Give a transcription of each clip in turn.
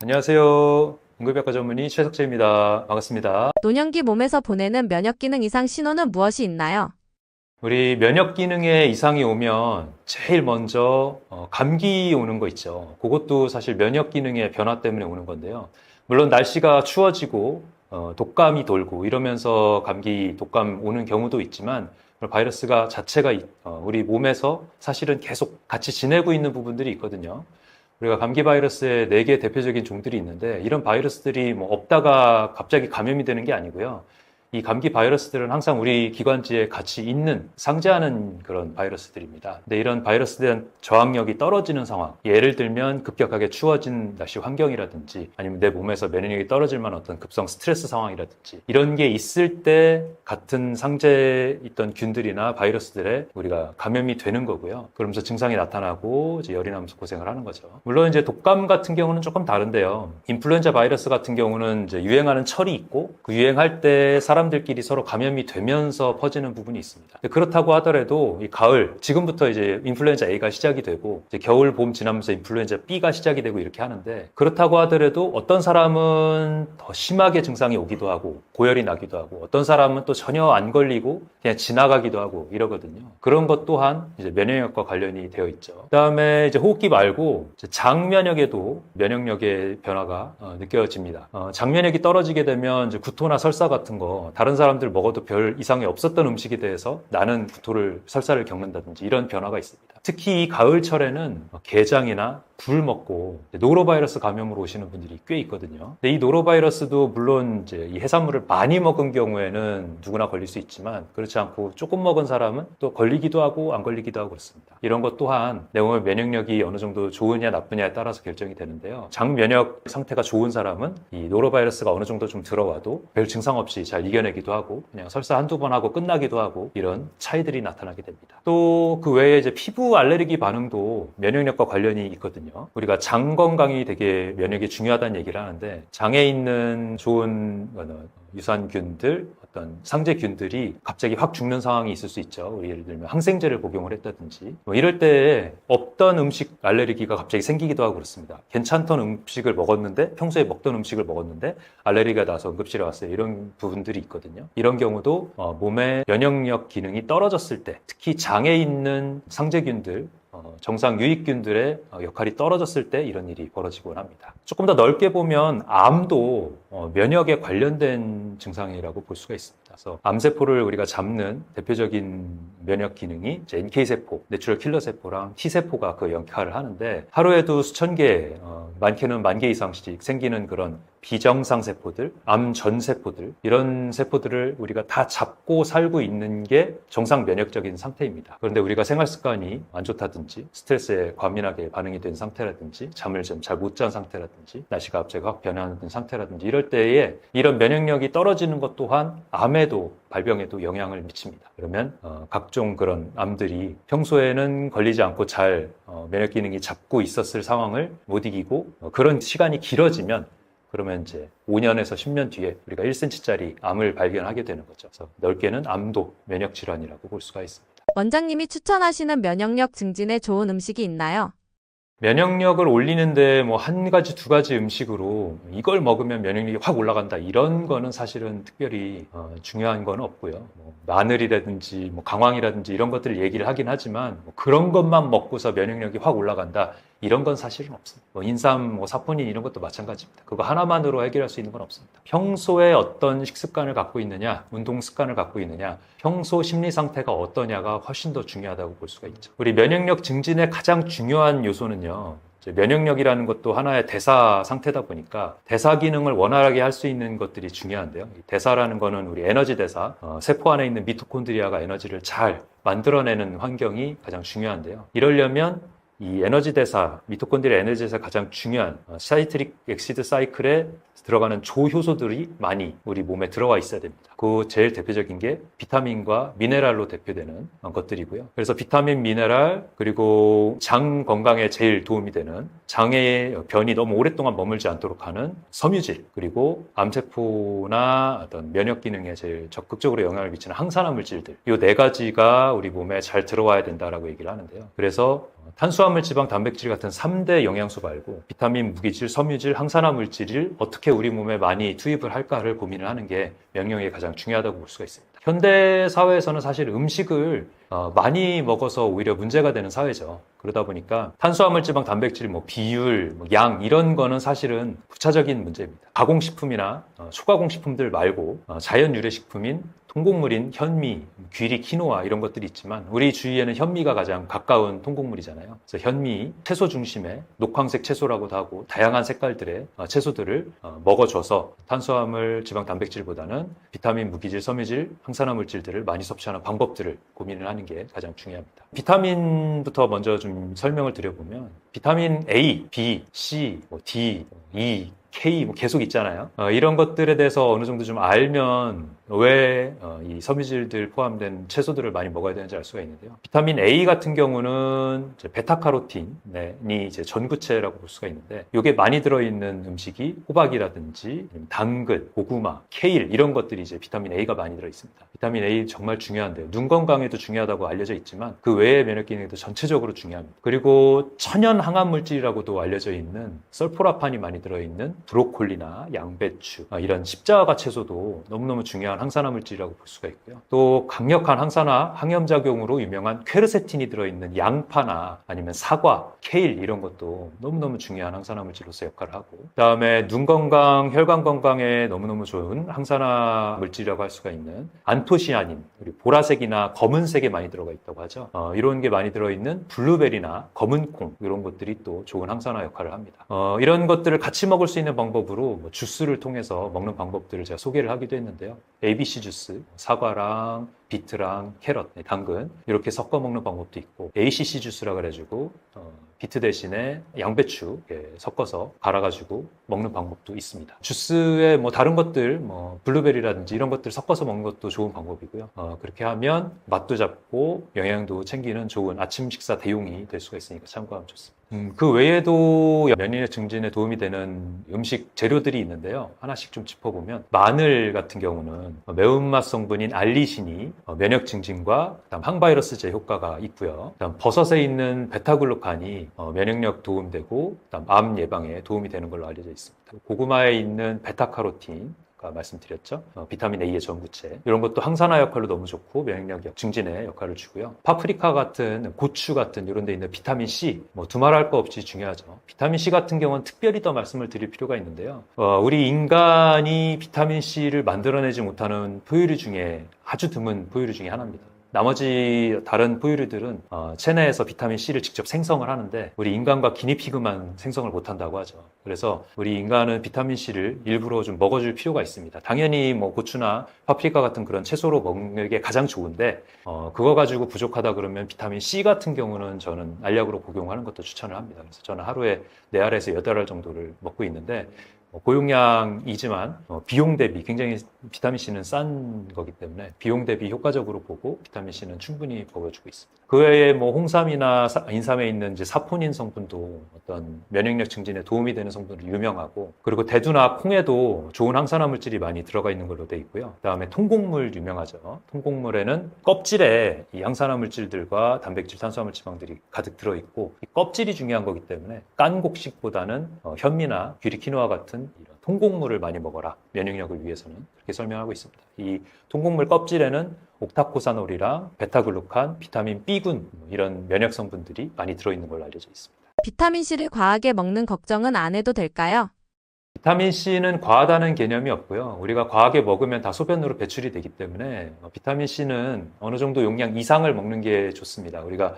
안녕하세요. 응급의학과 전문의 최석재입니다. 반갑습니다. 노년기 몸에서 보내는 면역 기능 이상 신호는 무엇이 있나요? 우리 면역 기능에 이상이 오면 제일 먼저 감기 오는 거 있죠. 그것도 사실 면역 기능의 변화 때문에 오는 건데요. 물론 날씨가 추워지고 독감이 돌고 이러면서 감기, 독감 오는 경우도 있지만 바이러스가 자체가 우리 몸에서 사실은 계속 같이 지내고 있는 부분들이 있거든요. 우리가 감기 바이러스의 4개 대표적인 종들이 있는데 이런 바이러스들이 뭐 없다가 갑자기 감염이 되는 게 아니고요. 이 감기 바이러스들은 항상 우리 기관지에 같이 있는, 상재하는 그런 바이러스들입니다. 근데 이런 바이러스에 대한 저항력이 떨어지는 상황, 예를 들면 급격하게 추워진 날씨 환경이라든지 아니면 내 몸에서 면역력이 떨어질 만한 어떤 급성 스트레스 상황이라든지 이런 게 있을 때 같은 상재에 있던 균들이나 바이러스들에 우리가 감염이 되는 거고요. 그러면서 증상이 나타나고 이제 열이 나면서 고생을 하는 거죠. 물론 이제 독감 같은 경우는 조금 다른데요. 인플루엔자 바이러스 같은 경우는 이제 유행하는 철이 있고 그 유행할 때 사람들끼리 서로 감염이 되면서 퍼지는 부분이 있습니다. 그렇다고 하더라도 이 가을, 지금부터 이제 인플루엔자 A가 시작이 되고 이제 겨울, 봄 지나면서 인플루엔자 B가 시작이 되고 이렇게 하는데 그렇다고 하더라도 어떤 사람은 더 심하게 증상이 오기도 하고 고열이 나기도 하고 어떤 사람은 또 전혀 안 걸리고 그냥 지나가기도 하고 이러거든요. 그런 것 또한 이제 면역력과 관련이 되어 있죠. 그다음에 이제 호흡기 말고 이제 장 면역에도 면역력의 변화가 느껴집니다. 장 면역이 떨어지게 되면 이제 구토나 설사 같은 거 다른 사람들 먹어도 별 이상이 없었던 음식에 대해서 나는 구토를 설사를 겪는다든지 이런 변화가 있습니다. 특히 이 가을철에는 게장이나 굴 먹고 노로바이러스 감염으로 오시는 분들이 꽤 있거든요. 근데 이 노로바이러스도 물론 이제 이 해산물을 많이 먹은 경우에는 누구나 걸릴 수 있지만 그렇지 않고 조금 먹은 사람은 또 걸리기도 하고 안 걸리기도 하고 그렇습니다. 이런 것 또한 내 몸의 면역력이 어느 정도 좋으냐 나쁘냐에 따라서 결정이 되는데요. 장 면역 상태가 좋은 사람은 이 노로바이러스가 어느 정도 좀 들어와도 별 증상 없이 잘 이겨내기도 하고 그냥 설사 한두 번 하고 끝나기도 하고 이런 차이들이 나타나게 됩니다. 또 그 외에 이제 피부 알레르기 반응도 면역력과 관련이 있거든요. 우리가 장 건강이 되게 면역이 중요하다는 얘기를 하는데 장에 있는 좋은 유산균들, 어떤 상재균들이 갑자기 확 죽는 상황이 있을 수 있죠. 우리 예를 들면 항생제를 복용을 했다든지 뭐 이럴 때 없던 음식 알레르기가 갑자기 생기기도 하고 그렇습니다. 괜찮던 음식을 먹었는데 평소에 먹던 음식을 먹었는데 알레르기가 나서 응급실에 왔어요. 이런 부분들이 있거든요. 이런 경우도 몸의 면역력 기능이 떨어졌을 때 특히 장에 있는 상재균들 정상 유익균들의 역할이 떨어졌을 때 이런 일이 벌어지곤 합니다. 조금 더 넓게 보면 암도 면역에 관련된 증상이라고 볼 수가 있습니다. 그래서 암세포를 우리가 잡는 대표적인 면역 기능이 이제 NK세포, 내추럴 킬러 세포랑 T세포가 그 역할을 하는데 하루에도 수천 개, 많게는 10,000개 이상씩 생기는 그런 비정상 세포들, 암 전 세포들 이런 세포들을 우리가 다 잡고 살고 있는 게 정상 면역적인 상태입니다. 그런데 우리가 생활 습관이 안 좋다든지 스트레스에 과민하게 반응이 된 상태라든지 잠을 좀 잘 못 잔 상태라든지 날씨가 갑자기 확 변하는 상태라든지 이럴 때에 이런 면역력이 떨어지는 것 또한 암에도 발병에도 영향을 미칩니다. 그러면 각종 그런 암들이 평소에는 걸리지 않고 잘 면역 기능이 잡고 있었을 상황을 못 이기고 그런 시간이 길어지면 그러면 이제 5년에서 10년 뒤에 우리가 1cm짜리 암을 발견하게 되는 거죠. 그래서 넓게는 암도 면역 질환이라고 볼 수가 있습니다. 원장님이 추천하시는 면역력 증진에 좋은 음식이 있나요? 면역력을 올리는데 뭐 한 가지, 두 가지 음식으로 이걸 먹으면 면역력이 확 올라간다 이런 거는 사실은 특별히 중요한 건 없고요. 뭐 마늘이라든지 뭐 강황이라든지 이런 것들을 얘기를 하긴 하지만 뭐 그런 것만 먹고서 면역력이 확 올라간다 이런 건 사실은 없습니다. 뭐 인삼, 뭐 사포닌 이런 것도 마찬가지입니다. 그거 하나만으로 해결할 수 있는 건 없습니다. 평소에 어떤 식습관을 갖고 있느냐, 운동 습관을 갖고 있느냐, 평소 심리 상태가 어떠냐가 훨씬 더 중요하다고 볼 수가 있죠. 우리 면역력 증진의 가장 중요한 요소는요. 면역력이라는 것도 하나의 대사 상태다 보니까 대사 기능을 원활하게 할 수 있는 것들이 중요한데요. 대사라는 거는 우리 에너지 대사, 세포 안에 있는 미토콘드리아가 에너지를 잘 만들어내는 환경이 가장 중요한데요. 이러려면 이 에너지 대사, 미토콘드리아 에너지 대사 가장 중요한 사이트릭 엑시드 사이클에 들어가는 조효소들이 많이 우리 몸에 들어와 있어야 됩니다. 그 제일 대표적인 게 비타민과 미네랄로 대표되는 것들이고요. 그래서 비타민, 미네랄, 그리고 장 건강에 제일 도움이 되는 장의 변이 너무 오랫동안 머물지 않도록 하는 섬유질, 그리고 암세포나 어떤 면역 기능에 제일 적극적으로 영향을 미치는 항산화 물질들, 이 네 가지가 우리 몸에 잘 들어와야 된다라고 얘기를 하는데요. 그래서 탄수화물, 지방, 단백질 같은 3대 영양소 말고 비타민, 무기질, 섬유질, 항산화 물질을 어떻게 우리 몸에 많이 투입을 할까를 고민을 하는 게 면역력에 가장 중요하다고 볼 수가 있습니다. 현대 사회에서는 사실 음식을 많이 먹어서 오히려 문제가 되는 사회죠. 그러다 보니까 탄수화물, 지방, 단백질, 비율, 양 이런 거는 사실은 부차적인 문제입니다. 가공식품이나 초가공식품들 말고 자연 유래 식품인 통곡물인 현미, 귀리, 키노아 이런 것들이 있지만 우리 주위에는 현미가 가장 가까운 통곡물이잖아요. 그래서 현미, 채소 중심의 녹황색 채소라고도 하고 다양한 색깔들의 채소들을 먹어줘서 탄수화물, 지방, 단백질보다는 비타민, 무기질, 섬유질, 항산화 물질들을 많이 섭취하는 방법들을 고민을 하는 게 가장 중요합니다. 비타민부터 먼저 좀 설명을 드려보면 비타민 A, B, C, D, E, K 계속 있잖아요. 이런 것들에 대해서 어느 정도 좀 알면 왜 이 섬유질들 포함된 채소들을 많이 먹어야 되는지 알 수가 있는데요. 비타민 A 같은 경우는 이제 베타카로틴이 이제 전구체라고 볼 수가 있는데 이게 많이 들어있는 음식이 호박이라든지 당근, 고구마, 케일 이런 것들이 이제 비타민 A가 많이 들어있습니다. 비타민 A 정말 중요한데요. 눈 건강에도 중요하다고 알려져 있지만 그 외의 면역 기능에도 전체적으로 중요합니다. 그리고 천연 항암 물질이라고도 알려져 있는 설포라판이 많이 들어있는 브로콜리나 양배추 이런 십자가 채소도 너무너무 중요한 항산화 물질이라고 볼 수가 있고요. 또 강력한 항산화 항염작용으로 유명한 퀘르세틴이 들어있는 양파나 아니면 사과, 케일 이런 것도 너무너무 중요한 항산화 물질로서 역할을 하고 그다음에 눈 건강, 혈관 건강에 너무너무 좋은 항산화 물질이라고 할 수가 있는 안토시아닌, 그리고 보라색이나 검은색에 많이 들어가 있다고 하죠. 이런 게 많이 들어있는 블루베리나 검은콩 이런 것들이 또 좋은 항산화 역할을 합니다. 이런 것들을 같이 먹을 수 있는 방법으로 주스를 통해서 먹는 방법들을 제가 소개를 하기도 했는데요. ABC 주스, 사과랑 비트랑 캐럿, 당근 이렇게 섞어 먹는 방법도 있고 ACC 주스라 그래가지고 비트 대신에 양배추 섞어서 갈아가지고 먹는 방법도 있습니다. 주스에 다른 것들, 블루베리라든지 이런 것들 섞어서 먹는 것도 좋은 방법이고요. 그렇게 하면 맛도 잡고 영양도 챙기는 좋은 아침 식사 대용이 될 수가 있으니까 참고하면 좋습니다. 그 외에도 면역력 증진에 도움이 되는 음식 재료들이 있는데요. 하나씩 좀 짚어보면 마늘 같은 경우는 매운맛 성분인 알리신이 면역 증진과 그다음 항바이러스제 효과가 있고요. 그다음 버섯에 있는 베타글루칸이 면역력 도움되고 그다음 암 예방에 도움이 되는 걸로 알려져 있습니다. 고구마에 있는 베타카로틴 아까 말씀드렸죠. 비타민 A의 전구체 이런 것도 항산화 역할로 너무 좋고 면역력 증진에 역할을 주고요. 파프리카 같은 고추 같은 이런 데 있는 비타민 C 두말할 거 없이 중요하죠. 비타민 C 같은 경우는 특별히 더 말씀을 드릴 필요가 있는데요. 우리 인간이 비타민 C를 만들어내지 못하는 포유류 중에 아주 드문 포유류 중에 하나입니다. 나머지 다른 포유류들은 체내에서 비타민 C를 직접 생성을 하는데 우리 인간과 기니피그만 생성을 못한다고 하죠. 그래서 우리 인간은 비타민 C를 일부러 좀 먹어줄 필요가 있습니다. 당연히 고추나 파프리카 같은 그런 채소로 먹는 게 가장 좋은데 그거 가지고 부족하다 그러면 비타민 C 같은 경우는 저는 알약으로 복용하는 것도 추천을 합니다. 그래서 저는 하루에 4알에서 8알 정도를 먹고 있는데 고용량이지만 비용 대비 굉장히 비타민 C는 싼 거기 때문에 비용 대비 효과적으로 보고 비타민 C는 충분히 먹여주고 있습니다. 그 외에 홍삼이나 인삼에 있는 이제 사포닌 성분도 어떤 면역력 증진에 도움이 되는 성분으로 유명하고 그리고 대두나 콩에도 좋은 항산화 물질이 많이 들어가 있는 걸로 돼 있고요. 그다음에 통곡물 유명하죠. 통곡물에는 껍질에 이 항산화 물질들과 단백질, 탄수화물, 지방들이 가득 들어 있고 이 껍질이 중요한 거기 때문에 깐 곡식보다는 현미나 귀리, 키노아 같은 이런 통곡물을 많이 먹어라. 면역력을 위해서는 그렇게 설명하고 있습니다. 이 통곡물 껍질에는 옥타코사놀이랑 베타글루칸, 비타민 B군 이런 면역 성분들이 많이 들어있는 걸로 알려져 있습니다. 비타민 C를 과하게 먹는 걱정은 안 해도 될까요? 비타민 C는 과하다는 개념이 없고요. 우리가 과하게 먹으면 다 소변으로 배출이 되기 때문에 비타민 C는 어느 정도 용량 이상을 먹는 게 좋습니다. 우리가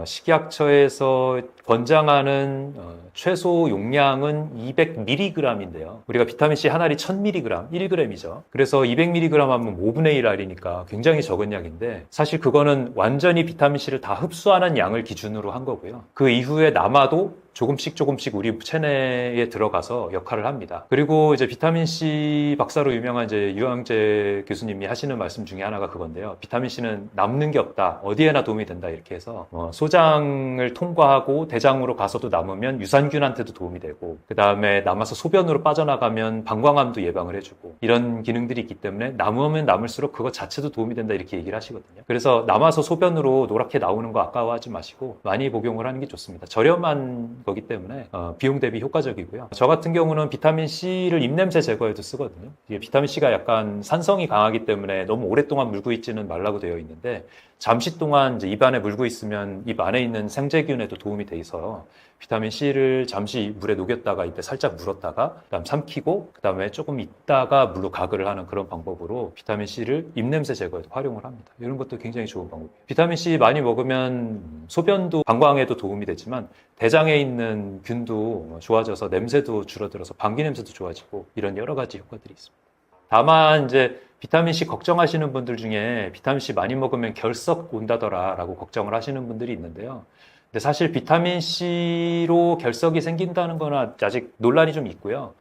식약처에서 권장하는 최소 용량은 200mg인데요. 우리가 비타민 C 한 알이 1000mg, 1g이죠. 그래서 200mg 하면 5분의 1 알이니까 굉장히 적은 양인데 사실 그거는 완전히 비타민 C를 다 흡수하는 양을 기준으로 한 거고요. 그 이후에 남아도 조금씩 우리 체내에 들어가서 역할을 합니다. 그리고 이제 비타민 C 박사로 유명한 이제 유영재 교수님이 하시는 말씀 중에 하나가 그건데요. 비타민 C는 남는 게 없다. 어디에나 도움이 된다. 이렇게 해서 소장을 통과하고 대장으로 가서도 남으면 유산균한테도 도움이 되고, 그 다음에 남아서 소변으로 빠져나가면 방광암도 예방을 해주고, 이런 기능들이 있기 때문에 남으면 남을수록 그것 자체도 도움이 된다. 이렇게 얘기를 하시거든요. 그래서 남아서 소변으로 노랗게 나오는 거 아까워하지 마시고 많이 복용을 하는 게 좋습니다. 저렴한 거기 때문에 비용 대비 효과적이고요. 저 같은 경우는 비타민 C를 입냄새 제거에도 쓰거든요. 이게 비타민 C가 약간 산성이 강하기 때문에 너무 오랫동안 물고 있지는 말라고 되어 있는데, 잠시 동안 이제 입 안에 물고 있으면 입 안에 있는 생제균에도 도움이 돼 있어요. 비타민 C를 잠시 물에 녹였다가 이때 살짝 물었다가 그다음 삼키고 그다음에 조금 있다가 물로 가글을 하는 그런 방법으로 비타민 C를 입냄새 제거에도 활용을 합니다. 이런 것도 굉장히 좋은 방법이에요. 비타민 C 많이 먹으면 소변도 방광에도 도움이 되지만 대장에 있는 균도 좋아져서 냄새도 줄어들어서 방귀 냄새도 좋아지고 이런 여러 가지 효과들이 있습니다. 다만 이제 비타민 C 걱정하시는 분들 중에 비타민 C 많이 먹으면 결석 온다더라 라고 걱정을 하시는 분들이 있는데요. 근데 사실 비타민 C로 결석이 생긴다는 거는 아직 논란이 좀 있고요.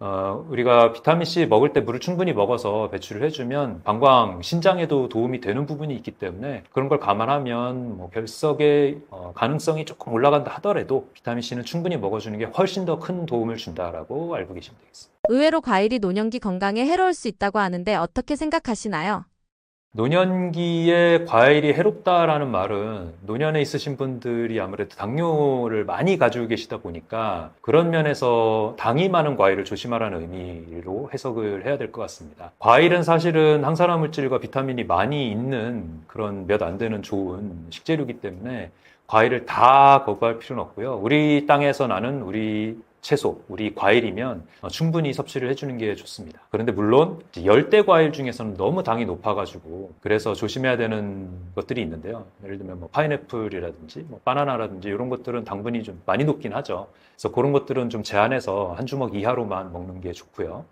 우리가 비타민 C 먹을 때 물을 충분히 먹어서 배출을 해주면 방광, 신장에도 도움이 되는 부분이 있기 때문에 그런 걸 감안하면 뭐 결석의 가능성이 조금 올라간다 하더라도 비타민 C는 충분히 먹어주는 게 훨씬 더 큰 도움을 준다라고 알고 계시면 되겠습니다. 의외로 과일이 노년기 건강에 해로울 수 있다고 하는데 어떻게 생각하시나요? 노년기에 과일이 해롭다라는 말은 노년에 있으신 분들이 아무래도 당뇨를 많이 가지고 계시다 보니까 그런 면에서 당이 많은 과일을 조심하라는 의미로 해석을 해야 될 것 같습니다. 과일은 사실은 항산화 물질과 비타민이 많이 있는 그런 몇 안 되는 좋은 식재료이기 때문에 과일을 다 거부할 필요는 없고요. 우리 땅에서 나는 우리 채소, 우리 과일이면 충분히 섭취를 해주는 게 좋습니다. 그런데 물론 열대 과일 중에서는 너무 당이 높아가지고 그래서 조심해야 되는 것들이 있는데요. 예를 들면 뭐 파인애플이라든지 뭐 바나나라든지 이런 것들은 당분이 좀 많이 높긴 하죠. 그래서 그런 것들은 좀 제한해서 한 주먹 이하로만 먹는 게 좋고요.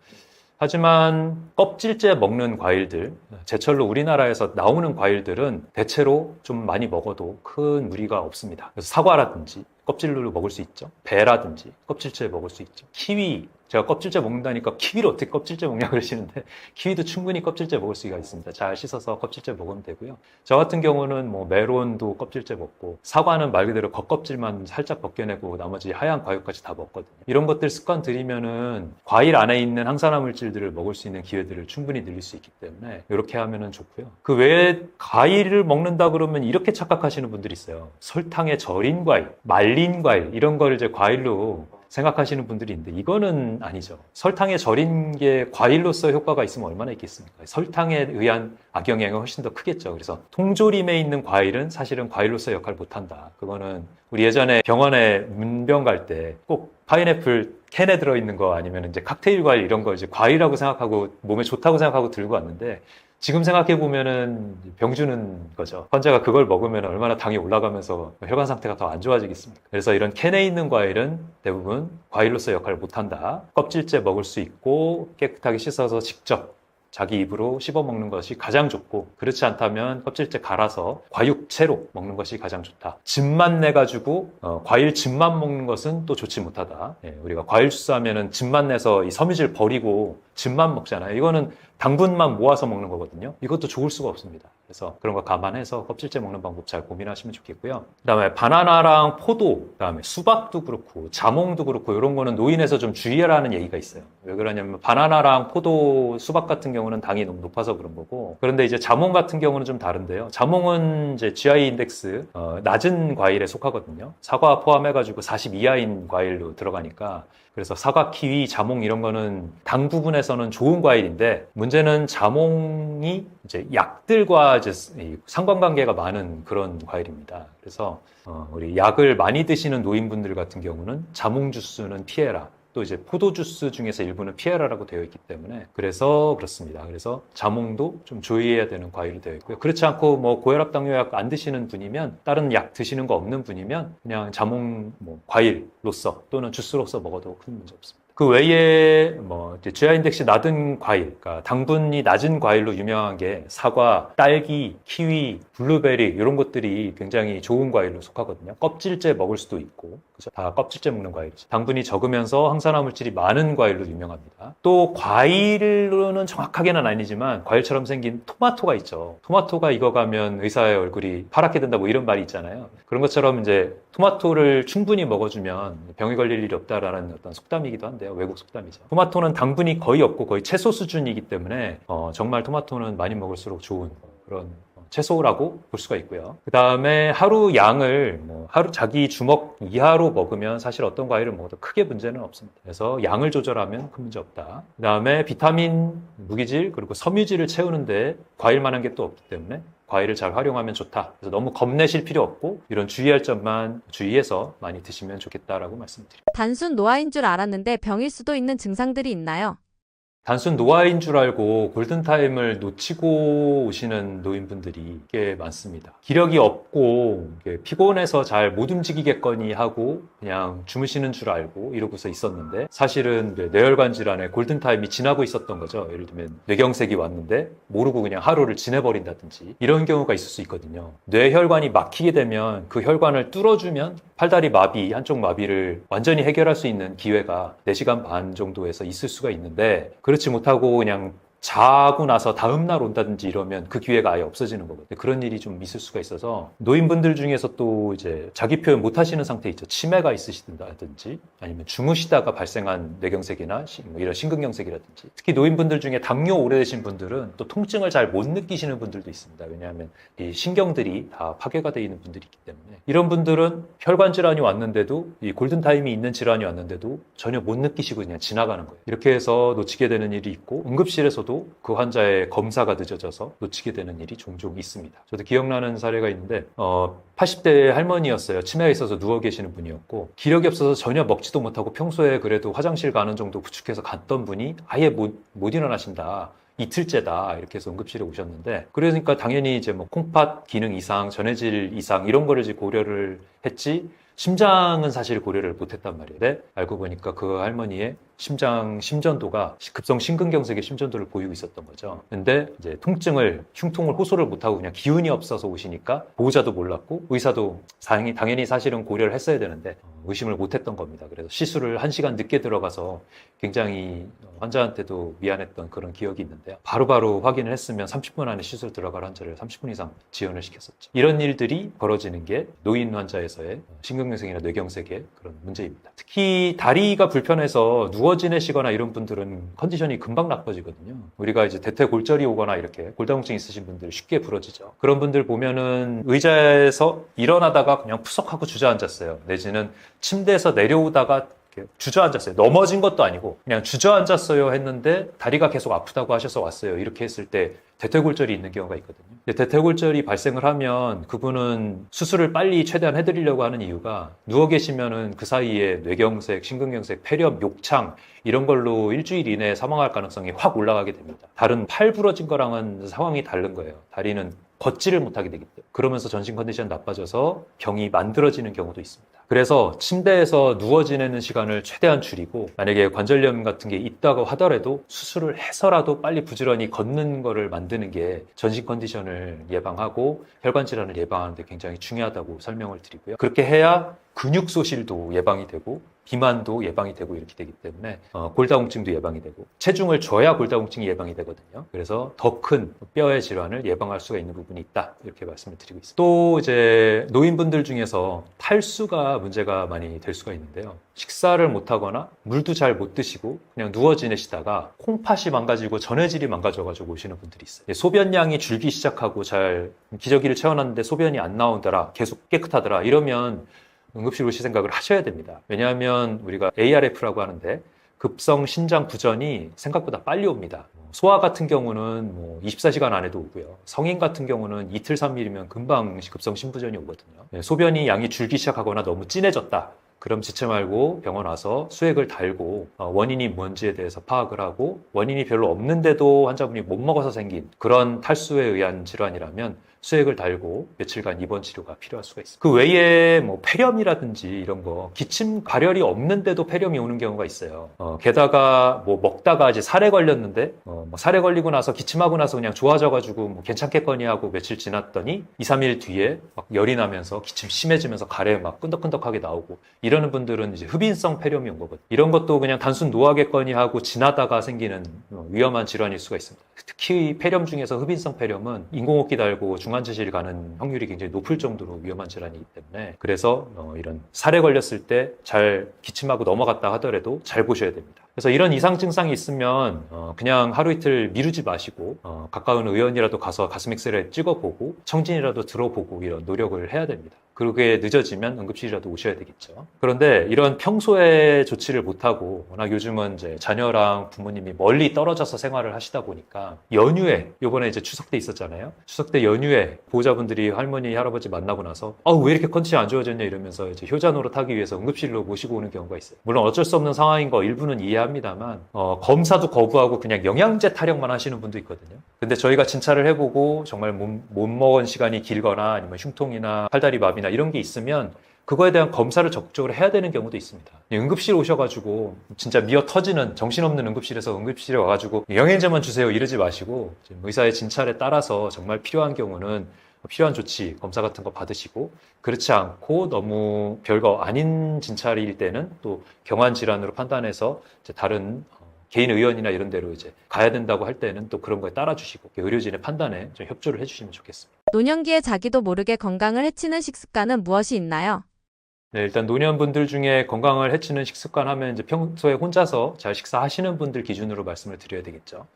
하지만 껍질째 먹는 과일들, 제철로 우리나라에서 나오는 과일들은 대체로 좀 많이 먹어도 큰 무리가 없습니다. 그래서 사과라든지 껍질로 먹을 수 있죠. 배라든지 껍질째 먹을 수 있죠. 키위, 제가 껍질째 먹는다니까 키위를 어떻게 껍질째 먹냐 그러시는데 키위도 충분히 껍질째 먹을 수가 있습니다. 잘 씻어서 껍질째 먹으면 되고요. 저 같은 경우는 뭐 메론도 껍질째 먹고 사과는 말 그대로 겉껍질만 살짝 벗겨내고 나머지 하얀 과육까지 다 먹거든요. 이런 것들 습관 들이면은 과일 안에 있는 항산화 물질들을 먹을 수 있는 기회들을 충분히 늘릴 수 있기 때문에 이렇게 하면은 좋고요. 그 외에 과일을 먹는다 그러면 이렇게 착각하시는 분들이 있어요. 설탕에 절인 과일, 말린 과일 이런 걸 이제 과일로 생각하시는 분들이 있는데 이거는 아니죠. 설탕에 절인 게 과일로서 효과가 있으면 얼마나 있겠습니까? 설탕에 의한 악영향이 훨씬 더 크겠죠. 그래서 통조림에 있는 과일은 사실은 과일로서 역할을 못한다. 그거는 우리 예전에 병원에 문병 갈 때 꼭 파인애플 캔에 들어있는 거 아니면 이제 칵테일 과일 이런 거 이제 과일이라고 생각하고 몸에 좋다고 생각하고 들고 왔는데 지금 생각해보면은 병 주는 거죠. 환자가 그걸 먹으면 얼마나 당이 올라가면서 혈관 상태가 더 안 좋아지겠습니까? 그래서 이런 캔에 있는 과일은 대부분 과일로서 역할을 못한다. 껍질째 먹을 수 있고 깨끗하게 씻어서 직접 자기 입으로 씹어 먹는 것이 가장 좋고 그렇지 않다면 껍질째 갈아서 과육채로 먹는 것이 가장 좋다. 즙만 내가지고 과일 즙만 먹는 것은 또 좋지 못하다. 우리가 과일 주스 하면은 즙만 내서 이 섬유질 버리고 즙만 먹잖아요. 이거는 당분만 모아서 먹는 거거든요. 이것도 좋을 수가 없습니다. 그래서 그런 거 감안해서 껍질째 먹는 방법 잘 고민하시면 좋겠고요. 그다음에 바나나랑 포도, 그다음에 수박도 그렇고 자몽도 그렇고 이런 거는 노인에서 좀 주의하라는 얘기가 있어요. 왜 그러냐면 바나나랑 포도, 수박 같은 경우는 당이 너무 높아서 그런 거고 그런데 이제 자몽 같은 경우는 좀 다른데요. 자몽은 이제 GI 인덱스 낮은 과일에 속하거든요. 사과 포함해가지고 40 이하인 과일로 들어가니까 그래서 사과, 키위, 자몽 이런 거는 당 부분에서는 좋은 과일인데 문제는 자몽이 이제 약들과 이제 상관관계가 많은 그런 과일입니다. 그래서 우리 약을 많이 드시는 노인분들 같은 경우는 자몽 주스는 피해라. 또 이제 포도 주스 중에서 일부는 피해라라고 되어 있기 때문에 그래서 그렇습니다. 그래서 자몽도 좀 조의해야 되는 과일이 되어 있고요. 그렇지 않고 뭐 고혈압 당뇨약 안 드시는 분이면 다른 약 드시는 거 없는 분이면 그냥 자몽 뭐 과일로서 또는 주스로서 먹어도 큰 문제 없습니다. 그 외에 뭐 이제 GI 인덱스 낮은 과일, 그러니까 당분이 낮은 과일로 유명한 게 사과, 딸기, 키위, 블루베리 이런 것들이 굉장히 좋은 과일로 속하거든요. 껍질째 먹을 수도 있고, 그죠? 다 껍질째 먹는 과일이죠. 당분이 적으면서 항산화 물질이 많은 과일로 유명합니다. 또 과일로는 정확하게는 아니지만 과일처럼 생긴 토마토가 있죠. 토마토가 익어가면 의사의 얼굴이 파랗게 된다 뭐 이런 말이 있잖아요. 그런 것처럼 이제 토마토를 충분히 먹어주면 병이 걸릴 일이 없다라는 어떤 속담이기도 한데요. 외국 속담이죠. 토마토는 당분이 거의 없고 거의 채소 수준이기 때문에 정말 토마토는 많이 먹을수록 좋은 그런 채소라고 볼 수가 있고요. 그 다음에 하루 양을 하루 자기 주먹 이하로 먹으면 사실 어떤 과일을 먹어도 크게 문제는 없습니다. 그래서 양을 조절하면 큰 문제 없다. 그 다음에 비타민, 무기질, 그리고 섬유질을 채우는데 과일만한 게 또 없기 때문에 과일을 잘 활용하면 좋다. 그래서 너무 겁내실 필요 없고 이런 주의할 점만 주의해서 많이 드시면 좋겠다라고 말씀드립니다. 단순 노화인 줄 알았는데 병일 수도 있는 증상들이 있나요? 단순 노화인 줄 알고 골든타임을 놓치고 오시는 노인분들이 꽤 많습니다. 기력이 없고 피곤해서 잘 못 움직이겠거니 하고 그냥 주무시는 줄 알고 이러고서 있었는데 사실은 뇌혈관 질환에 골든타임이 지나고 있었던 거죠. 예를 들면 뇌경색이 왔는데 모르고 그냥 하루를 지내버린다든지 이런 경우가 있을 수 있거든요. 뇌혈관이 막히게 되면 그 혈관을 뚫어주면 팔다리 마비, 한쪽 마비를 완전히 해결할 수 있는 기회가 4시간 반 정도에서 있을 수가 있는데 그렇지 못하고 그냥 자고 나서 다음날 온다든지 이러면 그 기회가 아예 없어지는 거거든요. 그런 일이 좀 있을 수가 있어서 노인분들 중에서 또 이제 자기 표현 못 하시는 상태 있죠. 치매가 있으시다든지 아니면 주무시다가 발생한 뇌경색이나 뭐 이런 심근경색이라든지 특히 노인분들 중에 당뇨 오래되신 분들은 또 통증을 잘 못 느끼시는 분들도 있습니다. 왜냐하면 이 신경들이 다 파괴가 되어 있는 분들이 있기 때문에 이런 분들은 혈관 질환이 왔는데도 이 골든타임이 있는 질환이 왔는데도 전혀 못 느끼시고 그냥 지나가는 거예요. 이렇게 해서 놓치게 되는 일이 있고 응급실에서도 그 환자의 검사가 늦어져서 놓치게 되는 일이 종종 있습니다. 저도 기억나는 사례가 있는데 80대 할머니였어요. 치매가 있어서 누워 계시는 분이었고 기력이 없어서 전혀 먹지도 못하고 평소에 그래도 화장실 가는 정도 구축해서 갔던 분이 아예 못 일어나신다. 이틀째다 이렇게 해서 응급실에 오셨는데 그러니까 당연히 이제 뭐 콩팥 기능 이상, 전해질 이상 이런 거를 이제 고려를 했지 심장은 사실 고려를 못했단 말이에요. 근데 알고 보니까 그 할머니의 심장 심전도가 급성 심근경색의 심전도를 보이고 있었던 거죠. 근데 이제 흉통을 호소를 못하고 그냥 기운이 없어서 오시니까 보호자도 몰랐고 의사도 당연히 사실은 고려를 했어야 되는데 의심을 못했던 겁니다. 그래서 시술을 1시간 늦게 들어가서 굉장히 환자한테도 미안했던 그런 기억이 있는데요. 바로바로 확인을 했으면 30분 안에 시술 들어갈 환자를 30분 이상 지연을 시켰었죠. 이런 일들이 벌어지는 게 노인 환자에서의 심근경색이나 뇌경색의 그런 문제입니다. 특히 다리가 불편해서 누워 지내시거나 이런 분들은 컨디션이 금방 나빠지거든요. 우리가 이제 대퇴골절이 오거나 이렇게 골다공증 있으신 분들 쉽게 부러지죠. 그런 분들 보면은 의자에서 일어나다가 그냥 푸석하고 주저앉았어요. 내지는 침대에서 내려오다가 주저앉았어요. 넘어진 것도 아니고 그냥 주저앉았어요 했는데 다리가 계속 아프다고 하셔서 왔어요. 이렇게 했을 때 대퇴골절이 있는 경우가 있거든요. 근데 대퇴골절이 발생을 하면 그분은 수술을 빨리 최대한 해드리려고 하는 이유가 누워 계시면은 그 사이에 뇌경색, 심근경색, 폐렴, 욕창 이런 걸로 일주일 이내에 사망할 가능성이 확 올라가게 됩니다. 다른 팔 부러진 거랑은 상황이 다른 거예요. 다리는 걷지를 못하게 되기 때문에 그러면서 전신 컨디션 나빠져서 병이 만들어지는 경우도 있습니다. 그래서 침대에서 누워 지내는 시간을 최대한 줄이고 만약에 관절염 같은 게 있다고 하더라도 수술을 해서라도 빨리 부지런히 걷는 거를 만드는 게 전신 컨디션을 예방하고 혈관 질환을 예방하는 데 굉장히 중요하다고 설명을 드리고요. 그렇게 해야 근육 소실도 예방이 되고 비만도 예방이 되고 이렇게 되기 때문에 골다공증도 예방이 되고 체중을 줘야 골다공증이 예방이 되거든요. 그래서 더 큰 뼈의 질환을 예방할 수가 있는 부분이 있다 이렇게 말씀을 드리고 있습니다. 또 이제 노인분들 중에서 탈수가 문제가 많이 될 수가 있는데요. 식사를 못하거나 물도 잘 못 드시고 그냥 누워 지내시다가 콩팥이 망가지고 전해질이 망가져가지고 오시는 분들이 있어요. 소변량이 줄기 시작하고 잘 기저귀를 채워놨는데 소변이 안 나오더라 계속 깨끗하더라 이러면 응급실 오실 생각을 하셔야 됩니다. 왜냐하면 우리가 ARF라고 하는데 급성 신장 부전이 생각보다 빨리 옵니다. 소아 같은 경우는 24시간 안에도 오고요. 성인 같은 경우는 이틀 3일이면 금방 급성 신부전이 오거든요. 소변이 양이 줄기 시작하거나 너무 진해졌다. 그럼 지체 말고 병원 와서 수액을 달고 원인이 뭔지에 대해서 파악을 하고 원인이 별로 없는데도 환자분이 못 먹어서 생긴 그런 탈수에 의한 질환이라면 수액을 달고 며칠간 입원 치료가 필요할 수가 있습니다. 그 외에 뭐 폐렴이라든지 이런 거 기침 발열이 없는데도 폐렴이 오는 경우가 있어요. 게다가 뭐 먹다가 이제 살에 걸렸는데 뭐 살에 걸리고 나서 기침하고 나서 그냥 좋아져가지고 뭐 괜찮겠거니 하고 며칠 지났더니 2, 3일 뒤에 막 열이 나면서 기침 심해지면서 가래 막 끈덕끈덕하게 나오고 이러는 분들은 이제 흡인성 폐렴이 온 거거든요. 이런 것도 그냥 단순 노화겠거니 하고 지나다가 생기는 위험한 질환일 수가 있습니다. 특히 폐렴 중에서 흡인성 폐렴은 인공호흡기 달고 중환자실 가는 확률이 굉장히 높을 정도로 위험한 질환이기 때문에 그래서 이런 살에 걸렸을 때 잘 기침하고 넘어갔다 하더라도 잘 보셔야 됩니다. 그래서 이런 이상 증상이 있으면 그냥 하루 이틀 미루지 마시고 가까운 의원이라도 가서 가슴 엑스레이 찍어보고 청진이라도 들어보고 이런 노력을 해야 됩니다. 그게 늦어지면 응급실이라도 오셔야 되겠죠. 그런데 이런 평소에 조치를 못하고 워낙 요즘은 이제 자녀랑 부모님이 멀리 떨어져서 생활을 하시다 보니까 연휴에 요번에 이제 추석 때 있었잖아요. 추석 때 연휴에 보호자분들이 할머니, 할아버지 만나고 나서 왜 이렇게 컨디션이 안 좋아졌냐 이러면서 이제 효자 노릇하기 위해서 응급실로 모시고 오는 경우가 있어요. 물론 어쩔 수 없는 상황인 거 일부는 이해합니다만 검사도 거부하고 그냥 영양제 타령만 하시는 분도 있거든요. 근데 저희가 진찰을 해보고 정말 못 먹은 시간이 길거나 아니면 흉통이나 팔다리 마비나 이런 게 있으면 그거에 대한 검사를 적극적으로 해야 되는 경우도 있습니다. 응급실 오셔가지고 진짜 미어 터지는 정신없는 응급실에서 응급실에 와가지고 영양제만 주세요 이러지 마시고 의사의 진찰에 따라서 정말 필요한 경우는 필요한 조치, 검사 같은 거 받으시고 그렇지 않고 너무 별거 아닌 진찰일 때는 또 경환 질환으로 판단해서 이제 다른 개인 의원이나 이런 데로 이제 가야 된다고 할 때는 또 그런 거에 따라주시고 의료진의 판단에 좀 협조를 해주시면 좋겠습니다. 노년기에 자기도 모르게 건강을 해치는 식습관은 무엇이 있나요? 네, 일단 노년분들 중에 건강을 해치는 식습관 하면 이제 평소에 혼자서 잘 식사하시는 분들 기준으로 말씀을 드려야 되겠죠.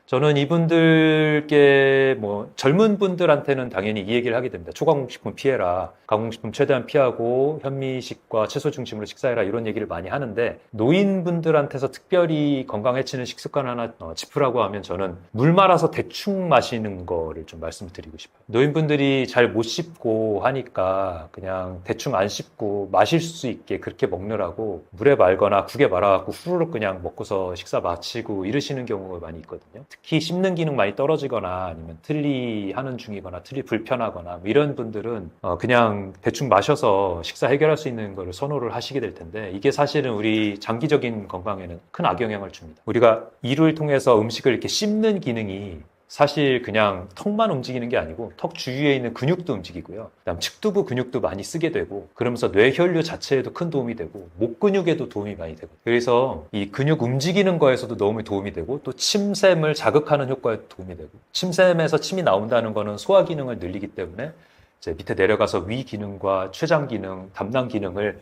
저는 이분들께 뭐 젊은 분들한테는 당연히 이 얘기를 하게 됩니다. 초가공식품 피해라. 가공식품 최대한 피하고 현미식과 채소 중심으로 식사해라. 이런 얘기를 많이 하는데 노인분들한테서 특별히 건강 해치는 식습관 하나 짚으라고 하면 저는 물 말아서 대충 마시는 거를 좀 말씀을 드리고 싶어요. 노인분들이 잘 못 씹고 하니까 그냥 대충 안 씹고 마실 수 있게 그렇게 먹느라고 물에 말거나 국에 말아갖고 후루룩 그냥 먹고서 식사 마치고 이러시는 경우가 많이 있거든요. 특히 씹는 기능 많이 떨어지거나 아니면 틀니 하는 중이거나 틀니 불편하거나 뭐 이런 분들은 그냥 대충 마셔서 식사 해결할 수 있는 거를 선호를 하시게 될 텐데 이게 사실은 우리 장기적인 건강에는 큰 악영향을 줍니다. 우리가 이를 통해서 음식을 이렇게 씹는 기능이 사실 그냥 턱만 움직이는 게 아니고 턱 주위에 있는 근육도 움직이고요. 그다음 측두부 근육도 많이 쓰게 되고 그러면서 뇌혈류 자체에도 큰 도움이 되고 목 근육에도 도움이 많이 되고 그래서 이 근육 움직이는 거에서도 너무 도움이 되고 또 침샘을 자극하는 효과에 도움이 되고 침샘에서 침이 나온다는 거는 소화 기능을 늘리기 때문에 이제 밑에 내려가서 위 기능과 췌장 기능, 담낭 기능을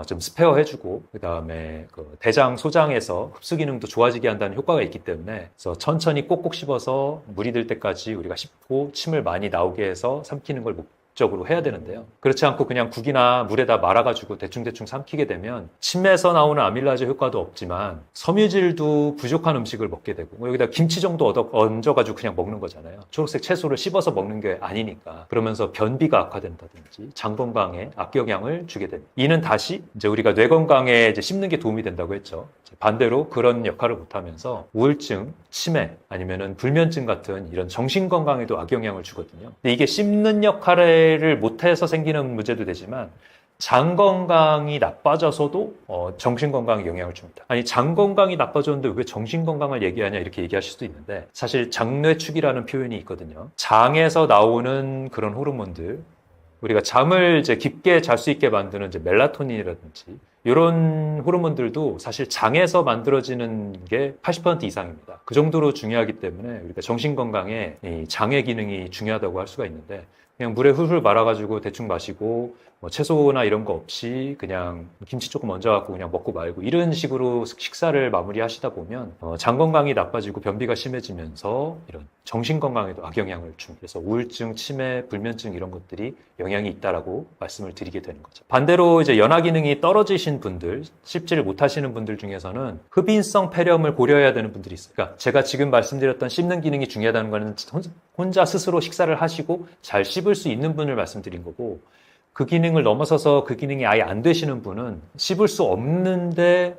좀 스페어 해주고 그 다음에 대장, 소장에서 흡수 기능도 좋아지게 한다는 효과가 있기 때문에 그래서 천천히 꼭꼭 씹어서 물이 들 때까지 우리가 씹고 침을 많이 나오게 해서 삼키는 걸 목적으로 해야 되는데요. 그렇지 않고 그냥 국이나 물에다 말아가지고 대충대충 삼키게 되면 침에서 나오는 아밀라제 효과도 없지만 섬유질도 부족한 음식을 먹게 되고 여기다 김치 정도 얹어가지고 그냥 먹는 거잖아요. 초록색 채소를 씹어서 먹는 게 아니니까 그러면서 변비가 악화된다든지 장 건강에 악영향을 주게 됩니다. 이는 다시 이제 우리가 뇌 건강에 이제 씹는 게 도움이 된다고 했죠. 반대로 그런 역할을 못하면서 우울증, 치매 아니면은 불면증 같은 이런 정신 건강에도 악영향을 주거든요. 근데 이게 씹는 역할을 못해서 생기는 문제도 되지만 장 건강이 나빠져서도 정신 건강에 영향을 줍니다. 아니 장 건강이 나빠졌는데 왜 정신 건강을 얘기하냐 이렇게 얘기하실 수도 있는데 사실 장뇌축이라는 표현이 있거든요. 장에서 나오는 그런 호르몬들 우리가 잠을 이제 깊게 잘 수 있게 만드는 이제 멜라토닌이라든지 이런 호르몬들도 사실 장에서 만들어지는 게 80% 이상입니다. 그 정도로 중요하기 때문에 우리가 정신 건강에 이 장의 기능이 중요하다고 할 수가 있는데 그냥 물에 훌훌 말아가지고 대충 마시고 뭐 채소나 이런 거 없이 그냥 김치 조금 얹어갖고 그냥 먹고 말고 이런 식으로 식사를 마무리하시다 보면 장 건강이 나빠지고 변비가 심해지면서 이런 정신 건강에도 악영향을 줍니다. 그래서 우울증, 치매, 불면증 이런 것들이 영향이 있다라고 말씀을 드리게 되는 거죠. 반대로 이제 연화 기능이 떨어지신 분들, 씹지를 못하시는 분들 중에서는 흡인성 폐렴을 고려해야 되는 분들이 있어요. 그러니까 제가 지금 말씀드렸던 씹는 기능이 중요하다는 거는 혼자 스스로 식사를 하시고 잘 씹을 수 있는 분을 말씀드린 거고 그 기능을 넘어서서 그 기능이 아예 안 되시는 분은 씹을 수 없는데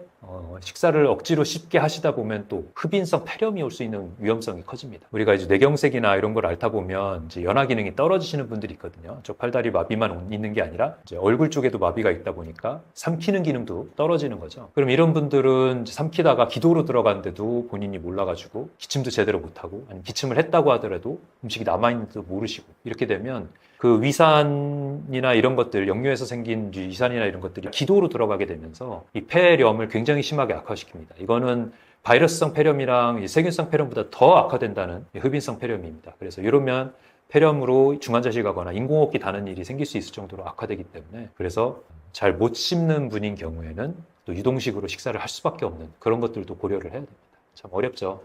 식사를 억지로 쉽게 하시다 보면 또 흡인성 폐렴이 올 수 있는 위험성이 커집니다. 우리가 이제 뇌경색이나 이런 걸 앓다 보면 이제 연화 기능이 떨어지시는 분들이 있거든요. 저 팔다리 마비만 있는 게 아니라 이제 얼굴 쪽에도 마비가 있다 보니까 삼키는 기능도 떨어지는 거죠. 그럼 이런 분들은 이제 삼키다가 기도로 들어갔는데도 본인이 몰라가지고 기침도 제대로 못하고, 아니면 기침을 했다고 하더라도 음식이 남아있는지도 모르시고, 이렇게 되면 그 위산이나 이런 것들, 역류에서 생긴 위산이나 이런 것들이 기도로 들어가게 되면서 이 폐렴을 굉장히 심하게 악화시킵니다. 이거는 바이러스성 폐렴이랑 이 세균성 폐렴보다 더 악화된다는 흡인성 폐렴입니다. 그래서 이러면 폐렴으로 중환자실 가거나 인공호흡기 다는 일이 생길 수 있을 정도로 악화되기 때문에, 그래서 잘 못 씹는 분인 경우에는 또 유동식으로 식사를 할 수밖에 없는 그런 것들도 고려를 해야 됩니다. 참 어렵죠.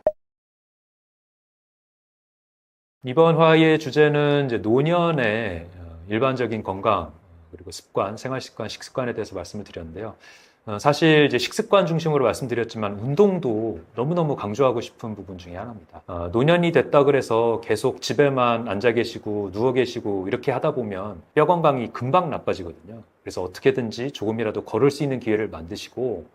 이번 화의 주제는 이제 노년의 일반적인 건강, 그리고 습관, 생활습관, 식습관에 대해서 말씀을 드렸는데요. 사실 이제 식습관 중심으로 말씀드렸지만 운동도 너무너무 강조하고 싶은 부분 중에 하나입니다. 노년이 됐다 그래서 계속 집에만 앉아 계시고 누워 계시고 이렇게 하다 보면 뼈 건강이 금방 나빠지거든요. 그래서 어떻게든지 조금이라도 걸을 수 있는 기회를 만드시고,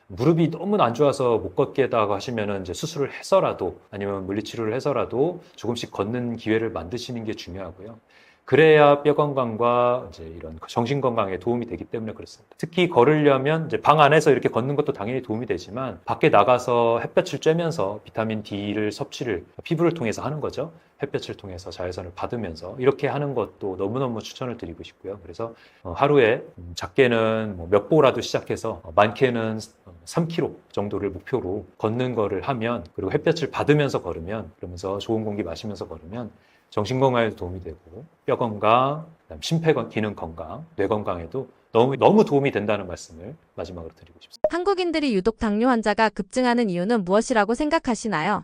무릎이 너무 안 좋아서 못 걷겠다고 하시면은 이제 수술을 해서라도, 아니면 물리치료를 해서라도 조금씩 걷는 기회를 만드시는 게 중요하고요. 그래야 뼈 건강과 이제 이런 정신 건강에 도움이 되기 때문에 그렇습니다. 특히 걸으려면 이제 방 안에서 이렇게 걷는 것도 당연히 도움이 되지만, 밖에 나가서 햇볕을 쬐면서 비타민 D를 섭취를 피부를 통해서 하는 거죠. 햇볕을 통해서 자외선을 받으면서 이렇게 하는 것도 너무너무 추천을 드리고 싶고요. 그래서 하루에 작게는 몇 보라도 시작해서 많게는 3km 정도를 목표로 걷는 거를 하면, 그리고 햇볕을 받으면서 걸으면, 그러면서 좋은 공기 마시면서 걸으면 정신 건강에도 도움이 되고, 뼈 건강, 그다음 심폐 기능 건강, 뇌 건강에도 너무 도움이 된다는 말씀을 마지막으로 드리고 싶습니다. 한국인들이 유독 당뇨 환자가 급증하는 이유는 무엇이라고 생각하시나요?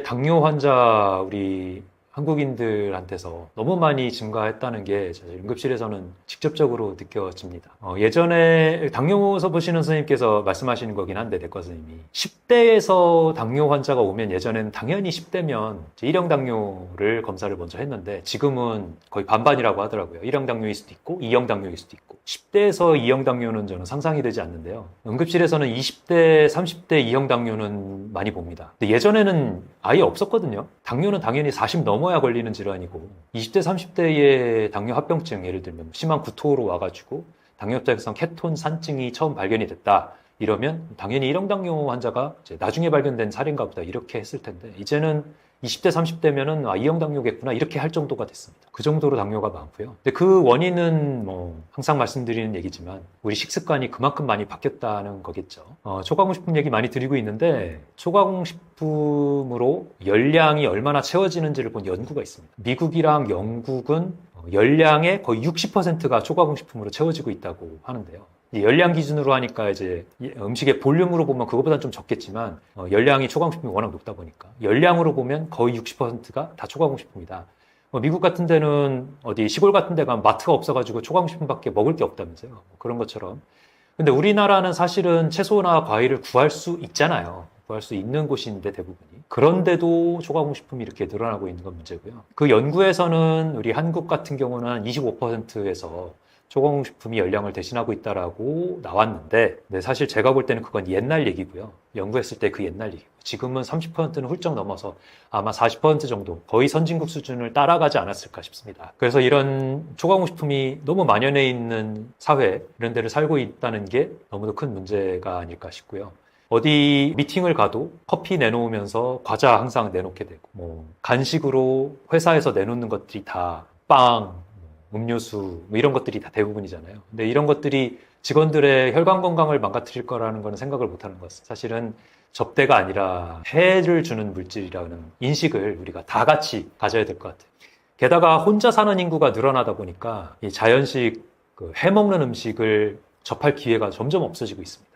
당뇨 환자 우리 한국인들한테서 너무 많이 증가했다는 게 사실 응급실에서는 직접적으로 느껴집니다. 예전에 당뇨서 보시는 선생님께서 말씀하시는 거긴 한데, 내과 선생님이 10대에서 당뇨 환자가 오면, 예전에는 당연히 10대면 1형 당뇨를 검사를 먼저 했는데 지금은 거의 반반이라고 하더라고요. 1형 당뇨일 수도 있고 2형 당뇨일 수도 있고. 10대에서 2형 당뇨는 저는 상상이 되지 않는데요. 응급실에서는 20대, 30대 2형 당뇨는 많이 봅니다. 근데 예전에는 아예 없었거든요. 당뇨는 당연히 40 넘어야 걸리는 질환이고, 20대, 30대의 당뇨 합병증, 예를 들면 심한 구토로 와가지고 당뇨작성 케톤 산증이 처음 발견이 됐다, 이러면 당연히 1형 당뇨 환자가 이제 나중에 발견된 사례인가 보다 이렇게 했을 텐데, 이제는 20대, 30대면은 2형 당뇨겠구나 이렇게 할 정도가 됐습니다. 그 정도로 당뇨가 많고요. 근데 그 원인은 항상 말씀드리는 얘기지만 우리 식습관이 그만큼 많이 바뀌었다는 거겠죠. 초가공식품 얘기 많이 드리고 있는데, 초가공식품으로 열량이 얼마나 채워지는지를 본 연구가 있습니다. 미국이랑 영국은 열량의 거의 60%가 초가공식품으로 채워지고 있다고 하는데요. 열량 기준으로 하니까 이제 음식의 볼륨으로 보면 그거보다는 좀 적겠지만, 열량이 초가공식품이 워낙 높다 보니까 열량으로 보면 거의 60%가 다 초가공식품이다. 미국 같은 데는 어디 시골 같은 데 가면 마트가 없어가지고 초가공식품밖에 먹을 게 없다면서요. 그런 것처럼. 근데 우리나라는 사실은 채소나 과일을 구할 수 있잖아요. 구할 수 있는 곳인데 대부분이. 그런데도 초가공식품이 이렇게 늘어나고 있는 건 문제고요. 그 연구에서는 우리 한국 같은 경우는 한 25%에서 초가공식품이 열량을 대신하고 있다라고 나왔는데, 근데 사실 제가 볼 때는 그건 옛날 얘기고요. 연구했을 때 그 옛날 얘기고, 지금은 30%는 훌쩍 넘어서 아마 40% 정도, 거의 선진국 수준을 따라가지 않았을까 싶습니다. 그래서 이런 초가공식품이 너무 만연해 있는 사회, 이런 데를 살고 있다는 게 너무도 큰 문제가 아닐까 싶고요. 어디 미팅을 가도 커피 내놓으면서 과자 항상 내놓게 되고, 간식으로 회사에서 내놓는 것들이 다 빵, 음료수 이런 것들이 다 대부분이잖아요. 근데 이런 것들이 직원들의 혈관 건강을 망가뜨릴 거라는 거는 생각을 못하는 것 같아요. 사실은 접대가 아니라 해를 주는 물질이라는 인식을 우리가 다 같이 가져야 될 것 같아요. 게다가 혼자 사는 인구가 늘어나다 보니까 이 자연식 해먹는 음식을 접할 기회가 점점 없어지고 있습니다.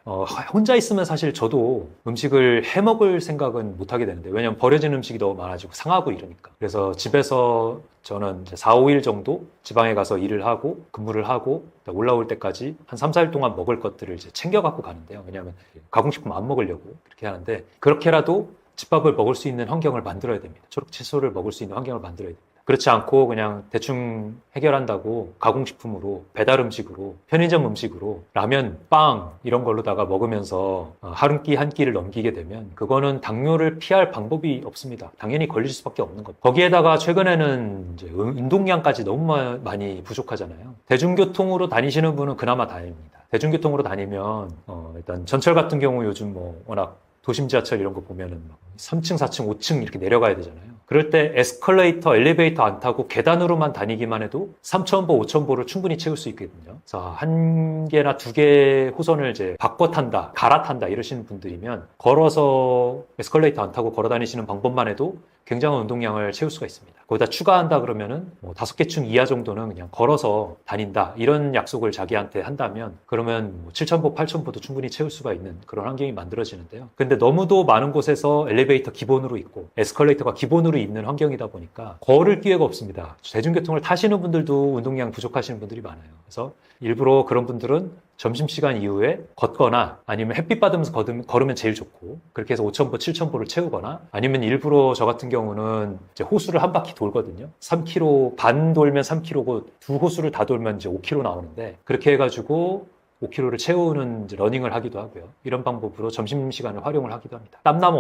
혼자 있으면 사실 저도 음식을 해 먹을 생각은 못 하게 되는데, 왜냐면 버려진 음식이 너무 많아지고 상하고 이러니까. 그래서 집에서 저는 이제 4, 5일 정도 지방에 가서 일을 하고 근무를 하고 올라올 때까지 한 3, 4일 동안 먹을 것들을 이제 챙겨 갖고 가는데요. 왜냐하면 가공식품 안 먹으려고 그렇게 하는데, 그렇게라도 집밥을 먹을 수 있는 환경을 만들어야 됩니다. 초록 채소를 먹을 수 있는 환경을 만들어야 됩니다. 그렇지 않고 그냥 대충 해결한다고 가공식품으로, 배달 음식으로, 편의점 음식으로, 라면, 빵 이런 걸로다가 먹으면서 한 끼 한 끼를 넘기게 되면 그거는 당뇨를 피할 방법이 없습니다. 당연히 걸릴 수밖에 없는 겁니다. 거기에다가 최근에는 이제 운동량까지 너무 많이 부족하잖아요. 대중교통으로 다니시는 분은 그나마 다행입니다. 대중교통으로 다니면 일단 전철 같은 경우 요즘 뭐 워낙 도심 지하철 이런 거 보면은 3층, 4층, 5층 이렇게 내려가야 되잖아요. 그럴 때 에스컬레이터, 엘리베이터 안 타고 계단으로만 다니기만 해도 3,000보, 5,000보를 충분히 채울 수 있거든요. 그래서 한 개나 두 개 호선을 이제 바꿔 탄다, 갈아탄다 이러시는 분들이면 걸어서 에스컬레이터 안 타고 걸어 다니시는 방법만 해도 굉장한 운동량을 채울 수가 있습니다. 거기다 추가한다 그러면은 뭐 5개층 이하 정도는 그냥 걸어서 다닌다 이런 약속을 자기한테 한다면 그러면 뭐 7,000보, 8,000보도 충분히 채울 수가 있는 그런 환경이 만들어지는데요. 근데 너무도 많은 곳에서 엘리베이터 기본으로 있고 에스컬레이터가 기본으로 있는 환경이다 보니까 걸을 기회가 없습니다. 대중교통을 타시는 분들도 운동량 부족하시는 분들이 많아요. 그래서 일부러 그런 분들은 점심시간 이후에 걷거나 아니면 햇빛 받으면서 걸으면 제일 좋고 그렇게 해서 5,000보, 7,000보를 채우거나 아니면 일부러 저 같은 경우는 이제 호수를 한 바퀴 돌거든요. 3km 반 돌면 3km고 두 호수를 다 돌면 이제 5km 나오는데 그렇게 해가지고 5km를 채우는 이제 러닝을 하기도 하고요. 이런 방법으로 점심시간을 활용을 하기도 합니다. 땀 나면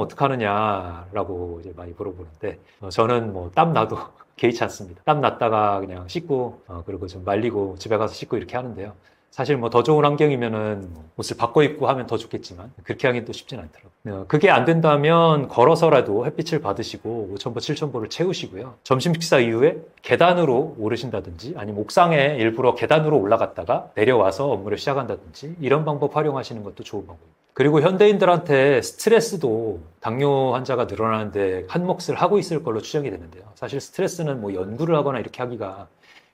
어떡하느냐라고 이제 많이 물어보는데 저는 뭐 땀 나도 개의치 않습니다. 땀 났다가 그냥 씻고 그리고 좀 말리고 집에 가서 씻고 이렇게 하는데요. 사실 뭐 더 좋은 환경이면은 옷을 바꿔 입고 하면 더 좋겠지만 그렇게 하긴 또 쉽진 않더라고요. 그게 안 된다면 걸어서라도 햇빛을 받으시고 5,000보, 7,000보를 채우시고요. 점심 식사 이후에 계단으로 오르신다든지 아니면 옥상에 일부러 계단으로 올라갔다가 내려와서 업무를 시작한다든지 이런 방법 활용하시는 것도 좋은 방법입니다. 그리고 현대인들한테 스트레스도 당뇨 환자가 늘어나는데 한 몫을 하고 있을 걸로 추정이 되는데요. 사실 스트레스는 뭐 연구를 하거나 이렇게 하기가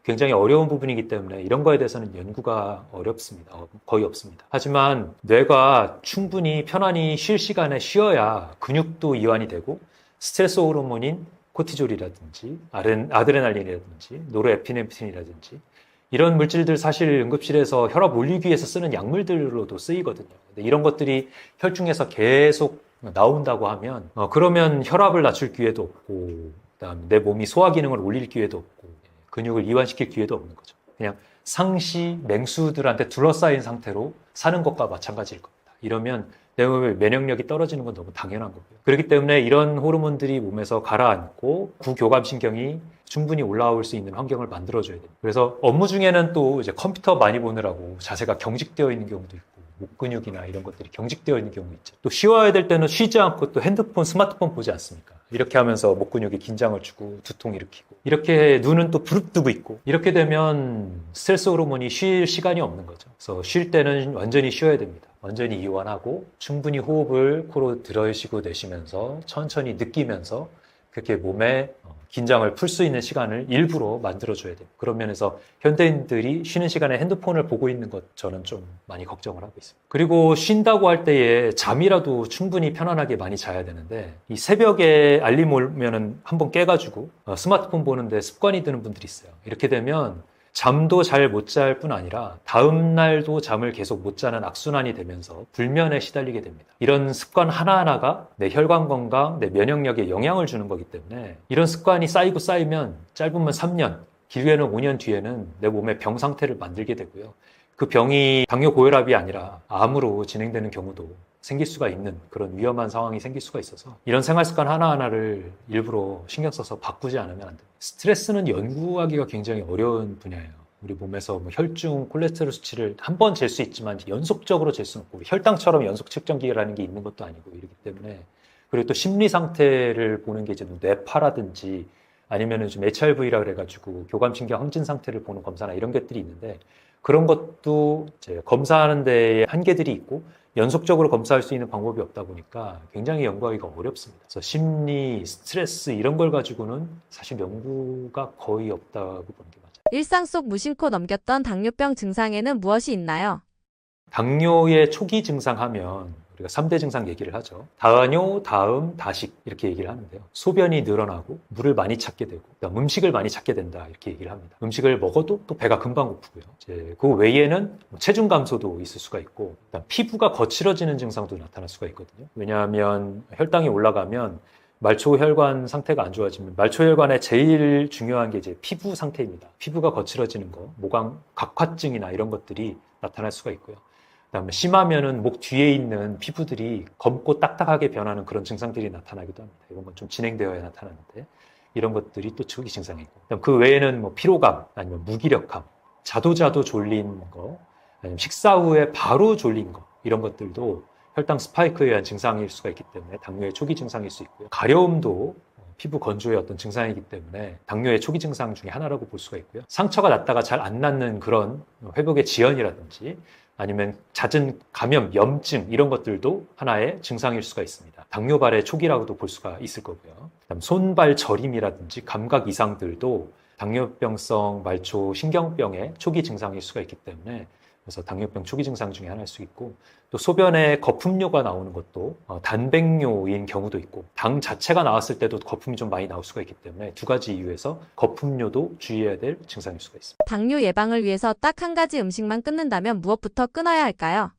굉장히 어려운 부분이기 때문에 이런 거에 대해서는 연구가 어렵습니다. 거의 없습니다. 하지만 뇌가 충분히 편안히 쉴 시간에 쉬어야 근육도 이완이 되고 스트레스 호르몬인 코티졸이라든지 아드레날린이라든지 노르에피네프린이라든지 이런 물질들 사실 응급실에서 혈압 올리기 위해서 쓰는 약물들로도 쓰이거든요. 근데 이런 것들이 혈중에서 계속 나온다고 하면 그러면 혈압을 낮출 기회도 없고 그다음에 내 몸이 소화 기능을 올릴 기회도 없고 근육을 이완시킬 기회도 없는 거죠. 그냥 상시 맹수들한테 둘러싸인 상태로 사는 것과 마찬가지일 겁니다. 이러면 내 몸의 면역력이 떨어지는 건 너무 당연한 거고요. 그렇기 때문에 이런 호르몬들이 몸에서 가라앉고 구교감신경이 충분히 올라올 수 있는 환경을 만들어줘야 됩니다. 그래서 업무 중에는 또 이제 컴퓨터 많이 보느라고 자세가 경직되어 있는 경우도 있고 목 근육이나 이런 것들이 경직되어 있는 경우 있죠. 또 쉬어야 될 때는 쉬지 않고 또 핸드폰, 스마트폰 보지 않습니까? 이렇게 하면서 목 근육에 긴장을 주고 두통 일으키고 이렇게 눈은 또 부릅뜨고 있고 이렇게 되면 스트레스 호르몬이 쉴 시간이 없는 거죠. 그래서 쉴 때는 완전히 쉬어야 됩니다. 완전히 이완하고 충분히 호흡을 코로 들이쉬고 내쉬면서 천천히 느끼면서 그렇게 몸에 긴장을 풀 수 있는 시간을 일부러 만들어줘야 돼요. 그런 면에서 현대인들이 쉬는 시간에 핸드폰을 보고 있는 것 저는 좀 많이 걱정을 하고 있습니다. 그리고 쉰다고 할 때에 잠이라도 충분히 편안하게 많이 자야 되는데 이 새벽에 알림 오면은 한번 깨가지고 스마트폰 보는데 습관이 드는 분들이 있어요. 이렇게 되면 잠도 잘 못 잘 뿐 아니라 다음 날도 잠을 계속 못 자는 악순환이 되면서 불면에 시달리게 됩니다. 이런 습관 하나하나가 내 혈관 건강, 내 면역력에 영향을 주는 거기 때문에 이런 습관이 쌓이고 쌓이면 짧으면 3년, 길게는 5년 뒤에는 내 몸의 병 상태를 만들게 되고요. 그 병이 당뇨 고혈압이 아니라 암으로 진행되는 경우도 생길 수가 있는 그런 위험한 상황이 생길 수가 있어서 이런 생활 습관 하나하나를 일부러 신경 써서 바꾸지 않으면 안 됩니다. 스트레스는 연구하기가 굉장히 어려운 분야예요. 우리 몸에서 뭐 혈중, 콜레스테롤 수치를 한 번 잴 수 있지만 연속적으로 잴 수는 없고 혈당처럼 연속 측정기라는 게 있는 것도 아니고 이렇기 때문에 그리고 또 심리 상태를 보는 게 이제 뇌파라든지 아니면은 좀 HRV라 그래가지고 교감신경 항진 상태를 보는 검사나 이런 것들이 있는데 그런 것도 이제 검사하는 데에 한계들이 있고 연속적으로 검사할 수 있는 방법이 없다 보니까 굉장히 연구하기가 어렵습니다. 그래서 심리, 스트레스 이런 걸 가지고는 사실 연구가 거의 없다고 보는 게 맞아요. 일상 속 무심코 넘겼던 당뇨병 증상에는 무엇이 있나요? 당뇨의 초기 증상 하면 우리가 3대 증상 얘기를 하죠. 다뇨, 다음, 다식 이렇게 얘기를 하는데요. 소변이 늘어나고 물을 많이 찾게 되고 그다음 음식을 많이 찾게 된다 이렇게 얘기를 합니다. 음식을 먹어도 또 배가 금방 고프고요. 이제 그 외에는 체중 감소도 있을 수가 있고 그다음 피부가 거칠어지는 증상도 나타날 수가 있거든요. 왜냐하면 혈당이 올라가면 말초 혈관 상태가 안 좋아지면 말초 혈관의 제일 중요한 게 이제 피부 상태입니다. 피부가 거칠어지는 거, 모강 각화증이나 이런 것들이 나타날 수가 있고요. 그다음에 심하면은 목 뒤에 있는 피부들이 검고 딱딱하게 변하는 그런 증상들이 나타나기도 합니다. 이런 건 좀 진행되어야 나타나는데 이런 것들이 또 초기 증상이고, 그다음 그 외에는 뭐 피로감, 아니면 무기력함, 자도자도 졸린 거, 아니면 식사 후에 바로 졸린 거, 이런 것들도 혈당 스파이크에 의한 증상일 수가 있기 때문에 당뇨의 초기 증상일 수 있고요. 가려움도 피부 건조의 어떤 증상이기 때문에 당뇨의 초기 증상 중에 하나라고 볼 수가 있고요. 상처가 났다가 잘 안 낫는 그런 회복의 지연이라든지 아니면 잦은 감염, 염증 이런 것들도 하나의 증상일 수가 있습니다. 당뇨발의 초기라고도 볼 수가 있을 거고요. 그다음 손발 저림이라든지 감각 이상들도 당뇨병성 말초 신경병의 초기 증상일 수가 있기 때문에 그래서 당뇨병 초기 증상 중에 하나일 수 있고, 또 소변에 거품료가 나오는 것도 단백뇨인 경우도 있고, 당 자체가 나왔을 때도 거품이 좀 많이 나올 수가 있기 때문에 두 가지 이유에서 거품료도 주의해야 될 증상일 수가 있습니다. 당뇨 예방을 위해서 딱 한 가지 음식만 끊는다면 무엇부터 끊어야 할까요?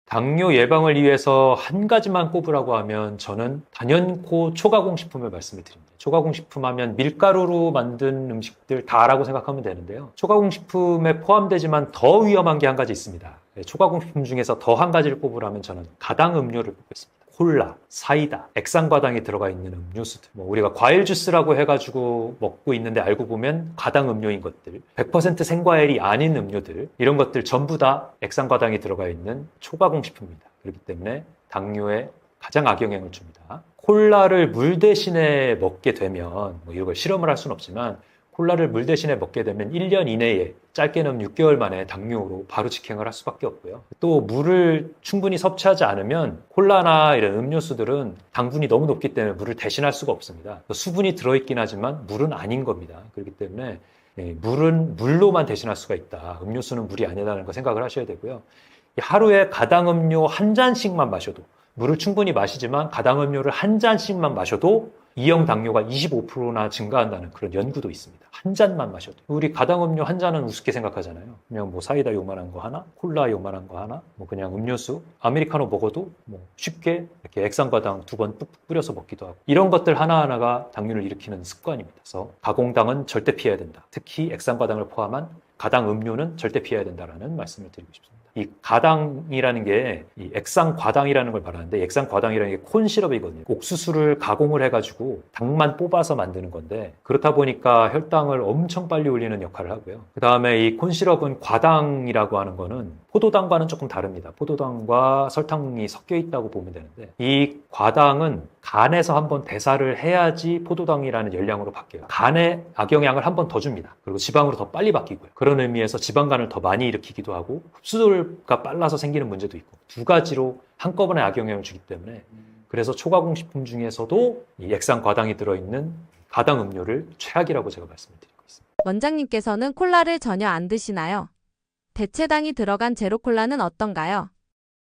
당뇨 예방을 위해서 한 가지만 꼽으라고 하면 저는 단연코 초가공식품을 말씀을 드립니다. 초가공식품 하면 밀가루로 만든 음식들 다라고 생각하면 되는데요. 초가공식품에 포함되지만 더 위험한 게 한 가지 있습니다. 초가공식품 중에서 더 한 가지를 꼽으라면 저는 가당 음료를 꼽겠습니다. 콜라, 사이다, 액상과당이 들어가 있는 음료수들. 우리가 과일 주스라고 해가지고 먹고 있는데 알고 보면 가당 음료인 것들, 100% 생과일이 아닌 음료들, 이런 것들 전부 다 액상과당이 들어가 있는 초가공식품입니다. 그렇기 때문에 당뇨에 가장 악영향을 줍니다. 콜라를 물 대신에 먹게 되면, 이걸 실험을 할 수는 없지만, 콜라를 물 대신에 먹게 되면 1년 이내에 짧게는 6개월 만에 당뇨로 바로 직행을 할 수밖에 없고요. 또 물을 충분히 섭취하지 않으면 콜라나 이런 음료수들은 당분이 너무 높기 때문에 물을 대신할 수가 없습니다. 수분이 들어있긴 하지만 물은 아닌 겁니다. 그렇기 때문에 물은 물로만 대신할 수가 있다. 음료수는 물이 아니다라는 거 생각을 하셔야 되고요. 하루에 가당 음료 한 잔씩만 마셔도, 물을 충분히 마시지만 가당 음료를 한 잔씩만 마셔도 이형 당뇨가 25%나 증가한다는 그런 연구도 있습니다. 한 잔만 마셔도. 우리 가당 음료 한 잔은 우습게 생각하잖아요. 그냥 사이다 요만한 거 하나, 콜라 요만한 거 하나, 그냥 음료수, 아메리카노 먹어도 쉽게 이렇게 액상과당 2번 뚝뚝 뿌려서 먹기도 하고, 이런 것들 하나하나가 당뇨를 일으키는 습관입니다. 그래서 가공당은 절대 피해야 된다. 특히 액상과당을 포함한 가당 음료는 절대 피해야 된다라는 말씀을 드리고 싶습니다. 이 가당이라는 게 이 액상과당이라는 걸 말하는데, 액상과당이라는 게 콘시럽이거든요. 옥수수를 가공을 해가지고 당만 뽑아서 만드는 건데, 그렇다 보니까 혈당을 엄청 빨리 올리는 역할을 하고요. 그 다음에 이 콘시럽은 과당이라고 하는 거는 포도당과는 조금 다릅니다. 포도당과 설탕이 섞여 있다고 보면 되는데, 이 과당은 간에서 한번 대사를 해야지 포도당이라는 열량으로 바뀌어요. 간에 악영향을 한 번 더 줍니다. 그리고 지방으로 더 빨리 바뀌고요. 그런 의미에서 지방간을 더 많이 일으키기도 하고, 흡수가 빨라서 생기는 문제도 있고, 두 가지로 한꺼번에 악영향을 주기 때문에, 그래서 초가공식품 중에서도 이 액상과당이 들어있는 가당 음료를 최악이라고 제가 말씀을 드리고 있습니다. 원장님께서는 콜라를 전혀 안 드시나요? 대체당이 들어간 제로콜라는 어떤가요?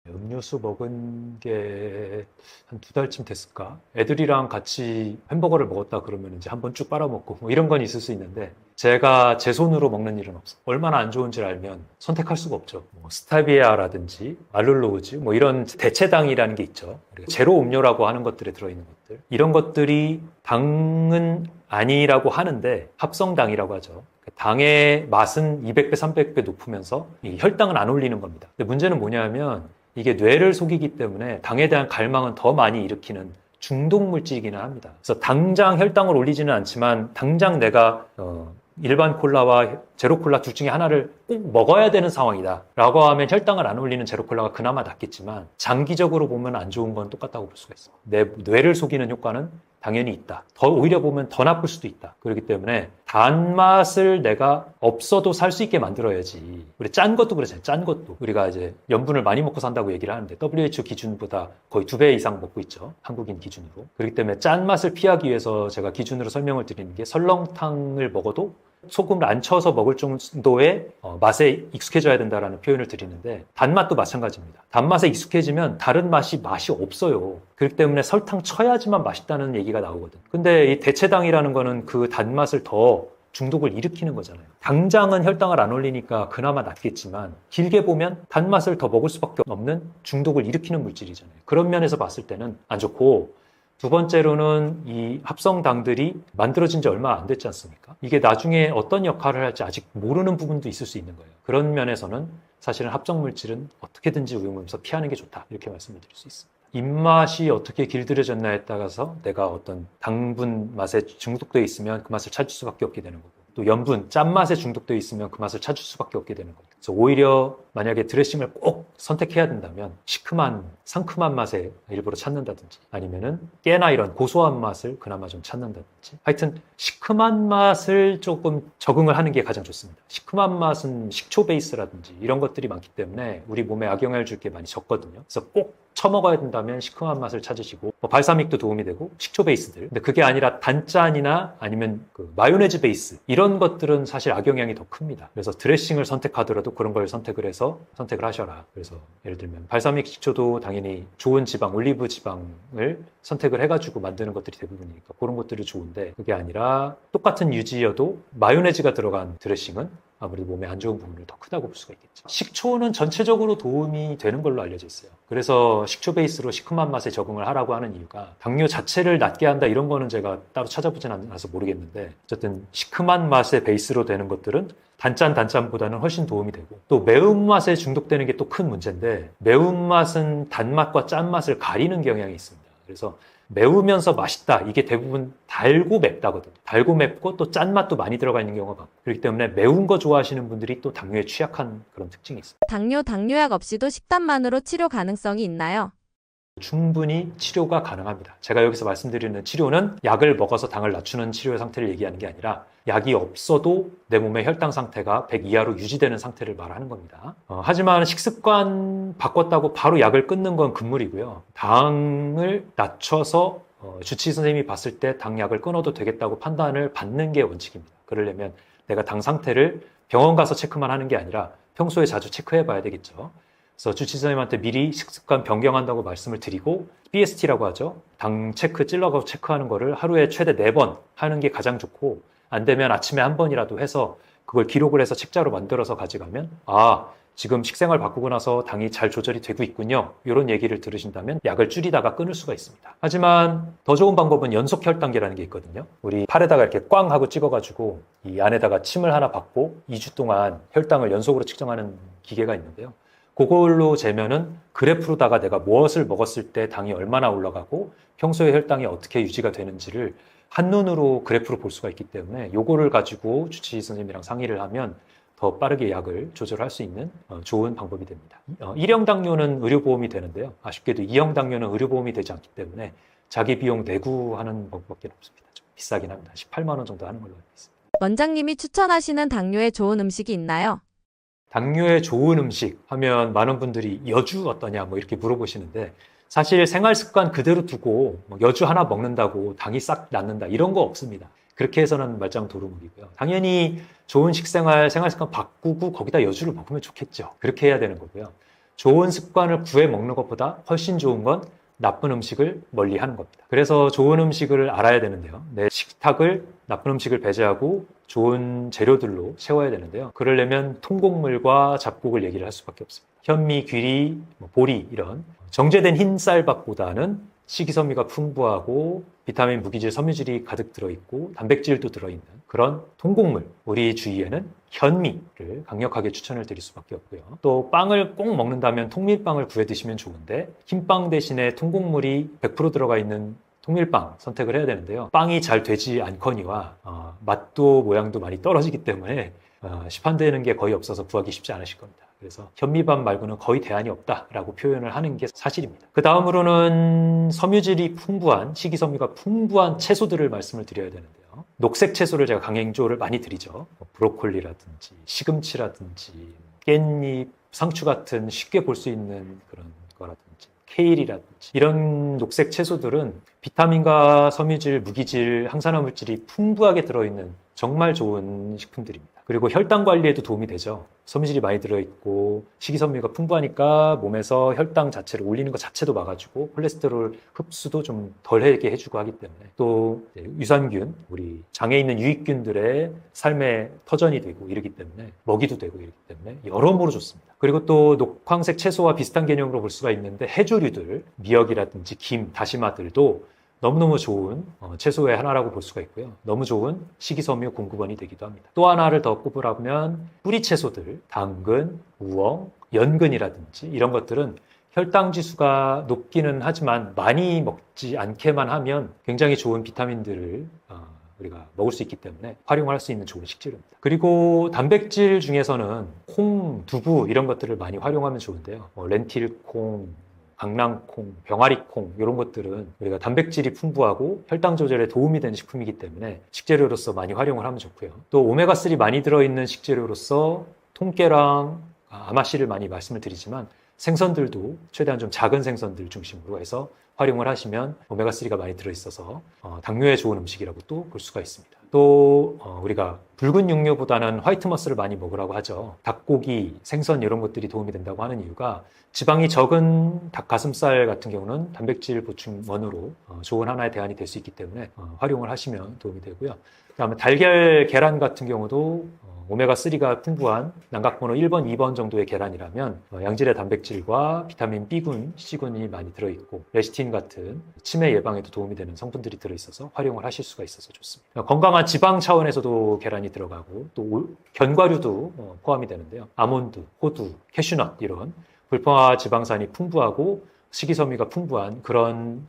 음료수 먹은 게 한 2달쯤 됐을까? 애들이랑 같이 햄버거를 먹었다 그러면 이제 한번 쭉 빨아먹고 이런 건 있을 수 있는데, 제가 제 손으로 먹는 일은 없어요. 얼마나 안 좋은지를 알면 선택할 수가 없죠. 스타비아라든지 알룰로우즈 이런 대체당이라는 게 있죠. 제로 음료라고 하는 것들에 들어있는 것들, 이런 것들이 당은 아니라고 하는데 합성당이라고 하죠. 당의 맛은 200배, 300배 높으면서 이 혈당은 안 올리는 겁니다. 근데 문제는 뭐냐면 이게 뇌를 속이기 때문에 당에 대한 갈망은 더 많이 일으키는 중독 물질이기는 합니다. 그래서 당장 혈당을 올리지는 않지만 당장 내가 일반 콜라와 제로 콜라 둘 중에 하나를 꼭 먹어야 되는 상황이다 라고 하면 혈당을 안 올리는 제로 콜라가 그나마 낫겠지만, 장기적으로 보면 안 좋은 건 똑같다고 볼 수가 있습니다. 내 뇌를 속이는 효과는 당연히 있다. 오히려 보면 더 나쁠 수도 있다. 그렇기 때문에 단맛을 내가 없어도 살 수 있게 만들어야지. 우리 짠 것도 그렇잖아요. 짠 것도. 우리가 이제 염분을 많이 먹고 산다고 얘기를 하는데 WHO 기준보다 거의 2배 이상 먹고 있죠. 한국인 기준으로. 그렇기 때문에 짠맛을 피하기 위해서 제가 기준으로 설명을 드리는 게, 설렁탕을 먹어도 소금을 안 쳐서 먹을 정도의 맛에 익숙해져야 된다라는 표현을 드리는데, 단맛도 마찬가지입니다. 단맛에 익숙해지면 다른 맛이 없어요. 그렇기 때문에 설탕 쳐야지만 맛있다는 얘기가 나오거든. 근데 이 대체당이라는 거는 그 단맛을 더 중독을 일으키는 거잖아요. 당장은 혈당을 안 올리니까 그나마 낫겠지만, 길게 보면 단맛을 더 먹을 수밖에 없는 중독을 일으키는 물질이잖아요. 그런 면에서 봤을 때는 안 좋고, 두 번째로는 이 합성당들이 만들어진 지 얼마 안 됐지 않습니까? 이게 나중에 어떤 역할을 할지 아직 모르는 부분도 있을 수 있는 거예요. 그런 면에서는 사실은 합성물질은 어떻게든지 우용하면서 피하는 게 좋다. 이렇게 말씀을 드릴 수 있습니다. 입맛이 어떻게 길들여졌나에 따라서 내가 어떤 당분 맛에 중독되어 있으면 그 맛을 찾을 수밖에 없게 되는 거고, 또 염분, 짠맛에 중독되어 있으면 그 맛을 찾을 수밖에 없게 되는 거죠. 그래서 오히려 만약에 드레싱을 꼭 선택해야 된다면 시큼한, 상큼한 맛에 일부러 찾는다든지, 아니면은 깨나 이런 고소한 맛을 그나마 좀 찾는다든지, 하여튼 시큼한 맛을 조금 적응을 하는 게 가장 좋습니다. 시큼한 맛은 식초 베이스라든지 이런 것들이 많기 때문에 우리 몸에 악영향을 줄 게 많이 적거든요. 그래서 꼭 처먹어야 된다면 시큼한 맛을 찾으시고, 발사믹도 도움이 되고 식초 베이스들, 근데 그게 아니라 단짠이나 아니면 그 마요네즈 베이스 이런 것들은 사실 악영향이 더 큽니다. 그래서 드레싱을 선택하더라도 그런 걸 선택을 해서 선택을 하셔라. 그래서 예를 들면 발사믹 식초도 당연히 좋은 지방, 올리브 지방을 선택을 해가지고 만드는 것들이 대부분이니까 그런 것들이 좋은데, 그게 아니라 똑같은 유지여도 마요네즈가 들어간 드레싱은 아무래도 몸에 안 좋은 부분을 더 크다고 볼 수가 있겠죠. 식초는 전체적으로 도움이 되는 걸로 알려져 있어요. 그래서 식초 베이스로 시큼한 맛에 적응을 하라고 하는 이유가, 당뇨 자체를 낮게 한다 이런 거는 제가 따로 찾아보진 않아서 모르겠는데, 어쨌든 시큼한 맛의 베이스로 되는 것들은 단짠보다는 훨씬 도움이 되고, 또 매운맛에 중독되는 게 또 큰 문제인데, 매운맛은 단맛과 짠맛을 가리는 경향이 있습니다. 그래서 매우면서 맛있다, 이게 대부분 달고 맵다거든요. 달고 맵고 또 짠맛도 많이 들어가 있는 경우가 많고, 그렇기 때문에 매운 거 좋아하시는 분들이 또 당뇨에 취약한 그런 특징이 있습니다. 당뇨약 없이도 식단만으로 치료 가능성이 있나요? 충분히 치료가 가능합니다. 제가 여기서 말씀드리는 치료는 약을 먹어서 당을 낮추는 치료의 상태를 얘기하는 게 아니라, 약이 없어도 내 몸의 혈당 상태가 100 이하로 유지되는 상태를 말하는 겁니다. 하지만 식습관 바꿨다고 바로 약을 끊는 건 금물이고요. 당을 낮춰서 주치의 선생님이 봤을 때 당약을 끊어도 되겠다고 판단을 받는 게 원칙입니다. 그러려면 내가 당 상태를 병원 가서 체크만 하는 게 아니라 평소에 자주 체크해 봐야 되겠죠. 그래서 주치의 선생님한테 미리 식습관 변경한다고 말씀을 드리고, BST라고 하죠. 당 체크 찔러가고 체크하는 거를 하루에 최대 4번 하는 게 가장 좋고, 안 되면 아침에 한 번이라도 해서 그걸 기록을 해서 책자로 만들어서 가져가면, 지금 식생활 바꾸고 나서 당이 잘 조절이 되고 있군요. 이런 얘기를 들으신다면 약을 줄이다가 끊을 수가 있습니다. 하지만 더 좋은 방법은 연속 혈당계라는 게 있거든요. 우리 팔에다가 이렇게 꽝 하고 찍어가지고 이 안에다가 침을 하나 받고 2주 동안 혈당을 연속으로 측정하는 기계가 있는데요. 그걸로 재면은 그래프로다가 내가 무엇을 먹었을 때 당이 얼마나 올라가고 평소에 혈당이 어떻게 유지가 되는지를 한눈으로 그래프로 볼 수가 있기 때문에, 요거를 가지고 주치의 선생님이랑 상의를 하면 더 빠르게 약을 조절할 수 있는 좋은 방법이 됩니다. 1형 당뇨는 의료보험이 되는데요. 아쉽게도 2형 당뇨는 의료보험이 되지 않기 때문에 자기 비용 내고 하는 방법밖에 없습니다. 좀 비싸긴 합니다. 18만 원 정도 하는 걸로 알고 있습니다. 원장님이 추천하시는 당뇨에 좋은 음식이 있나요? 당뇨에 좋은 음식 하면 많은 분들이 여주 어떠냐 뭐 이렇게 물어보시는데, 사실 생활 습관 그대로 두고 여주 하나 먹는다고 당이 싹 낫는다 이런 거 없습니다. 그렇게 해서는 말짱 도루묵이고요. 당연히 좋은 생활 습관 바꾸고 거기다 여주를 먹으면 좋겠죠. 그렇게 해야 되는 거고요. 좋은 습관을 구해 먹는 것보다 훨씬 좋은 건 나쁜 음식을 멀리 하는 겁니다. 그래서 좋은 음식을 알아야 되는데요. 내 식탁을 나쁜 음식을 배제하고 좋은 재료들로 채워야 되는데요. 그러려면 통곡물과 잡곡을 얘기를 할 수밖에 없습니다. 현미, 귀리, 보리 이런 정제된 흰쌀밥보다는 식이섬유가 풍부하고 비타민, 무기질, 섬유질이 가득 들어있고 단백질도 들어있는 그런 통곡물, 우리 주위에는 현미를 강력하게 추천을 드릴 수밖에 없고요. 또 빵을 꼭 먹는다면 통밀빵을 구해 드시면 좋은데, 흰빵 대신에 통곡물이 100% 들어가 있는 통밀빵 선택을 해야 되는데요. 빵이 잘 되지 않거니와 맛도 모양도 많이 떨어지기 때문에 시판되는 게 거의 없어서 구하기 쉽지 않으실 겁니다. 그래서 현미밥 말고는 거의 대안이 없다라고 표현을 하는 게 사실입니다. 그 다음으로는 섬유질이 풍부한, 식이섬유가 풍부한 채소들을 말씀을 드려야 되는데요. 녹색 채소를 제가 강행조를 많이 드리죠. 브로콜리라든지 시금치라든지 깻잎, 상추 같은 쉽게 볼 수 있는 그런 거라든지 케일이라든지 이런 녹색 채소들은 비타민과 섬유질, 무기질, 항산화 물질이 풍부하게 들어있는 정말 좋은 식품들입니다. 그리고 혈당 관리에도 도움이 되죠. 섬유질이 많이 들어있고 식이섬유가 풍부하니까 몸에서 혈당 자체를 올리는 것 자체도 막아주고 콜레스테롤 흡수도 좀 덜하게 해주고 하기 때문에, 또 유산균, 우리 장에 있는 유익균들의 삶의 터전이 되고 이러기 때문에, 먹이도 되고 이러기 때문에 여러모로 좋습니다. 그리고 또 녹황색 채소와 비슷한 개념으로 볼 수가 있는데, 해조류들, 미역이라든지 김, 다시마들도 너무너무 좋은 채소의 하나라고 볼 수가 있고요. 너무 좋은 식이섬유 공급원이 되기도 합니다. 또 하나를 더 꼽으라면 뿌리 채소들, 당근, 우엉, 연근이라든지 이런 것들은 혈당 지수가 높기는 하지만 많이 먹지 않게만 하면 굉장히 좋은 비타민들을 우리가 먹을 수 있기 때문에 활용할 수 있는 좋은 식재료입니다. 그리고 단백질 중에서는 콩, 두부 이런 것들을 많이 활용하면 좋은데요. 렌틸콩, 강낭콩, 병아리콩 이런 것들은 우리가 단백질이 풍부하고 혈당 조절에 도움이 되는 식품이기 때문에 식재료로서 많이 활용을 하면 좋고요. 또 오메가3 많이 들어있는 식재료로서 통깨랑 아마씨를 많이 말씀을 드리지만 생선들도 최대한 좀 작은 생선들 중심으로 해서 활용을 하시면 오메가3가 많이 들어있어서 당뇨에 좋은 음식이라고 또 볼 수가 있습니다. 또 우리가 붉은 육류보다는 화이트 머스를 많이 먹으라고 하죠. 닭고기, 생선 이런 것들이 도움이 된다고 하는 이유가 지방이 적은 닭가슴살 같은 경우는 단백질 보충원으로 좋은 하나의 대안이 될 수 있기 때문에 활용을 하시면 도움이 되고요. 그다음에 달걀, 계란 같은 경우도 오메가3가 풍부한 난각번호 1번, 2번 정도의 계란이라면 양질의 단백질과 비타민 B군, C군이 많이 들어있고 레시틴 같은 치매 예방에도 도움이 되는 성분들이 들어있어서 활용을 하실 수가 있어서 좋습니다. 건강한 지방 차원에서도 계란이 들어가고 또 견과류도 포함이 되는데요. 아몬드, 호두, 캐슈넛 이런 불포화 지방산이 풍부하고 식이섬유가 풍부한 그런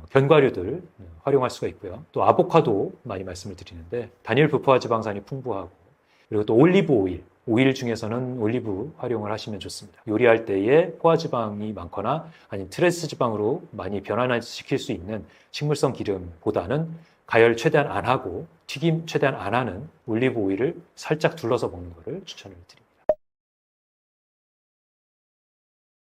견과류들 활용할 수가 있고요. 또 아보카도 많이 말씀을 드리는데 단일 불포화 지방산이 풍부하고 그리고 또 올리브 오일 중에서는 올리브 활용을 하시면 좋습니다. 요리할 때에 포화지방이 많거나 아니면 트랜스 지방으로 많이 변환시킬 수 있는 식물성 기름보다는 가열 최대한 안 하고 튀김 최대한 안 하는 올리브 오일을 살짝 둘러서 먹는 것을 추천을 드립니다.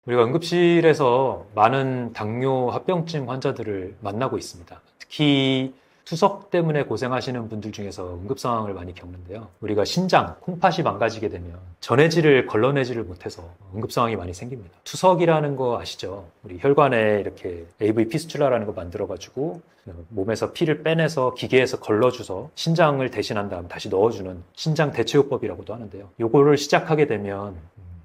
우리가 응급실에서 많은 당뇨 합병증 환자들을 만나고 있습니다. 특히 투석 때문에 고생하시는 분들 중에서 응급 상황을 많이 겪는데요. 우리가 신장, 콩팥이 망가지게 되면 전해질을 걸러내지를 못해서 응급 상황이 많이 생깁니다. 투석이라는 거 아시죠? 우리 혈관에 이렇게 AV 피스툴라라는 거 만들어가지고 몸에서 피를 빼내서 기계에서 걸러줘서 신장을 대신한 다음 다시 넣어주는 신장 대체요법이라고도 하는데요. 요거를 시작하게 되면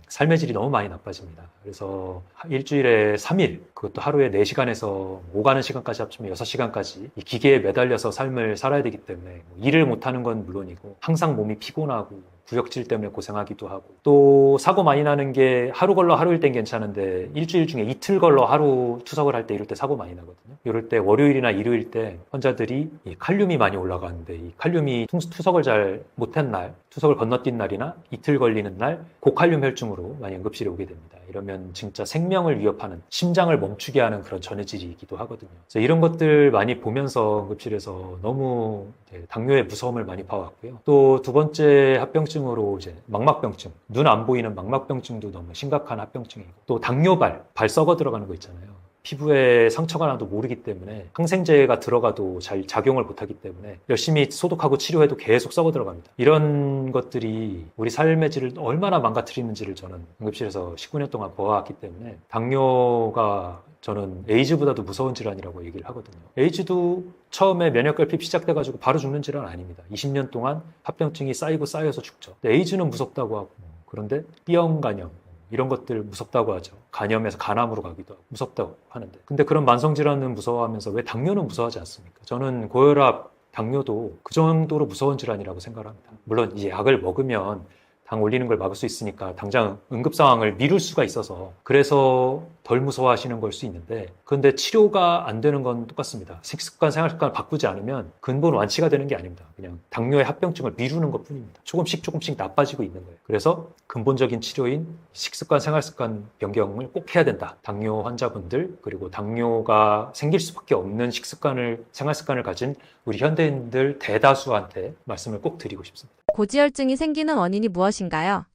삶의 질이 너무 많이 나빠집니다. 그래서 일주일에 3일, 그것도 하루에 4시간에서 오가는 시간까지 합치면 6시간까지 이 기계에 매달려서 삶을 살아야 되기 때문에 일을 못하는 건 물론이고 항상 몸이 피곤하고 구역질 때문에 고생하기도 하고 또 사고 많이 나는 게 하루 걸러 하루일 땐 괜찮은데 일주일 중에 이틀 걸러 하루 투석을 할 때 이럴 때 사고 많이 나거든요. 이럴 때 월요일이나 일요일 때 환자들이 이 칼륨이 많이 올라가는데 이 칼륨이 투석을 잘 못한 날, 투석을 건너뛴 날이나 이틀 걸리는 날 고칼륨 혈증으로 많이 응급실에 오게 됩니다. 이러면 진짜 생명을 위협하는 심장을 멈추게 하는 그런 전해질이기도 하거든요. 그래서 이런 것들 많이 보면서 응급실에서 너무 당뇨의 무서움을 많이 봐왔고요. 또 두 번째 합병증으로 이제 망막병증, 눈 안 보이는 망막병증도 너무 심각한 합병증이고 또 당뇨발, 발 썩어 들어가는 거 있잖아요. 피부에 상처가 나도 모르기 때문에 항생제가 들어가도 잘 작용을 못하기 때문에 열심히 소독하고 치료해도 계속 썩어 들어갑니다. 이런 것들이 우리 삶의 질을 얼마나 망가뜨리는지를 저는 응급실에서 19년 동안 보아왔기 때문에 당뇨가 저는 에이즈보다도 무서운 질환이라고 얘기를 하거든요. 에이즈도 처음에 면역결핍 시작돼가지고 바로 죽는 질환 아닙니다. 20년 동안 합병증이 쌓이고 쌓여서 죽죠. 근데 에이즈는 무섭다고 하고 그런데 B형 간염 이런 것들 무섭다고 하죠. 간염에서 간암으로 가기도 하고 무섭다고 하는데 근데 그런 만성질환은 무서워하면서 왜 당뇨는 무서워하지 않습니까? 저는 고혈압, 당뇨도 그 정도로 무서운 질환이라고 생각을 합니다. 물론 이제 약을 먹으면 당 올리는 걸 막을 수 있으니까 당장 응급 상황을 미룰 수가 있어서 그래서 덜 무서워하시는 걸 수 있는데 그런데 치료가 안 되는 건 똑같습니다. 식습관, 생활습관을 바꾸지 않으면 근본 완치가 되는 게 아닙니다. 그냥 당뇨의 합병증을 미루는 것 뿐입니다. 조금씩 나빠지고 있는 거예요. 그래서 근본적인 치료인 식습관, 생활습관 변경을 꼭 해야 된다. 당뇨 환자분들 그리고 당뇨가 생길 수밖에 없는 식습관을, 생활습관을 가진 우리 현대인들 대다수한테 말씀을 꼭 드리고 싶습니다. 고지혈증이 생기는 원인이 무엇인가요?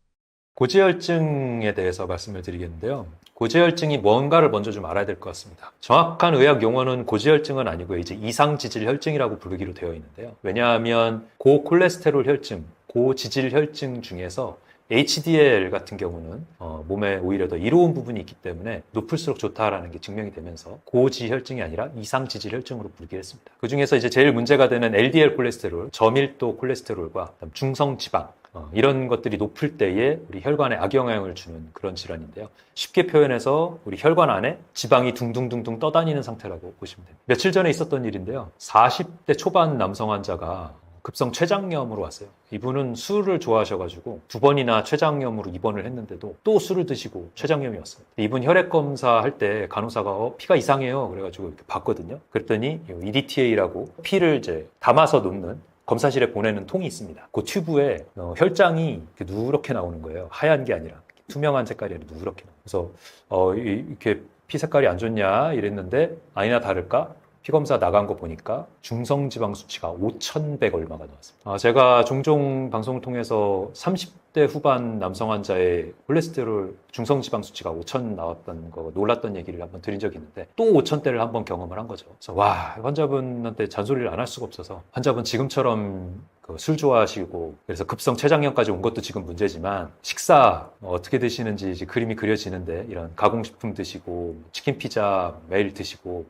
고지혈증에 대해서 말씀을 드리겠는데요. 고지혈증이 뭔가를 먼저 좀 알아야 될 것 같습니다. 정확한 의학 용어는 고지혈증은 아니고 이제 이상지질혈증이라고 부르기로 되어 있는데요. 왜냐하면 고콜레스테롤 혈증, 고지질혈증 중에서 HDL 같은 경우는 몸에 오히려 더 이로운 부분이 있기 때문에 높을수록 좋다라는 게 증명이 되면서 고지혈증이 아니라 이상지질혈증으로 부르기로 했습니다. 그 중에서 이제 제일 문제가 되는 LDL 콜레스테롤, 저밀도 콜레스테롤과 중성지방, 이런 것들이 높을 때에 우리 혈관에 악영향을 주는 그런 질환인데요. 쉽게 표현해서 우리 혈관 안에 지방이 둥둥둥둥 떠다니는 상태라고 보시면 됩니다. 며칠 전에 있었던 일인데요. 40대 초반 남성 환자가 급성 췌장염으로 왔어요. 이분은 술을 좋아하셔가지고 2번이나 췌장염으로 입원을 했는데도 또 술을 드시고 췌장염이 왔어요. 이분 혈액 검사할 때 간호사가 피가 이상해요. 그래가지고 이렇게 봤거든요. 그랬더니 EDTA라고 피를 이제 담아서 놓는 검사실에 보내는 통이 있습니다. 그 튜브에 혈장이 이렇게 누렇게 나오는 거예요. 하얀 게 아니라 투명한 색깔이 아니라 누렇게 나와요. 그래서 이렇게 피 색깔이 안 좋냐 이랬는데 아니나 다를까 피검사 나간 거 보니까 중성지방 수치가 5,100 얼마가 나왔습니다. 제가 종종 방송을 통해서 30대 후반 남성 환자의 콜레스테롤 중성지방 수치가 5,000 나왔던 거 놀랐던 얘기를 한번 드린 적이 있는데 또 5,000대를 한번 경험을 한 거죠. 그래서 와, 환자분한테 잔소리를 안 할 수가 없어서 환자분 지금처럼 술 좋아하시고 그래서 급성 췌장염까지 온 것도 지금 문제지만 식사 어떻게 드시는지 이제 그림이 그려지는데 이런 가공식품 드시고 치킨 피자 매일 드시고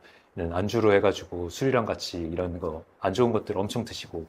안주로 해가지고 술이랑 같이 이런 거 안 좋은 것들 엄청 드시고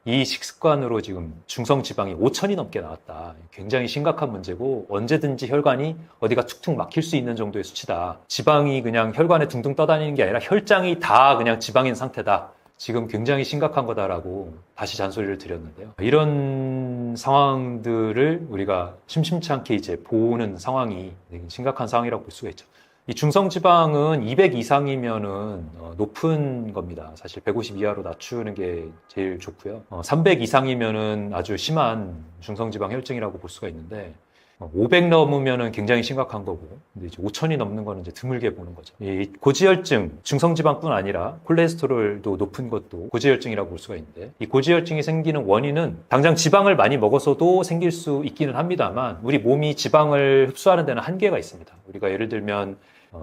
이 식습관으로 지금 중성지방이 5,000이 넘게 나왔다. 굉장히 심각한 문제고 언제든지 혈관이 어디가 툭툭 막힐 수 있는 정도의 수치다. 지방이 그냥 혈관에 둥둥 떠다니는 게 아니라 혈장이 다 그냥 지방인 상태다. 지금 굉장히 심각한 거다라고 다시 잔소리를 드렸는데요. 이런 상황들을 우리가 심심치 않게 이제 보는 상황이 심각한 상황이라고 볼 수가 있죠. 이 중성지방은 200 이상이면은 높은 겁니다. 사실 150 이하로 낮추는 게 제일 좋고요. 300 이상이면은 아주 심한 중성지방 혈증이라고 볼 수가 있는데 500 넘으면은 굉장히 심각한 거고, 근데 이제 5,000이 넘는 거는 이제 드물게 보는 거죠. 이 고지혈증, 중성지방뿐 아니라 콜레스테롤도 높은 것도 고지혈증이라고 볼 수가 있는데, 이 고지혈증이 생기는 원인은 당장 지방을 많이 먹어서도 생길 수 있기는 합니다만, 우리 몸이 지방을 흡수하는 데는 한계가 있습니다. 우리가 예를 들면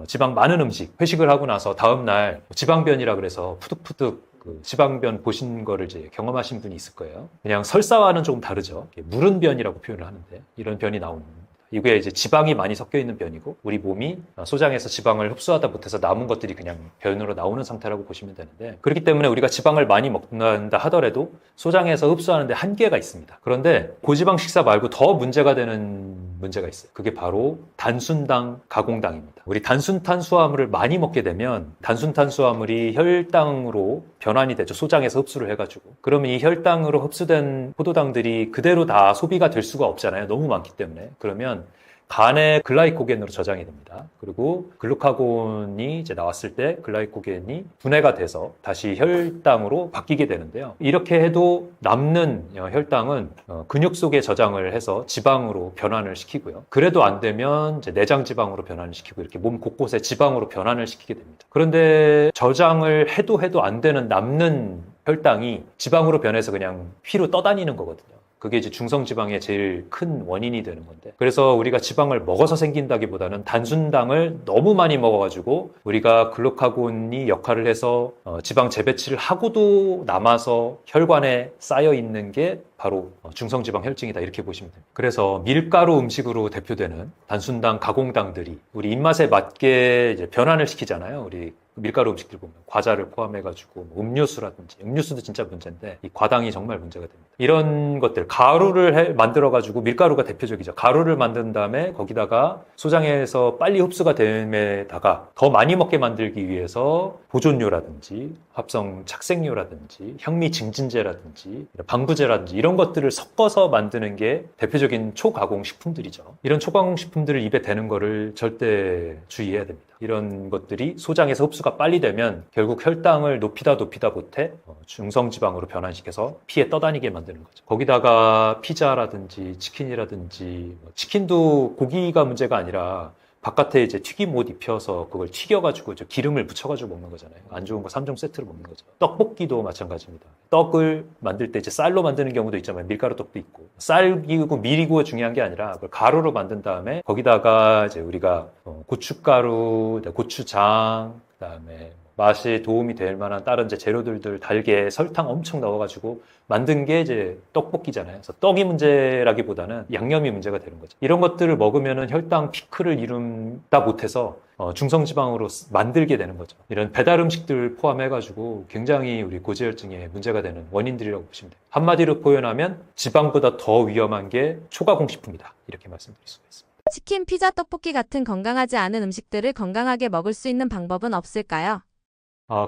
지방 많은 음식, 회식을 하고 나서 다음날 지방변이라 그래서 푸득푸득 지방변 보신 거를 이제 경험하신 분이 있을 거예요. 그냥 설사와는 조금 다르죠. 무른 변이라고 표현을 하는데 이런 변이 나오는 이게 이제 지방이 많이 섞여 있는 변이고 우리 몸이 소장에서 지방을 흡수하다 못해서 남은 것들이 그냥 변으로 나오는 상태라고 보시면 되는데 그렇기 때문에 우리가 지방을 많이 먹는다 하더라도 소장에서 흡수하는데 한계가 있습니다. 그런데 고지방 식사 말고 더 문제가 되는 문제가 있어요. 그게 바로 단순당, 가공당입니다. 우리 단순 탄수화물을 많이 먹게 되면 단순 탄수화물이 혈당으로 변환이 되죠. 소장에서 흡수를 해가지고. 그러면 이 혈당으로 흡수된 포도당들이 그대로 다 소비가 될 수가 없잖아요. 너무 많기 때문에. 그러면 간에 글라이코겐으로 저장이 됩니다. 그리고 글루카곤이 이제 나왔을 때 글라이코겐이 분해가 돼서 다시 혈당으로 바뀌게 되는데요. 이렇게 해도 남는 혈당은 근육 속에 저장을 해서 지방으로 변환을 시키고요. 그래도 안 되면 이제 내장 지방으로 변환을 시키고 이렇게 몸 곳곳에 지방으로 변환을 시키게 됩니다. 그런데 저장을 해도 안 되는 남는 혈당이 지방으로 변해서 그냥 피로 떠다니는 거거든요. 그게 이제 중성지방의 제일 큰 원인이 되는 건데 그래서 우리가 지방을 먹어서 생긴다기보다는 단순당을 너무 많이 먹어가지고 우리가 글루카곤이 역할을 해서 지방 재배치를 하고도 남아서 혈관에 쌓여 있는 게 바로 중성지방 혈증이다 이렇게 보시면 됩니다. 그래서 밀가루 음식으로 대표되는 단순당, 가공당들이 우리 입맛에 맞게 이제 변환을 시키잖아요. 우리 밀가루 음식들 보면 과자를 포함해가지고 음료수라든지 음료수도 진짜 문제인데 이 과당이 정말 문제가 됩니다. 이런 것들 가루를 만들어가지고 밀가루가 대표적이죠. 가루를 만든 다음에 거기다가 소장에서 빨리 흡수가 됨에다가 더 많이 먹게 만들기 위해서 보존료라든지 합성 착색료라든지 향미 증진제라든지 방부제라든지 이런 것들을 섞어서 만드는 게 대표적인 초가공 식품들이죠. 이런 초가공 식품들을 입에 대는 거를 절대 주의해야 됩니다. 이런 것들이 소장에서 흡수가 빨리 되면 결국 혈당을 높이다 못해 중성지방으로 변환시켜서 피에 떠다니게 만드는 거죠. 거기다가 피자라든지 치킨이라든지 치킨도 고기가 문제가 아니라 바깥에 이제 튀김 옷 입혀서 그걸 튀겨가지고 기름을 묻혀가지고 먹는 거잖아요. 안 좋은 거 3종 세트로 먹는 거죠. 떡볶이도 마찬가지입니다. 떡을 만들 때 이제 쌀로 만드는 경우도 있지만 밀가루 떡도 있고 쌀이고 밀이고 중요한 게 아니라 그걸 가루로 만든 다음에 거기다가 이제 우리가 고춧가루, 고추장, 그다음에 맛에 도움이 될 만한 다른 이제 재료들들 달게 설탕 엄청 넣어가지고 만든 게 이제 떡볶이잖아요. 그래서 떡이 문제라기보다는 양념이 문제가 되는 거죠. 이런 것들을 먹으면은 혈당 피크를 이룬다 못해서 중성지방으로 만들게 되는 거죠. 이런 배달 음식들 포함해가지고 굉장히 우리 고지혈증에 문제가 되는 원인들이라고 보시면 돼요. 한마디로 표현하면 지방보다 더 위험한 게 초가공식품이다. 이렇게 말씀드릴 수가 있습니다. 치킨, 피자, 떡볶이 같은 건강하지 않은 음식들을 건강하게 먹을 수 있는 방법은 없을까요?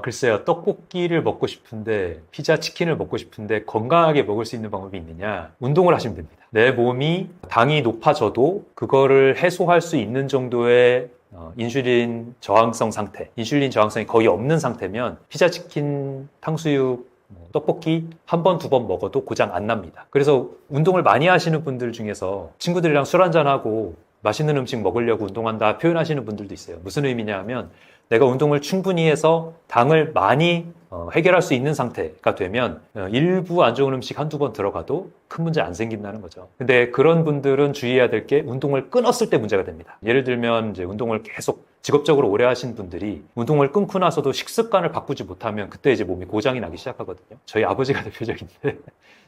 글쎄요. 떡볶이를 먹고 싶은데, 피자, 치킨을 먹고 싶은데 건강하게 먹을 수 있는 방법이 있느냐? 운동을 하시면 됩니다. 내 몸이 당이 높아져도 그거를 해소할 수 있는 정도의 인슐린 저항성 상태, 인슐린 저항성이 거의 없는 상태면 피자, 치킨, 탕수육, 떡볶이 한 번, 두 번 먹어도 고장 안 납니다. 그래서 운동을 많이 하시는 분들 중에서 친구들이랑 술 한잔하고 맛있는 음식 먹으려고 운동한다 표현하시는 분들도 있어요. 무슨 의미냐 하면 내가 운동을 충분히 해서 당을 많이 해결할 수 있는 상태가 되면 일부 안 좋은 음식 한두 번 들어가도 큰 문제 안 생긴다는 거죠. 근데 그런 분들은 주의해야 될 게 운동을 끊었을 때 문제가 됩니다. 예를 들면 이제 운동을 계속 직업적으로 오래 하신 분들이 운동을 끊고 나서도 식습관을 바꾸지 못하면 그때 이제 몸이 고장이 나기 시작하거든요. 저희 아버지가 대표적인데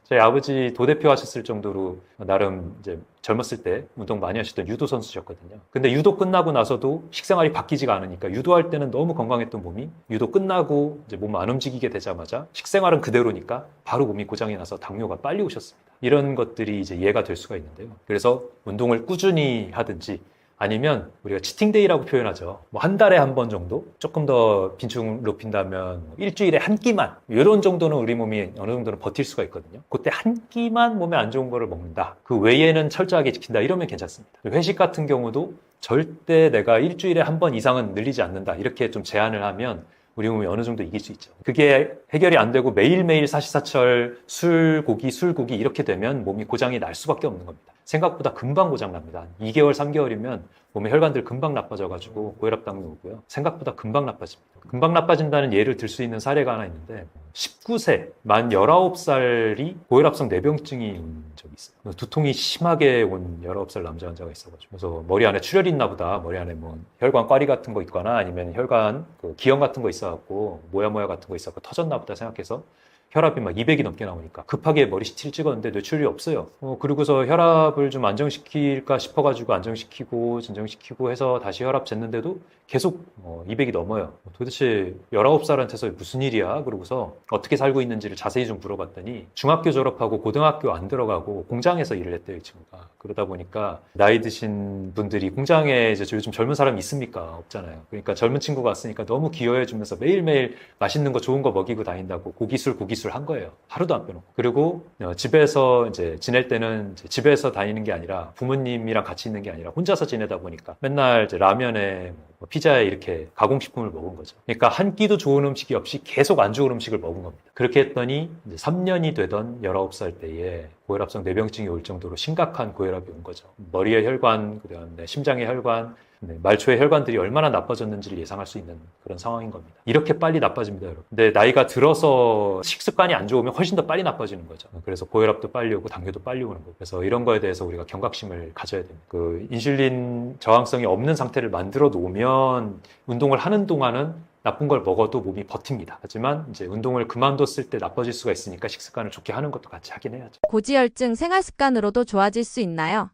저희 아버지 도대표 하셨을 정도로 나름 이제 젊었을 때 운동 많이 하셨던 유도 선수셨거든요. 근데 유도 끝나고 나서도 식생활이 바뀌지가 않으니까 유도할 때는 너무 건강했던 몸이 유도 끝나고 이제 몸 안 움직이게 되자마자 식생활은 그대로니까 바로 몸이 고장이 나서 당뇨가 빨리 오셨습니다. 이런 것들이 이제 이해가 될 수가 있는데요. 그래서 운동을 꾸준히 하든지 아니면 우리가 치팅데이라고 표현하죠. 뭐 한 달에 한 번 정도? 조금 더 빈층 높인다면 일주일에 한 끼만, 이런 정도는 우리 몸이 어느 정도는 버틸 수가 있거든요. 그때 한 끼만 몸에 안 좋은 거를 먹는다. 그 외에는 철저하게 지킨다. 이러면 괜찮습니다. 회식 같은 경우도 절대 내가 일주일에 한 번 이상은 늘리지 않는다. 이렇게 좀 제한을 하면 우리 몸이 어느 정도 이길 수 있죠. 그게 해결이 안 되고 매일매일 사시사철 술, 고기 이렇게 되면 몸이 고장이 날 수밖에 없는 겁니다. 생각보다 금방 고장 납니다. 2개월, 3개월이면 몸의 혈관들 금방 나빠져가지고 고혈압 당뇨 오고요. 생각보다 금방 나빠집니다. 금방 나빠진다는 예를 들 수 있는 사례가 하나 있는데 19세, 만 19살이 고혈압성 뇌병증이 온 적이 있어요. 두통이 심하게 온 19살 남자 환자가 있어가지고 그래서 머리 안에 출혈이 있나 보다. 머리 안에 뭐 혈관 꽈리 같은 거 있거나 아니면 혈관 기형 같은 거 있어갖고 모야 같은 거 있어갖고 터졌나 보다 생각해서 혈압이 막 200이 넘게 나오니까 급하게 머리 CT를 찍었는데 뇌출혈이 없어요. 그러고서 혈압을 좀 안정시킬까 싶어가지고 안정시키고 진정시키고 해서 다시 혈압 쟀는데도 계속 200이 넘어요. 도대체 19살한테서 무슨 일이야? 그러고서 어떻게 살고 있는지를 자세히 좀 물어봤더니 중학교 졸업하고 고등학교 안 들어가고 공장에서 일을 했대요, 이 친구가. 그러다 보니까 나이 드신 분들이 공장에 이제 요즘 젊은 사람이 있습니까? 없잖아요. 그러니까 젊은 친구가 왔으니까 너무 기여해주면서 매일매일 맛있는 거 좋은 거 먹이고 다닌다고 고기술 한 거예요. 하루도 안 빼놓고. 그리고 집에서 이제 지낼 때는 이제 집에서 다니는 게 아니라 부모님이랑 같이 있는 게 아니라 혼자서 지내다 보니까 맨날 이제 라면에 피자에 이렇게 가공식품을 먹은 거죠. 그러니까 한 끼도 좋은 음식이 없이 계속 안 좋은 음식을 먹은 겁니다. 그렇게 했더니 이제 3년이 되던 19살 때에 고혈압성 뇌병증이 올 정도로 심각한 고혈압이 온 거죠. 머리의 혈관, 그다음에 심장의 혈관, 말초의 혈관들이 얼마나 나빠졌는지를 예상할 수 있는 그런 상황인 겁니다. 이렇게 빨리 나빠집니다, 여러분. 근데 나이가 들어서 식습관이 안 좋으면 훨씬 더 빨리 나빠지는 거죠. 그래서 고혈압도 빨리 오고 당뇨도 빨리 오는 거고. 그래서 이런 거에 대해서 우리가 경각심을 가져야 됩니다. 인슐린 저항성이 없는 상태를 만들어 놓으면 운동을 하는 동안은 나쁜 걸 먹어도 몸이 버팁니다. 하지만 이제 운동을 그만뒀을 때 나빠질 수가 있으니까 식습관을 좋게 하는 것도 같이 하긴 해야죠. 고지혈증 생활 습관으로도 좋아질 수 있나요?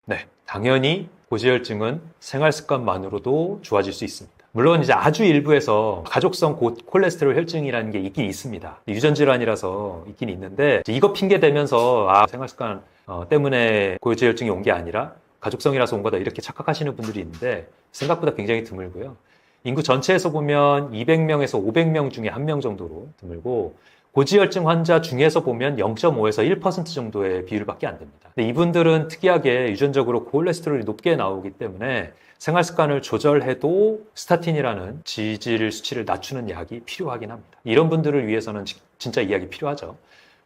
네, 당연히 고지혈증은 생활 습관만으로도 좋아질 수 있습니다. 물론 이제 아주 일부에서 가족성 콜레스테롤 혈증이라는 게 있긴 있습니다. 유전 질환이라서 있긴 있는데 이거 핑계 대면서 생활 습관 때문에 고지혈증이 온 게 아니라 가족성이라서 온 거다 이렇게 착각하시는 분들이 있는데 생각보다 굉장히 드물고요. 인구 전체에서 보면 200명에서 500명 중에 1명 정도로 드물고 고지혈증 환자 중에서 보면 0.5에서 1% 정도의 비율밖에 안 됩니다. 근데 이분들은 특이하게 유전적으로 콜레스테롤이 높게 나오기 때문에 생활 습관을 조절해도 스타틴이라는 지질 수치를 낮추는 약이 필요하긴 합니다. 이런 분들을 위해서는 진짜 이 약이 필요하죠.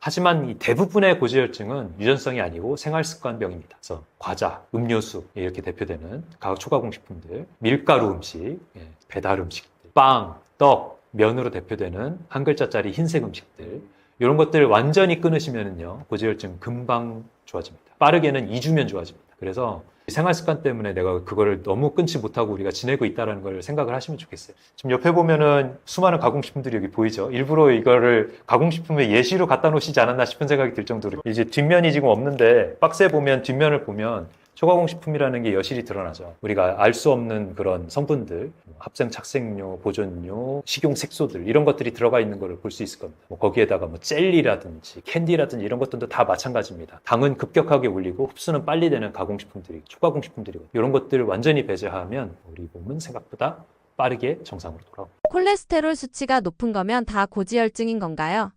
하지만 이 대부분의 고지혈증은 유전성이 아니고 생활습관병입니다. 그래서 과자, 음료수 이렇게 대표되는 초가공식품들, 밀가루 음식, 배달 음식들, 빵, 떡, 면으로 대표되는 한 글자짜리 흰색 음식들 이런 것들 완전히 끊으시면은요 고지혈증 금방 좋아집니다. 빠르게는 2주면 좋아집니다. 그래서 생활 습관 때문에 내가 그거를 너무 끊지 못하고 우리가 지내고 있다는 걸 생각을 하시면 좋겠어요. 지금 옆에 보면은 수많은 가공식품들이 여기 보이죠. 일부러 이거를 가공식품의 예시로 갖다 놓으시지 않았나 싶은 생각이 들 정도로 이제 뒷면이 지금 없는데 박스에 보면 뒷면을 보면 초가공식품이라는 게 여실히 드러나죠. 우리가 알 수 없는 그런 성분들, 합성 착색료, 보존료, 식용 색소들 이런 것들이 들어가 있는 걸 볼 수 있을 겁니다. 거기에다가 젤리라든지 캔디라든지 이런 것들도 다 마찬가지입니다. 당은 급격하게 올리고 흡수는 빨리 되는 가공식품들이 초가공식품들이고 이런 것들을 완전히 배제하면 우리 몸은 생각보다 빠르게 정상으로 돌아옵니다. 콜레스테롤 수치가 높은 거면 다 고지혈증인 건가요?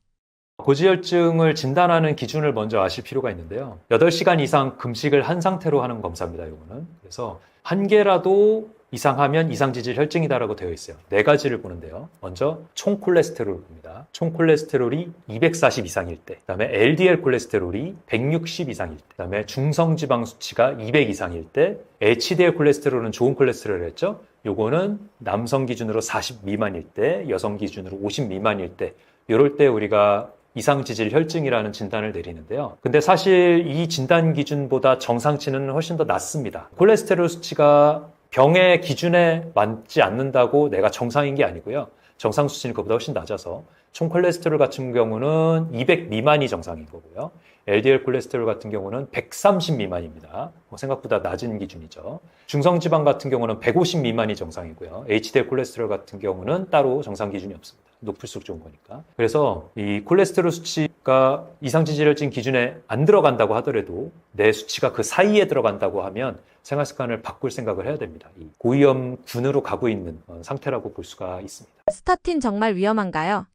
고지혈증을 진단하는 기준을 먼저 아실 필요가 있는데요. 8시간 이상 금식을 한 상태로 하는 검사입니다. 이거는. 그래서 한 개라도 이상하면 이상지질 혈증이다라고 되어 있어요. 4가지를 보는데요. 먼저 총 콜레스테롤을 봅니다. 총 콜레스테롤이 240 이상일 때, 그다음에 LDL 콜레스테롤이 160 이상일 때, 그다음에 중성지방 수치가 200 이상일 때, HDL 콜레스테롤은 좋은 콜레스테롤을 했죠. 요거는 남성 기준으로 40 미만일 때, 여성 기준으로 50 미만일 때, 이럴 때 우리가 이상지질 혈증이라는 진단을 내리는데요. 근데 사실 이 진단 기준보다 정상치는 훨씬 더 낮습니다. 콜레스테롤 수치가 병의 기준에 맞지 않는다고 내가 정상인 게 아니고요. 정상 수치는 그보다 훨씬 낮아서 총 콜레스테롤 같은 경우는 200 미만이 정상인 거고요. LDL 콜레스테롤 같은 경우는 130 미만입니다. 생각보다 낮은 기준이죠. 중성지방 같은 경우는 150 미만이 정상이고요. HDL 콜레스테롤 같은 경우는 따로 정상 기준이 없습니다. 높을수록 좋은 거니까. 그래서 이 콜레스테롤 수치가 이상지질혈증 기준에 안 들어간다고 하더라도 내 수치가 그 사이에 들어간다고 하면 생활습관을 바꿀 생각을 해야 됩니다. 이 고위험군으로 가고 있는 상태라고 볼 수가 있습니다. 스타틴 정말 위험한가요?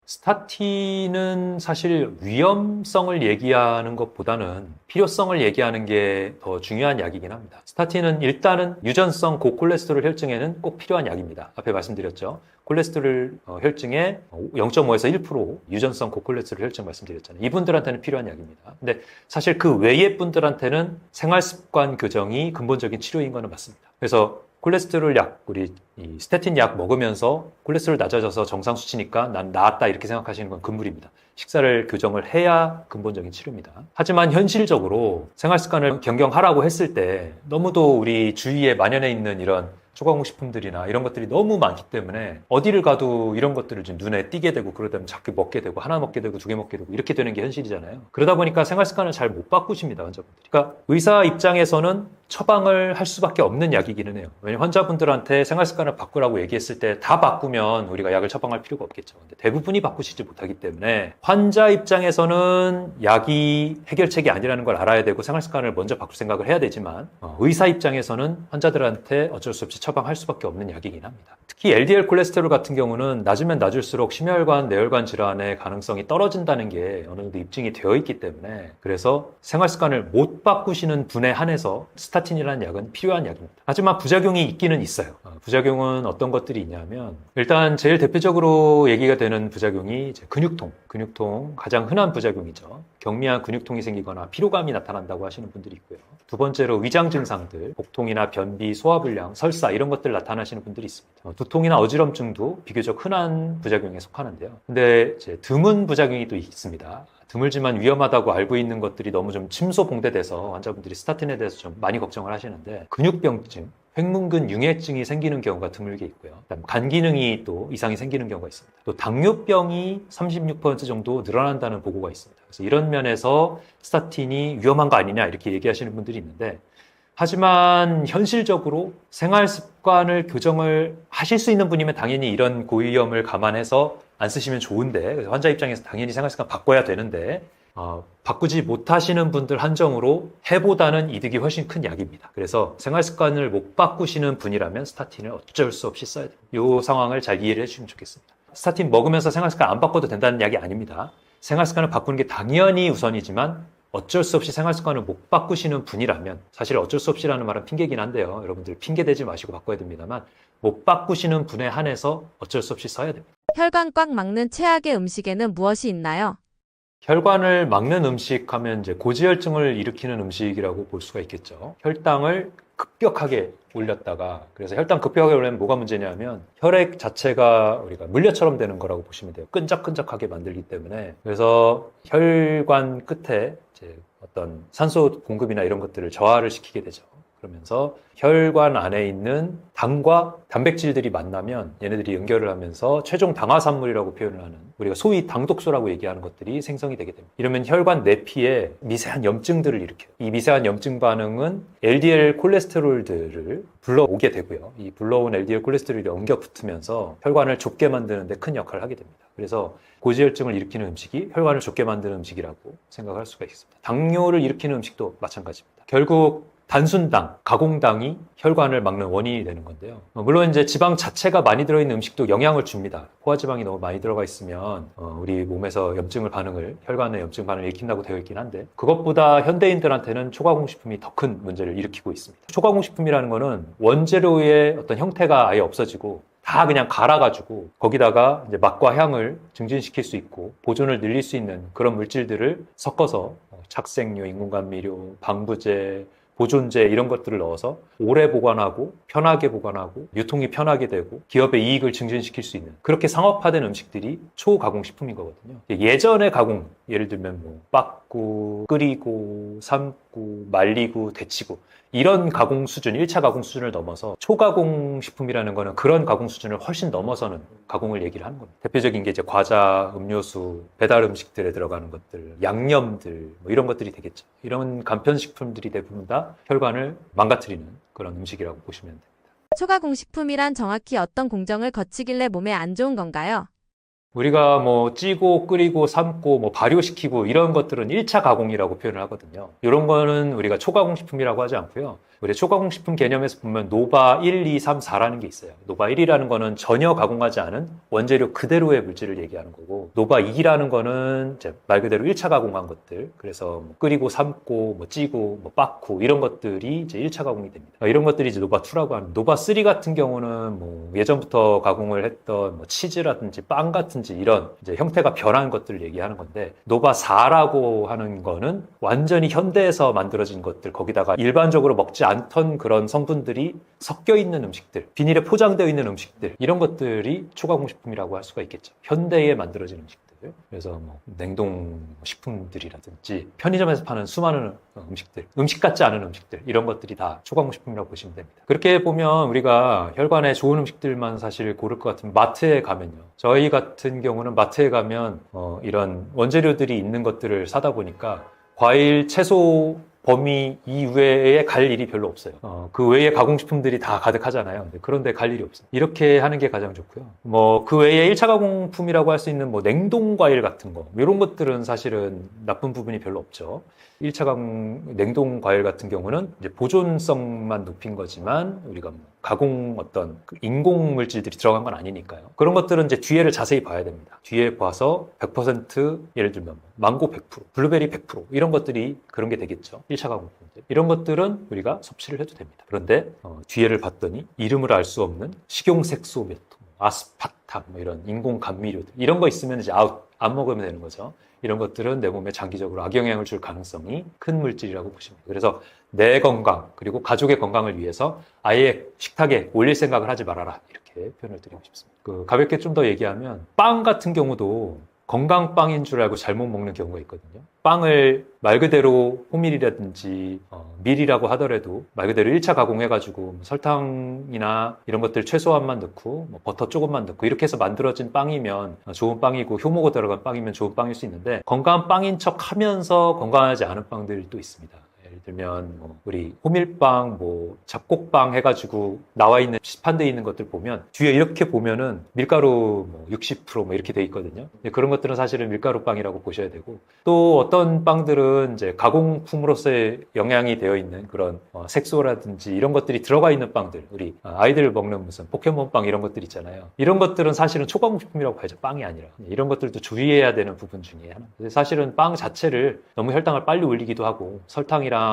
스타틴은 사실 위험성을 얘기하는 것보다는 필요성을 얘기하는 게 더 중요한 약이긴 합니다. 스타틴은 일단은 유전성 고콜레스테롤 혈증에는 꼭 필요한 약입니다. 앞에 말씀드렸죠. 콜레스테롤 혈증의 0.5에서 1% 유전성 고콜레스테롤 혈증 말씀드렸잖아요. 이분들한테는 필요한 약입니다. 근데 사실 그 외의 분들한테는 생활습관 교정이 근본적인 치료인 거는 맞습니다. 그래서 콜레스테롤 약, 우리 이 스태틴 약 먹으면서 콜레스테롤 낮아져서 정상 수치니까 난 나았다 이렇게 생각하시는 건 금물입니다. 식사를 교정을 해야 근본적인 치료입니다. 하지만 현실적으로 생활습관을 변경하라고 했을 때 너무도 우리 주위에 만연해 있는 이런 초가공식품들이나 이런 것들이 너무 많기 때문에 어디를 가도 이런 것들을 좀 눈에 띄게 되고 그러다 보면 자꾸 먹게 되고 하나 먹게 되고 2개 먹게 되고 이렇게 되는 게 현실이잖아요. 그러다 보니까 생활습관을 잘 못 바꾸십니다, 환자분들이. 그러니까 의사 입장에서는 처방을 할 수밖에 없는 약이기는 해요. 왜냐하면 환자분들한테 생활습관을 바꾸라고 얘기했을 때 다 바꾸면 우리가 약을 처방할 필요가 없겠죠. 근데 대부분이 바꾸시지 못하기 때문에 환자 입장에서는 약이 해결책이 아니라는 걸 알아야 되고 생활습관을 먼저 바꿀 생각을 해야 되지만 의사 입장에서는 환자들한테 어쩔 수 없이 처방할 수밖에 없는 약이긴 합니다. 특히 LDL 콜레스테롤 같은 경우는 낮으면 낮을수록 심혈관, 뇌혈관 질환의 가능성이 떨어진다는 게 어느 정도 입증이 되어 있기 때문에 그래서 생활습관을 못 바꾸시는 분에 한해서 스타틴이라는 약은 필요한 약입니다. 하지만 부작용이 있기는 있어요. 부작용은 어떤 것들이 있냐면 일단 제일 대표적으로 얘기가 되는 부작용이 이제 근육통 가장 흔한 부작용이죠. 경미한 근육통이 생기거나 피로감이 나타난다고 하시는 분들이 있고요. 두 번째로 위장 증상들, 복통이나 변비, 소화불량, 설사 이런 것들 나타나시는 분들이 있습니다. 두통이나 어지럼증도 비교적 흔한 부작용에 속하는데요. 근데 이제 드문 부작용이 또 있습니다. 드물지만 위험하다고 알고 있는 것들이 너무 좀 침소봉대돼서 환자분들이 스타틴에 대해서 좀 많이 걱정을 하시는데 근육병증, 횡문근 융해증이 생기는 경우가 드물게 있고요. 그다음 간 기능이 또 이상이 생기는 경우가 있습니다. 또 당뇨병이 36% 정도 늘어난다는 보고가 있습니다. 그래서 이런 면에서 스타틴이 위험한 거 아니냐 이렇게 얘기하시는 분들이 있는데 하지만 현실적으로 생활 습관을 교정을 하실 수 있는 분이면 당연히 이런 고위험을 감안해서 안 쓰시면 좋은데 그래서 환자 입장에서 당연히 생활 습관 바꿔야 되는데 바꾸지 못하시는 분들 한정으로 해보다는 이득이 훨씬 큰 약입니다. 그래서 생활 습관을 못 바꾸시는 분이라면 스타틴을 어쩔 수 없이 써야 됩니다. 이 상황을 잘 이해를 해주시면 좋겠습니다. 스타틴 먹으면서 생활 습관 안 바꿔도 된다는 약이 아닙니다. 생활 습관을 바꾸는 게 당연히 우선이지만 어쩔 수 없이 생활 습관을 못 바꾸시는 분이라면 사실 어쩔 수 없이라는 말은 핑계긴 한데요. 여러분들 핑계 대지 마시고 바꿔야 됩니다만 못 바꾸시는 분에 한해서 어쩔 수 없이 써야 됩니다. 혈관 꽉 막는 최악의 음식에는 무엇이 있나요? 혈관을 막는 음식 하면 이제 고지혈증을 일으키는 음식이라고 볼 수가 있겠죠. 혈당을 급격하게 올렸다가 그래서 혈당 급격하게 올리면 뭐가 문제냐면 혈액 자체가 우리가 물엿처럼 되는 거라고 보시면 돼요. 끈적끈적하게 만들기 때문에 그래서 혈관 끝에 이제 어떤 산소 공급이나 이런 것들을 저하를 시키게 되죠. 그러면서 혈관 안에 있는 당과 단백질들이 만나면 얘네들이 연결을 하면서 최종 당화산물이라고 표현을 하는, 우리가 소위 당독소라고 얘기하는 것들이 생성이 되게 됩니다. 이러면 혈관 내피에 미세한 염증들을 일으켜요. 이 미세한 염증 반응은 LDL 콜레스테롤들을 불러오게 되고요. 이 불러온 LDL 콜레스테롤이 엉겨 붙으면서 혈관을 좁게 만드는 데 큰 역할을 하게 됩니다. 그래서 고지혈증을 일으키는 음식이 혈관을 좁게 만드는 음식이라고 생각할 수가 있습니다. 당뇨를 일으키는 음식도 마찬가지입니다. 결국 단순당, 가공당이 혈관을 막는 원인이 되는 건데요. 물론 이제 지방 자체가 많이 들어있는 음식도 영향을 줍니다. 포화지방이 너무 많이 들어가 있으면 우리 몸에서 혈관의 염증 반응을 일으킨다고 되어 있긴 한데, 그것보다 현대인들한테는 초가공식품이 더 큰 문제를 일으키고 있습니다. 초가공식품이라는 거는 원재료의 어떤 형태가 아예 없어지고 다 그냥 갈아가지고 거기다가 이제 맛과 향을 증진시킬 수 있고 보존을 늘릴 수 있는 그런 물질들을 섞어서 착색료, 인공감미료, 방부제, 보존제 이런 것들을 넣어서 오래 보관하고 편하게 보관하고 유통이 편하게 되고 기업의 이익을 증진시킬 수 있는, 그렇게 상업화된 음식들이 초가공식품인 거거든요. 예전의 가공, 예를 들면 뭐 빻고 끓이고 삶고 말리고 데치고 이런 가공 수준, 1차 가공 수준을 넘어서 초가공 식품이라는 거는 그런 가공 수준을 훨씬 넘어서는 가공을 얘기를 하는 겁니다. 대표적인 게 이제 과자, 음료수, 배달 음식들에 들어가는 것들, 양념들 뭐 이런 것들이 되겠죠. 이런 간편식품들이 대부분 다 혈관을 망가뜨리는 그런 음식이라고 보시면 됩니다. 초가공식품이란 정확히 어떤 공정을 거치길래 몸에 안 좋은 건가요? 우리가 뭐 찌고 끓이고 삶고 뭐 발효시키고 이런 것들은 1차 가공이라고 표현을 하거든요. 이런 거는 우리가 초가공식품이라고 하지 않고요. 우리 초가공식품 개념에서 보면 노바 1, 2, 3, 4라는 게 있어요. 노바 1이라는 거는 전혀 가공하지 않은 원재료 그대로의 물질을 얘기하는 거고, 노바 2라는 거는 이제 말 그대로 1차 가공한 것들, 그래서 뭐 끓이고 삶고 뭐 찌고 뭐 빻고 이런 것들이 이제 1차 가공이 됩니다. 이런 것들이 이제 노바 2라고 하는, 노바 3 같은 경우는 뭐 예전부터 가공을 했던 뭐 치즈라든지 빵 같은지 이런 이제 형태가 변한 것들을 얘기하는 건데, 노바 4라고 하는 거는 완전히 현대에서 만들어진 것들, 거기다가 일반적으로 먹지 않던 그런 성분들이 섞여 있는 음식들, 비닐에 포장되어 있는 음식들, 이런 것들이 초가공식품이라고 할 수가 있겠죠. 현대에 만들어진 음식들. 그래서 뭐 냉동식품들이라든지 편의점에서 파는 수많은 음식들, 음식 같지 않은 음식들, 이런 것들이 다 초가공식품이라고 보시면 됩니다. 그렇게 보면 우리가 혈관에 좋은 음식들만 사실 고를 것 같으면 마트에 가면요, 저희 같은 경우는 마트에 가면 이런 원재료들이 있는 것들을 사다 보니까 과일, 채소 범위 이외에 갈 일이 별로 없어요. 그 외에 가공식품들이 다 가득하잖아요. 그런데 갈 일이 없어요. 이렇게 하는 게 가장 좋고요. 뭐 그 외에 1차 가공품이라고 할 수 있는 뭐 냉동 과일 같은 거, 이런 것들은 사실은 나쁜 부분이 별로 없죠. 1차 가공 냉동 과일 같은 경우는 이제 보존성만 높인 거지만 우리가 뭐 가공 어떤 인공 물질들이 들어간 건 아니니까요. 그런 것들은 이제 뒤에를 자세히 봐야 됩니다. 뒤에 봐서 100% 예를 들면 망고 100%, 블루베리 100% 이런 것들이 그런 게 되겠죠. 1차 가공품들. 이런 것들은 우리가 섭취를 해도 됩니다. 그런데 뒤에를 봤더니 이름을 알 수 없는 식용색소 몇 통, 아스파탐 뭐 이런 인공 감미료들, 이런 거 있으면 이제 안 먹으면 되는 거죠. 이런 것들은 내 몸에 장기적으로 악영향을 줄 가능성이 큰 물질이라고 보시면 돼요. 그래서 내 건강 그리고 가족의 건강을 위해서 아예 식탁에 올릴 생각을 하지 말아라, 이렇게 표현을 드리고 싶습니다. 가볍게 좀 더 얘기하면 빵 같은 경우도 건강빵인 줄 알고 잘못 먹는 경우가 있거든요. 빵을 말 그대로 호밀이라든지 밀이라고 하더라도 말 그대로 1차 가공해가지고 설탕이나 이런 것들 최소한만 넣고 뭐 버터 조금만 넣고 이렇게 해서 만들어진 빵이면 좋은 빵이고, 효모가 들어간 빵이면 좋은 빵일 수 있는데, 건강한 빵인 척 하면서 건강하지 않은 빵들이 또 있습니다. 예를 들면 뭐 우리 호밀빵, 뭐 잡곡빵 해가지고 나와 있는 시판되어 있는 것들 보면 뒤에 이렇게 보면은 밀가루 뭐 60%뭐 이렇게 돼 있거든요. 그런 것들은 사실은 밀가루 빵이라고 보셔야 되고, 또 어떤 빵들은 이제 가공품으로서의 영향이 되어 있는 그런 색소라든지 이런 것들이 들어가 있는 빵들, 우리 아이들 먹는 무슨 포켓몬빵 이런 것들 있잖아요. 이런 것들은 사실은 초가공식품이라고 봐야죠. 빵이 아니라. 이런 것들도 주의해야 되는 부분 중에 하나. 사실은 빵 자체를 너무 혈당을 빨리 올리기도 하고, 설탕이랑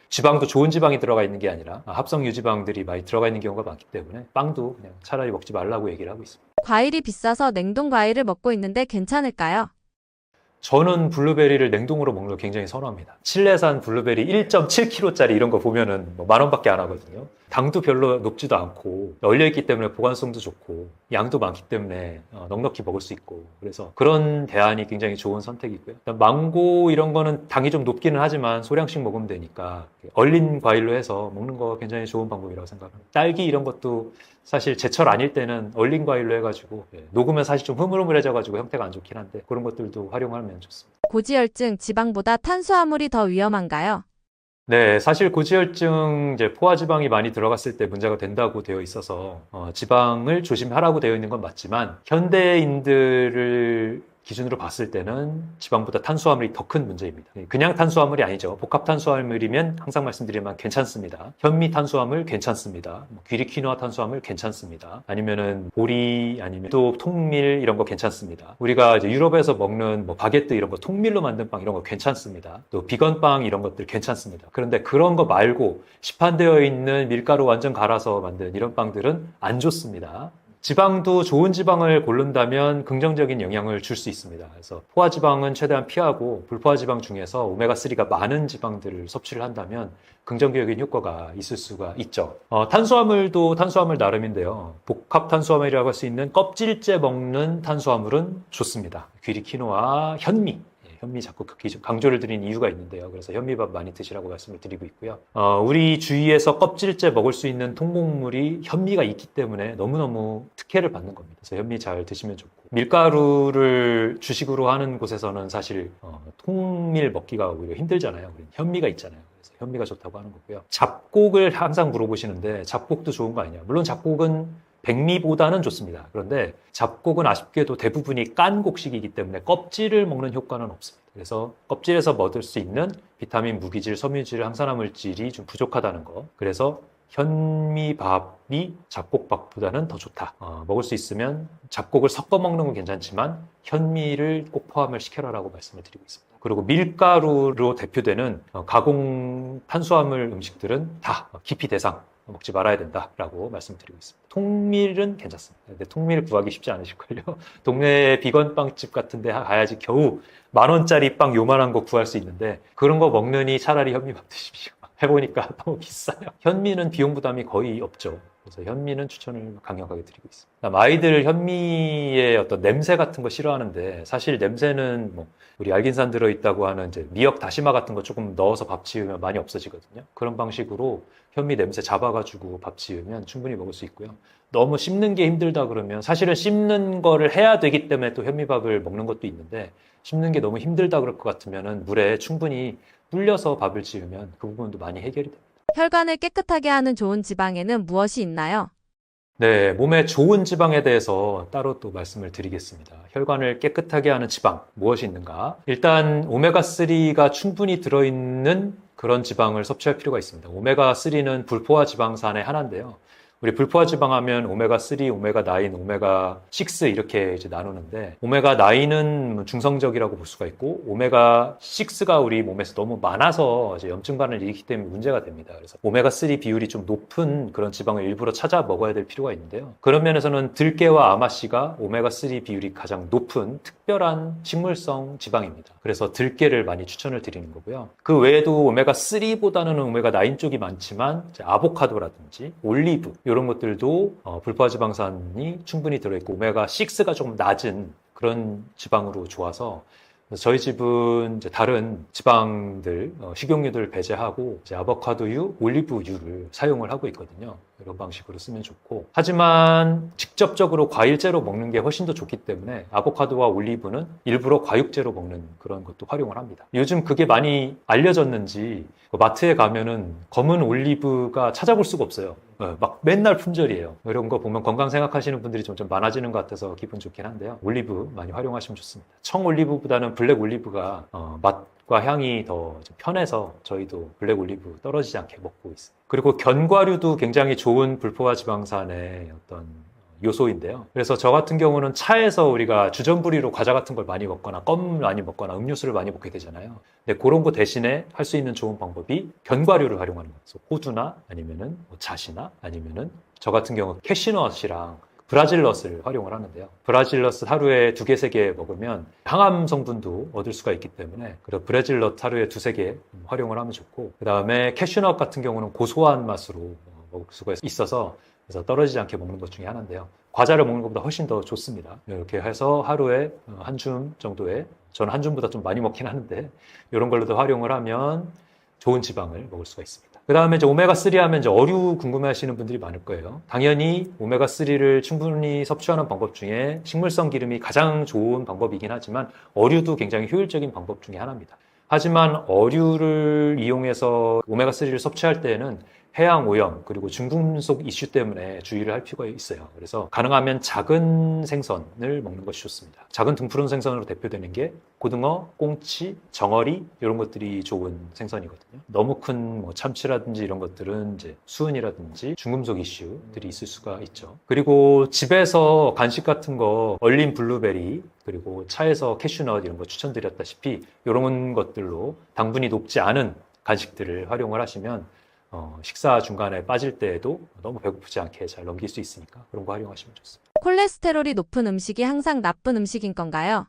지방도 좋은 지방이 들어가 있는 게 아니라 합성 유지방들이 많이 들어가 있는 경우가 많기 때문에 빵도 그냥 차라리 먹지 말라고 얘기를 하고 있습니다. 과일이 비싸서 냉동 과일을 먹고 있는데 괜찮을까요? 저는 블루베리를 냉동으로 먹는 걸 굉장히 선호합니다. 칠레산 블루베리 1.7kg짜리 이런 거 보면은 뭐 10,000원밖에 안 하거든요. 당도 별로 높지도 않고 열려있기 때문에 보관성도 좋고 양도 많기 때문에 넉넉히 먹을 수 있고 그래서 그런 대안이 굉장히 좋은 선택이고요. 망고 이런 거는 당이 좀 높기는 하지만 소량씩 먹으면 되니까 얼린 과일로 해서 먹는 거 굉장히 좋은 방법이라고 생각합니다. 딸기 이런 것도 사실 제철 아닐 때는 얼린 과일로 해가지고 녹으면 사실 좀 흐물흐물해져가지고 형태가 안 좋긴 한데 그런 것들도 활용하면 좋습니다. 고지혈증, 지방보다 탄수화물이 더 위험한가요? 네, 사실 고지혈증 이제 포화지방이 많이 들어갔을 때 문제가 된다고 되어 있어서 지방을 조심하라고 되어 있는 건 맞지만 현대인들을 기준으로 봤을 때는 지방보다 탄수화물이 더 큰 문제입니다. 그냥 탄수화물이 아니죠. 복합 탄수화물이면 항상 말씀드리면 괜찮습니다. 현미 탄수화물 괜찮습니다. 귀리 퀴노아 탄수화물 괜찮습니다. 아니면은 보리 아니면 또 통밀 이런 거 괜찮습니다. 우리가 이제 유럽에서 먹는 뭐 바게트 이런 거 통밀로 만든 빵 이런 거 괜찮습니다. 또 비건 빵 이런 것들 괜찮습니다. 그런데 그런 거 말고 시판되어 있는 밀가루 완전 갈아서 만든 이런 빵들은 안 좋습니다. 지방도 좋은 지방을 고른다면 긍정적인 영향을 줄 수 있습니다. 그래서 포화지방은 최대한 피하고 불포화지방 중에서 오메가3가 많은 지방들을 섭취를 한다면 긍정적인 효과가 있을 수가 있죠. 탄수화물도 탄수화물 나름인데요. 복합 탄수화물이라고 할 수 있는 껍질째 먹는 탄수화물은 좋습니다. 귀리 퀴노아, 현미. 현미 자꾸 강조를 드린 이유가 있는데요. 그래서 현미밥 많이 드시라고 말씀을 드리고 있고요. 우리 주위에서 껍질째 먹을 수 있는 통곡물이 현미가 있기 때문에 너무너무 특혜를 받는 겁니다. 그래서 현미 잘 드시면 좋고 밀가루를 주식으로 하는 곳에서는 사실 통밀 먹기가 오히려 힘들잖아요. 현미가 있잖아요. 그래서 현미가 좋다고 하는 거고요. 잡곡을 항상 물어보시는데 잡곡도 좋은 거 아니냐. 물론 잡곡은 백미보다는 좋습니다. 그런데 잡곡은 아쉽게도 대부분이 깐 곡식이기 때문에 껍질을 먹는 효과는 없습니다. 그래서 껍질에서 얻을 수 있는 비타민, 무기질, 섬유질, 항산화 물질이 좀 부족하다는 거. 그래서 현미밥이 잡곡밥보다는 더 좋다. 먹을 수 있으면 잡곡을 섞어 먹는 건 괜찮지만 현미를 꼭 포함을 시켜라라고 말씀을 드리고 있습니다. 그리고 밀가루로 대표되는 가공 탄수화물 음식들은 다 기피 대상 먹지 말아야 된다라고 말씀드리고 있습니다. 통밀은 괜찮습니다. 근데 통밀 구하기 쉽지 않으실걸요. 동네 비건 빵집 같은 데 가야지 겨우 10,000원짜리 빵 요만한 거 구할 수 있는데 그런 거 먹느니 차라리 현미밥 드십시오. 해보니까 너무 비싸요. 현미는 비용 부담이 거의 없죠. 그래서 현미는 추천을 강력하게 드리고 있습니다. 아이들 현미의 어떤 냄새 같은 거 싫어하는데 사실 냄새는 뭐 우리 알긴산 들어있다고 하는 이제 미역 다시마 같은 거 조금 넣어서 밥 지으면 많이 없어지거든요. 그런 방식으로 현미 냄새 잡아가지고 밥 지으면 충분히 먹을 수 있고요. 너무 씹는 게 힘들다 그러면 사실은 씹는 거를 해야 되기 때문에 또 현미밥을 먹는 것도 있는데 씹는 게 너무 힘들다 그럴 것 같으면은 물에 충분히 불려서 밥을 지으면 그 부분도 많이 해결이 됩니다. 혈관을 깨끗하게 하는 좋은 지방에는 무엇이 있나요? 네, 몸에 좋은 지방에 대해서 따로 또 말씀을 드리겠습니다. 혈관을 깨끗하게 하는 지방, 무엇이 있는가? 일단 오메가3가 충분히 들어있는 그런 지방을 섭취할 필요가 있습니다. 오메가3는 불포화 지방산의 하나인데요. 우리 불포화 지방 하면 오메가3, 오메가9, 오메가6 이렇게 이제 나누는데 오메가9는 중성적이라고 볼 수가 있고 오메가6가 우리 몸에서 너무 많아서 이제 염증반을 일으키기 때문에 문제가 됩니다. 그래서 오메가3 비율이 좀 높은 그런 지방을 일부러 찾아 먹어야 될 필요가 있는데요. 그런 면에서는 들깨와 아마씨가 오메가3 비율이 가장 높은 특별한 식물성 지방입니다. 그래서 들깨를 많이 추천을 드리는 거고요. 그 외에도 오메가3보다는 오메가9 쪽이 많지만 아보카도라든지 올리브 이런 것들도 불포화 지방산이 충분히 들어있고 오메가6가 조금 낮은 그런 지방으로 좋아서 저희 집은 이제 다른 지방들, 식용유들 배제하고 이제 아보카도유, 올리브유를 사용을 하고 있거든요. 이런 방식으로 쓰면 좋고 하지만 직접적으로 과일제로 먹는 게 훨씬 더 좋기 때문에 아보카도와 올리브는 일부러 과육제로 먹는 그런 것도 활용을 합니다. 요즘 그게 많이 알려졌는지 마트에 가면은 검은 올리브가 찾아볼 수가 없어요. 막 맨날 품절이에요. 이런 거 보면 건강 생각하시는 분들이 좀 많아지는 것 같아서 기분 좋긴 한데요. 올리브 많이 활용하시면 좋습니다. 청 올리브보다는 블랙 올리브가 맛과 향이 더 편해서 저희도 블랙 올리브 떨어지지 않게 먹고 있습니다. 그리고 견과류도 굉장히 좋은 불포화 지방산의 어떤 요소인데요. 그래서 저 같은 경우는 차에서 우리가 주전부리로 과자 같은 걸 많이 먹거나 껌 많이 먹거나 음료수를 많이 먹게 되잖아요. 근데 그런 거 대신에 할 수 있는 좋은 방법이 견과류를 활용하는 거죠. 호두나 아니면은 잣이나 아니면은 저 같은 경우 캐시넛이랑 브라질넛을 활용을 하는데요. 브라질넛 하루에 2개, 3개 먹으면 항암 성분도 얻을 수가 있기 때문에 브라질넛 하루에 2, 3개 활용을 하면 좋고, 그 다음에 캐슈넛 같은 경우는 고소한 맛으로 먹을 수가 있어서 그래서 떨어지지 않게 먹는 것 중에 하나인데요. 과자를 먹는 것보다 훨씬 더 좋습니다. 이렇게 해서 하루에 한 줌 정도의, 저는 한 줌보다 좀 많이 먹긴 하는데 이런 걸로도 활용을 하면 좋은 지방을 먹을 수가 있습니다. 그 다음에 이제 오메가3 하면 이제 어류 궁금해 하시는 분들이 많을 거예요. 당연히 오메가3를 충분히 섭취하는 방법 중에 식물성 기름이 가장 좋은 방법이긴 하지만 어류도 굉장히 효율적인 방법 중에 하나입니다. 하지만 어류를 이용해서 오메가3를 섭취할 때에는 해양 오염 그리고 중금속 이슈 때문에 주의를 할 필요가 있어요. 그래서 가능하면 작은 생선을 먹는 것이 좋습니다. 작은 등푸른 생선으로 대표되는 게 고등어, 꽁치, 정어리 이런 것들이 좋은 생선이거든요. 너무 큰 뭐 참치라든지 이런 것들은 이제 수은이라든지 중금속 이슈들이 있을 수가 있죠. 그리고 집에서 간식 같은 거 얼린 블루베리 그리고 차에서 캐슈넛 이런 거 추천드렸다시피 이런 것들로 당분이 높지 않은 간식들을 활용을 하시면 식사 중간에 빠질 때에도 너무 배고프지 않게 잘 넘길 수 있으니까 그런 거 활용하시면 좋습니다. 콜레스테롤이 높은 음식이 항상 나쁜 음식인 건가요?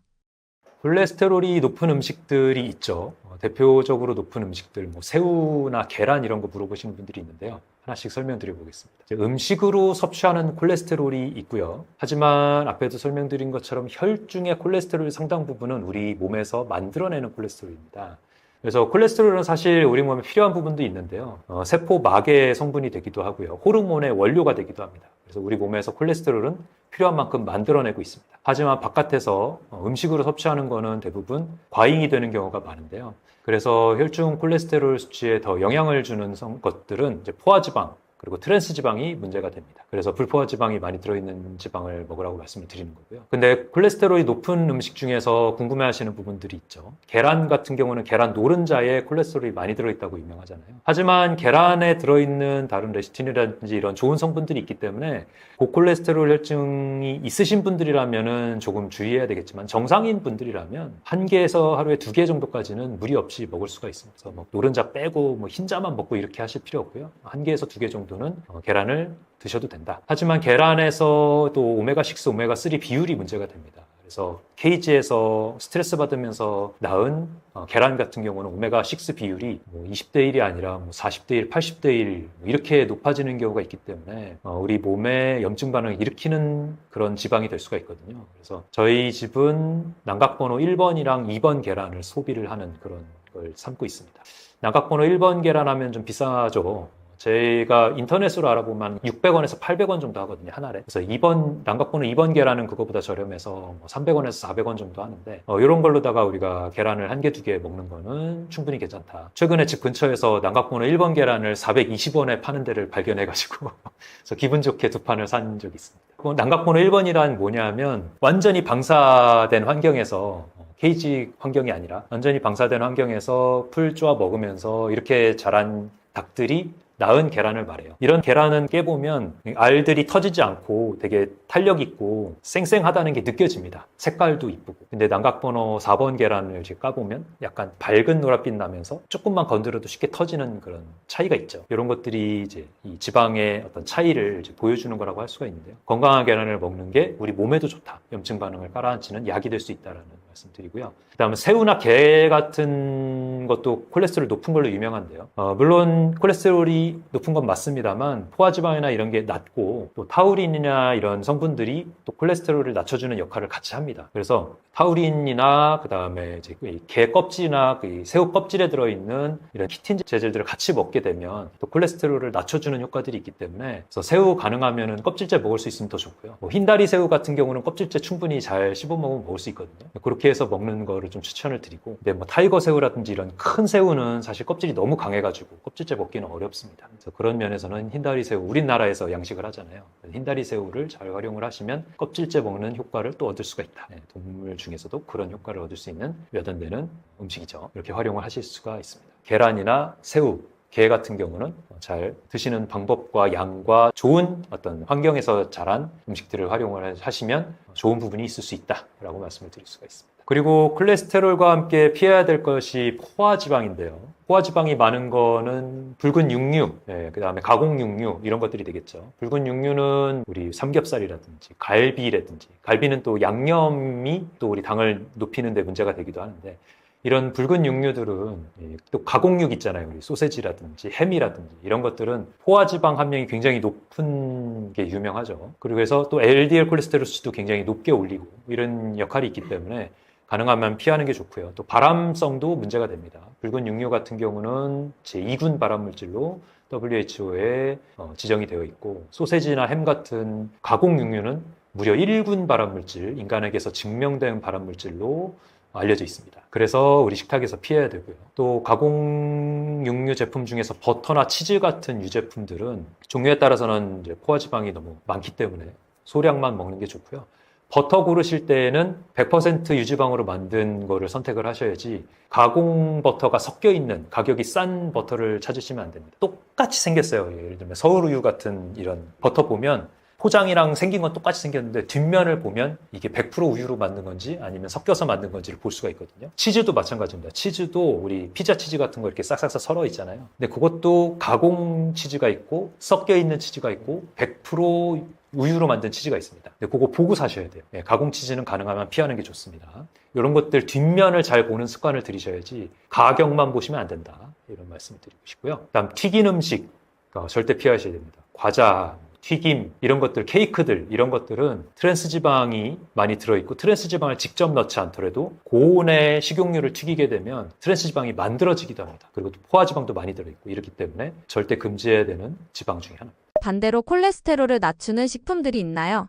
콜레스테롤이 높은 음식들이 있죠. 대표적으로 높은 음식들, 뭐 새우나 계란 이런 거 물어보시는 분들이 있는데요. 하나씩 설명드려 보겠습니다. 음식으로 섭취하는 콜레스테롤이 있고요. 하지만 앞에도 설명드린 것처럼 혈중의 콜레스테롤 상당 부분은 우리 몸에서 만들어내는 콜레스테롤입니다. 그래서 콜레스테롤은 사실 우리 몸에 필요한 부분도 있는데요. 세포막의 성분이 되기도 하고요. 호르몬의 원료가 되기도 합니다. 그래서 우리 몸에서 콜레스테롤은 필요한 만큼 만들어내고 있습니다. 하지만 바깥에서 음식으로 섭취하는 거는 대부분 과잉이 되는 경우가 많은데요. 그래서 혈중 콜레스테롤 수치에 더 영향을 주는 것들은 이제 포화지방, 그리고 트랜스 지방이 문제가 됩니다. 그래서 불포화 지방이 많이 들어있는 지방을 먹으라고 말씀을 드리는 거고요. 근데 콜레스테롤이 높은 음식 중에서 궁금해하시는 부분들이 있죠. 계란 같은 경우는 계란 노른자에 콜레스테롤이 많이 들어있다고 유명하잖아요. 하지만 계란에 들어있는 다른 레시틴이라든지 이런 좋은 성분들이 있기 때문에 고콜레스테롤 혈증이 있으신 분들이라면 조금 주의해야 되겠지만 정상인 분들이라면 1개에서 하루에 2개 정도까지는 무리 없이 먹을 수가 있습니다. 그래서 뭐 노른자 빼고 뭐 흰자만 먹고 이렇게 하실 필요 없고요. 1개에서 2개 정도는 계란을 드셔도 된다. 하지만 계란에서 또 오메가6, 오메가3 비율이 문제가 됩니다. 그래서 케이지에서 스트레스 받으면서 낳은 계란 같은 경우는 오메가6 비율이 20대 1이 아니라 40대 1, 80대 1 이렇게 높아지는 경우가 있기 때문에 우리 몸에 염증 반응을 일으키는 그런 지방이 될 수가 있거든요. 그래서 저희 집은 난각번호 1번이랑 2번 계란을 소비를 하는 그런 걸 삼고 있습니다. 난각번호 1번 계란 하면 좀 비싸죠. 제가 인터넷으로 알아보면 600원에서 800원 정도 하거든요, 한 알에. 그래서 난각번호 2번 계란은 그거보다 저렴해서 300원에서 400원 정도 하는데, 이런 걸로다가 우리가 계란을 1개, 2개 먹는 거는 충분히 괜찮다. 최근에 집 근처에서 난각번호 1번 계란을 420원에 파는 데를 발견해가지고, 그래서 기분 좋게 2판을 산 적이 있습니다. 난각번호 1번이란 뭐냐면, 완전히 방사된 환경에서, 케이지 환경이 아니라, 완전히 방사된 환경에서 풀 쪼아 먹으면서 이렇게 자란 닭들이 낳은 계란을 말해요. 이런 계란은 깨보면 알들이 터지지 않고 되게 탄력 있고 쌩쌩하다는 게 느껴집니다. 색깔도 이쁘고. 근데 난각번호 4번 계란을 이제 까보면 약간 밝은 노란빛 나면서 조금만 건드려도 쉽게 터지는 그런 차이가 있죠. 이런 것들이 이제 이 지방의 어떤 차이를 이제 보여주는 거라고 할 수가 있는데요. 건강한 계란을 먹는 게 우리 몸에도 좋다. 염증 반응을 깔아앉히는 약이 될 수 있다라는 말씀드리고요. 그다음에 새우나 게 같은 것도 콜레스테롤 높은 걸로 유명한데요. 물론 콜레스테롤이 높은 건 맞습니다만 포화지방이나 이런 게 낮고 또 타우린이나 이런 성분들이 또 콜레스테롤을 낮춰주는 역할을 같이 합니다. 그래서 타우린이나 그다음에 이제 게 껍질이나 새우 껍질에 들어있는 이런 키틴 재질들을 같이 먹게 되면 또 콜레스테롤을 낮춰주는 효과들이 있기 때문에 그래서 새우 가능하면은 껍질째 먹을 수 있으면 더 좋고요. 흰다리 새우 같은 경우는 껍질째 충분히 잘 씹어 먹으면 먹을 수 있거든요. 그렇게 해서 먹는 거를 좀 추천을 드리고, 근데 뭐 타이거 새우라든지 이런 큰 새우는 사실 껍질이 너무 강해가지고 껍질째 먹기는 어렵습니다. 그래서 그런 면에서는 흰다리 새우, 우리나라에서 양식을 하잖아요. 흰다리 새우를 잘 활용을 하시면 껍질째 먹는 효과를 또 얻을 수가 있다. 동물 중에서도 그런 효과를 얻을 수 있는 몇 안 되는 음식이죠. 이렇게 활용을 하실 수가 있습니다. 계란이나 새우, 게 같은 경우는 잘 드시는 방법과 양과 좋은 어떤 환경에서 자란 음식들을 활용을 하시면 좋은 부분이 있을 수 있다라고 말씀을 드릴 수가 있습니다. 그리고 콜레스테롤과 함께 피해야 될 것이 포화지방인데요. 포화지방이 많은 거는 붉은 육류, 그다음에 가공 육류 이런 것들이 되겠죠. 붉은 육류는 우리 삼겹살이라든지 갈비라든지, 갈비는 또 양념이 또 우리 당을 높이는 데 문제가 되기도 하는데, 이런 붉은 육류들은 또 가공육 있잖아요. 우리 소세지라든지 햄이라든지 이런 것들은 포화지방 함량이 굉장히 높은 게 유명하죠. 그리고 해서 또 LDL 콜레스테롤 수치도 굉장히 높게 올리고 이런 역할이 있기 때문에 가능하면 피하는 게 좋고요. 또 발암성도 문제가 됩니다. 붉은 육류 같은 경우는 제2군 발암물질로 WHO에 지정이 되어 있고, 소세지나 햄 같은 가공 육류는 무려 1군 발암물질, 인간에게서 증명된 발암물질로 알려져 있습니다. 그래서 우리 식탁에서 피해야 되고요. 또 가공 육류 제품 중에서 버터나 치즈 같은 유제품들은 종류에 따라서는 이제 포화지방이 너무 많기 때문에 소량만 먹는 게 좋고요. 버터 고르실 때에는 100% 유지방으로 만든 거를 선택을 하셔야지, 가공 버터가 섞여 있는 가격이 싼 버터를 찾으시면 안 됩니다. 똑같이 생겼어요. 예를 들면 서울우유 같은 이런 버터 보면 포장이랑 생긴 건 똑같이 생겼는데 뒷면을 보면 이게 100% 우유로 만든 건지 아니면 섞여서 만든 건지를 볼 수가 있거든요. 치즈도 마찬가지입니다. 치즈도 우리 피자 치즈 같은 거 이렇게 싹싹싹 썰어 있잖아요. 근데 그것도 가공 치즈가 있고 섞여 있는 치즈가 있고 100% 우유로 만든 치즈가 있습니다. 근데 그거 보고 사셔야 돼요. 가공 치즈는 가능하면 피하는 게 좋습니다. 이런 것들 뒷면을 잘 보는 습관을 들이셔야지 가격만 보시면 안 된다. 이런 말씀을 드리고 싶고요. 그다음 튀긴 음식 절대 피하셔야 됩니다. 과자, 튀김 이런 것들, 케이크들 이런 것들은 트랜스지방이 많이 들어있고, 트랜스지방을 직접 넣지 않더라도 고온의 식용유를 튀기게 되면 트랜스지방이 만들어지기도 합니다. 그리고 또 포화지방도 많이 들어있고 이렇기 때문에 절대 금지해야 되는 지방 중에 하나입니다. 반대로 콜레스테롤을 낮추는 식품들이 있나요?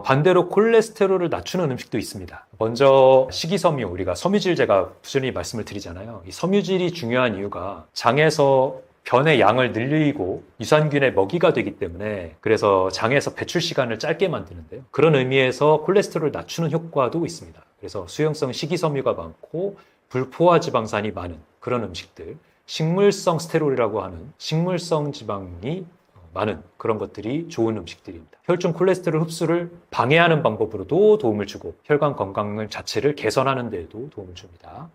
반대로 콜레스테롤을 낮추는 음식도 있습니다. 먼저 식이섬유, 우리가 섬유질 제가 부지런히 말씀을 드리잖아요. 이 섬유질이 중요한 이유가 장에서 변의 양을 늘리고 유산균의 먹이가 되기 때문에, 그래서 장에서 배출 시간을 짧게 만드는데요. 그런 의미에서 콜레스테롤을 낮추는 효과도 있습니다. 그래서 수용성 식이섬유가 많고 불포화 지방산이 많은 그런 음식들, 식물성 스테롤이라고 하는 식물성 지방이 많은 그런 것들이 좋은 음식들입니다. 혈중 콜레스테롤 흡수를 방해하는 방법으로도 도움을 주고 혈관 건강 자체를 개선하는 데에도 도움을 줍니다.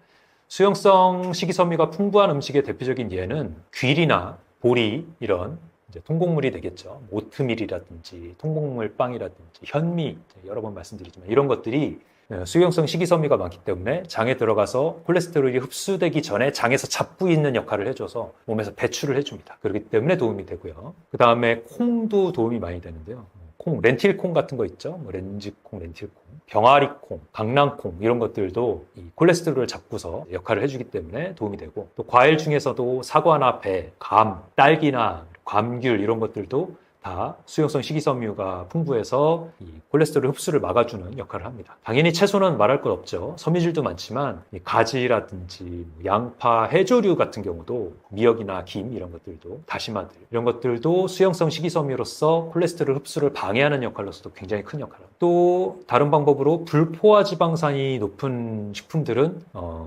수용성 식이섬유가 풍부한 음식의 대표적인 예는 귀리나 보리, 이런 이제 통곡물이 되겠죠. 오트밀이라든지 통곡물 빵이라든지 현미, 여러 번 말씀드리지만 이런 것들이 수용성 식이섬유가 많기 때문에 장에 들어가서 콜레스테롤이 흡수되기 전에 장에서 잡고 있는 역할을 해줘서 몸에서 배출을 해줍니다. 그렇기 때문에 도움이 되고요. 그 다음에 콩도 도움이 많이 되는데요. 콩, 렌틸콩 같은 거 있죠. 렌즈콩, 렌틸콩, 병아리콩, 강낭콩 이런 것들도 이 콜레스테롤을 잡고서 역할을 해주기 때문에 도움이 되고, 또 과일 중에서도 사과나 배, 감, 딸기나 감귤 이런 것들도 다 수용성 식이섬유가 풍부해서 이 콜레스테롤 흡수를 막아주는 역할을 합니다. 당연히 채소는 말할 것 없죠. 섬유질도 많지만 가지라든지 양파, 해조류 같은 경우도, 미역이나 김 이런 것들도, 다시마들 이런 것들도 수용성 식이섬유로서 콜레스테롤 흡수를 방해하는 역할로서도 굉장히 큰 역할을 합니다. 또 다른 방법으로 불포화 지방산이 높은 식품들은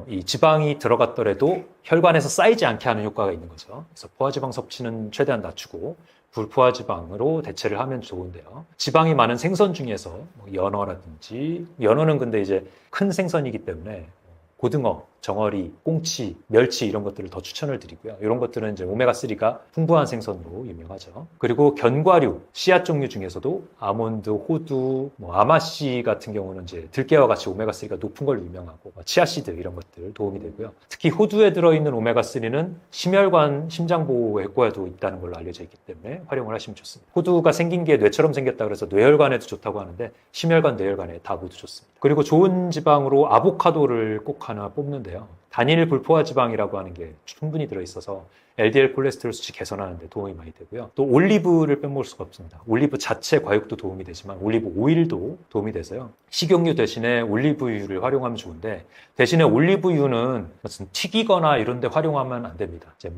이 지방이 들어갔더라도 혈관에서 쌓이지 않게 하는 효과가 있는 거죠. 그래서 포화지방 섭취는 최대한 낮추고 불포화 지방으로 대체를 하면 좋은데요. 지방이 많은 생선 중에서 연어라든지, 연어는 근데 이제 큰 생선이기 때문에 고등어, 정어리, 꽁치, 멸치 이런 것들을 더 추천을 드리고요. 이런 것들은 이제 오메가3가 풍부한 생선으로 유명하죠. 그리고 견과류, 씨앗 종류 중에서도 아몬드, 호두, 아마씨 같은 경우는 이제 들깨와 같이 오메가3가 높은 걸로 유명하고, 치아씨드 이런 것들 도움이 되고요. 특히 호두에 들어있는 오메가3는 심혈관, 심장 보호 효과도 있다는 걸로 알려져 있기 때문에 활용을 하시면 좋습니다. 호두가 생긴 게 뇌처럼 생겼다 그래서 뇌혈관에도 좋다고 하는데 심혈관, 뇌혈관에 다 모두 좋습니다. 그리고 좋은 지방으로 아보카도를 꼭 하나 뽑는데요. 단일 불포화 지방이라고 하는 게 충분히 들어있어서 LDL 콜레스테롤 수치 개선하는 데 도움이 많이 되고요. 또 올리브를 빼먹을 수가 없습니다. 올리브 자체 과육도 도움이 되지만 올리브 오일도 도움이 돼서요. 식용유 대신에 올리브유를 활용하면 좋은데, 대신에 올리브유는 무슨 튀기거나 이런 데 활용하면 안 됩니다. 이제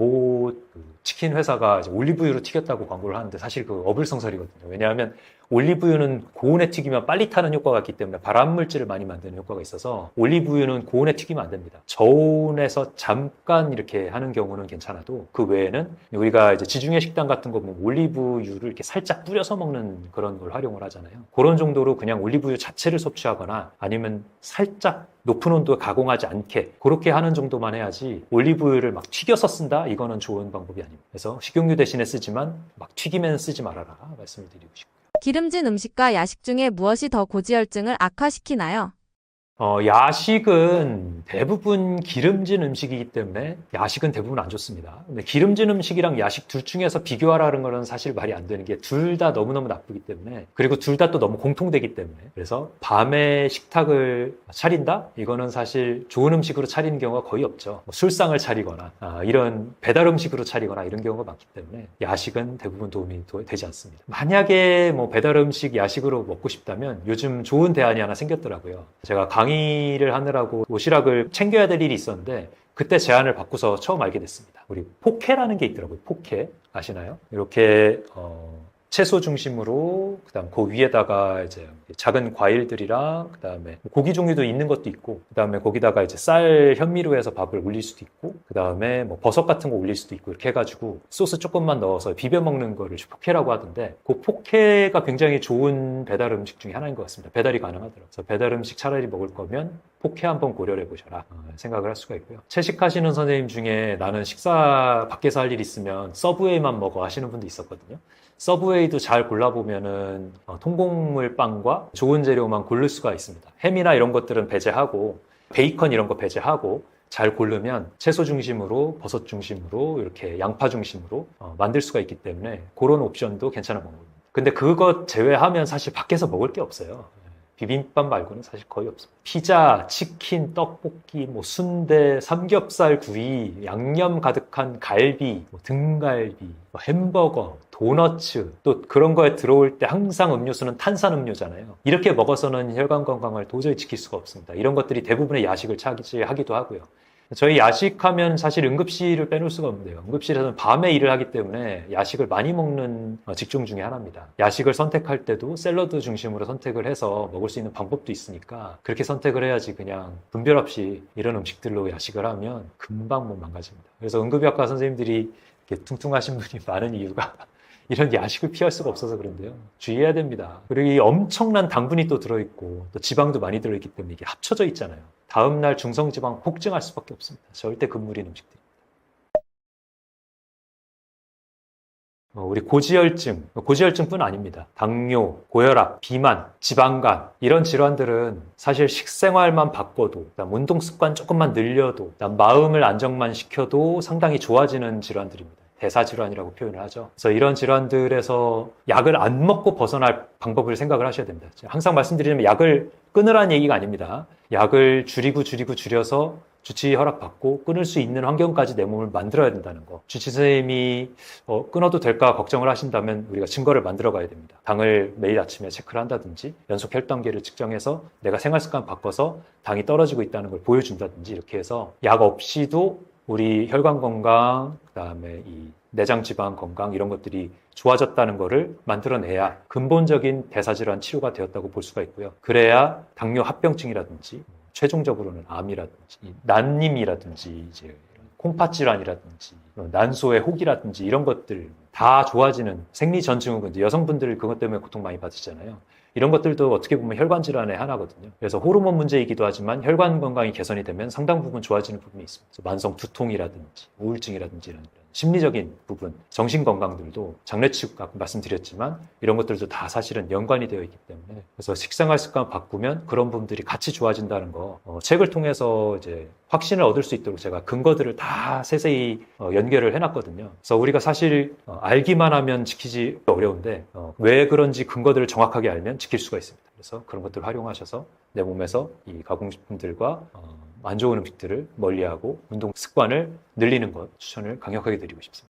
치킨 회사가 이제 올리브유로 튀겼다고 광고를 하는데 사실 그 어불성설이거든요. 왜냐하면 올리브유는 고온에 튀기면 빨리 타는 효과가 있기 때문에 발암물질을 많이 만드는 효과가 있어서 올리브유는 고온에 튀기면 안 됩니다. 저온에서 잠깐 이렇게 하는 경우는 괜찮아도 그 외에는 우리가 이제 지중해 식당 같은 거 보면 올리브유를 이렇게 살짝 뿌려서 먹는 그런 걸 활용을 하잖아요. 그런 정도로 그냥 올리브유 자체를 섭취하거나 아니면 살짝 높은 온도에 가공하지 않게 그렇게 하는 정도만 해야지 올리브유를 막 튀겨서 쓴다? 이거는 좋은 방법이 아닙니다. 그래서 식용유 대신에 쓰지만 막 튀기면 쓰지 말아라 말씀을 드리고 싶고요. 기름진 음식과 야식 중에 무엇이 더 고지혈증을 악화시키나요? 야식은 대부분 기름진 음식이기 때문에 야식은 대부분 안 좋습니다. 근데 기름진 음식이랑 야식 둘 중에서 비교하라는 거는 사실 말이 안 되는 게 둘 다 너무너무 나쁘기 때문에 그리고 둘 다 또 너무 공통되기 때문에 그래서 밤에 식탁을 차린다? 이거는 사실 좋은 음식으로 차리는 경우가 거의 없죠. 뭐 술상을 차리거나 이런 배달 음식으로 차리거나 이런 경우가 많기 때문에 야식은 대부분 도움이 되지 않습니다. 만약에 뭐 배달 음식 야식으로 먹고 싶다면 요즘 좋은 대안이 하나 생겼더라고요. 제가 강의를 하느라고 도시락을 챙겨야 될 일이 있었는데 그때 제안을 받고서 처음 알게 됐습니다. 우리 포케라는 게 있더라고요. 포케 아시나요? 이렇게 채소 중심으로 그다음 그 위에다가 이제 작은 과일들이랑 그다음에 고기 종류도 있는 것도 있고 그다음에 거기다가 이제 쌀 현미로 해서 밥을 올릴 수도 있고 그다음에 뭐 버섯 같은 거 올릴 수도 있고 이렇게 해가지고 소스 조금만 넣어서 비벼 먹는 거를 포케라고 하던데 그 포케가 굉장히 좋은 배달 음식 중에 하나인 것 같습니다. 배달이 가능하더라고요. 그래서 배달 음식 차라리 먹을 거면 포케 한번 고려해 보셔라 생각을 할 수가 있고요. 채식하시는 선생님 중에 나는 식사 밖에서 할 일 있으면 서브웨이만 먹어 하시는 분도 있었거든요. 서브웨이도 잘 골라보면은 통곡물 빵과 좋은 재료만 고를 수가 있습니다. 햄이나 이런 것들은 배제하고 베이컨 이런 거 배제하고 잘 고르면 채소 중심으로 버섯 중심으로 이렇게 양파 중심으로 만들 수가 있기 때문에 그런 옵션도 괜찮은 방법입니다. 근데 그것 제외하면 사실 밖에서 먹을 게 없어요. 비빔밥 말고는 사실 거의 없습니다. 피자, 치킨, 떡볶이, 뭐 순대, 삼겹살 구이, 양념 가득한 갈비, 뭐 등갈비, 뭐 햄버거, 도너츠, 또 그런 거에 들어올 때 항상 음료수는 탄산음료잖아요. 이렇게 먹어서는 혈관 건강을 도저히 지킬 수가 없습니다. 이런 것들이 대부분의 야식을 차지하기도 하고요. 저희 야식하면 사실 응급실을 빼놓을 수가 없는데요. 응급실에서는 밤에 일을 하기 때문에 야식을 많이 먹는 직종 중에 하나입니다. 야식을 선택할 때도 샐러드 중심으로 선택을 해서 먹을 수 있는 방법도 있으니까 그렇게 선택을 해야지 그냥 분별 없이 이런 음식들로 야식을 하면 금방 못 망가집니다. 그래서 응급의학과 선생님들이 이렇게 퉁퉁하신 분이 많은 이유가 이런 야식을 피할 수가 없어서 그런데요. 주의해야 됩니다. 그리고 이 엄청난 당분이 또 들어있고 또 지방도 많이 들어있기 때문에 이게 합쳐져 있잖아요. 다음날 중성지방 폭증할 수밖에 없습니다. 절대 금물인 음식들입니다. 우리 고지혈증뿐 아닙니다. 당뇨, 고혈압, 비만, 지방간 이런 질환들은 사실 식생활만 바꿔도 그다음 운동 습관 조금만 늘려도 그다음 마음을 안정만 시켜도 상당히 좋아지는 질환들입니다. 대사질환이라고 표현을 하죠. 그래서 이런 질환들에서 약을 안 먹고 벗어날 방법을 생각을 하셔야 됩니다. 항상 말씀드리면 약을 끊으라는 얘기가 아닙니다. 약을 줄여서 주치 허락받고 끊을 수 있는 환경까지 내 몸을 만들어야 된다는 거. 주치 선생님이 끊어도 될까 걱정을 하신다면 우리가 증거를 만들어 가야 됩니다. 당을 매일 아침에 체크를 한다든지 연속 혈당계를 측정해서 내가 생활 습관 바꿔서 당이 떨어지고 있다는 걸 보여준다든지 이렇게 해서 약 없이도 우리 혈관 건강, 그다음에 이 내장 지방 건강 이런 것들이 좋아졌다는 거를 만들어내야 근본적인 대사질환 치료가 되었다고 볼 수가 있고요. 그래야 당뇨 합병증이라든지 최종적으로는 암이라든지 난임이라든지 이제 콩팥 질환이라든지 난소의 혹이라든지 이런 것들 다 좋아지는 생리전증후군 여성분들 그것 때문에 고통 많이 받으시잖아요. 이런 것들도 어떻게 보면 혈관 질환의 하나거든요. 그래서 호르몬 문제이기도 하지만 혈관 건강이 개선이 되면 상당 부분 좋아지는 부분이 있습니다. 그래서 만성 두통이라든지 우울증이라든지 이런 심리적인 부분, 정신 건강들도 장례식 아까 말씀드렸지만 이런 것들도 다 사실은 연관이 되어 있기 때문에 그래서 식생활 습관 바꾸면 그런 부분들이 같이 좋아진다는 거 책을 통해서 이제 확신을 얻을 수 있도록 제가 근거들을 다 세세히 연결을 해놨거든요. 그래서 우리가 사실 알기만 하면 지키지 어려운데 왜 그런지 근거들을 정확하게 알면 지킬 수가 있습니다. 그래서 그런 것들을 활용하셔서 내 몸에서 이 가공식품들과 안 좋은 음식들을 멀리하고 운동 습관을 늘리는 것 추천을 강력하게 드리고 싶습니다.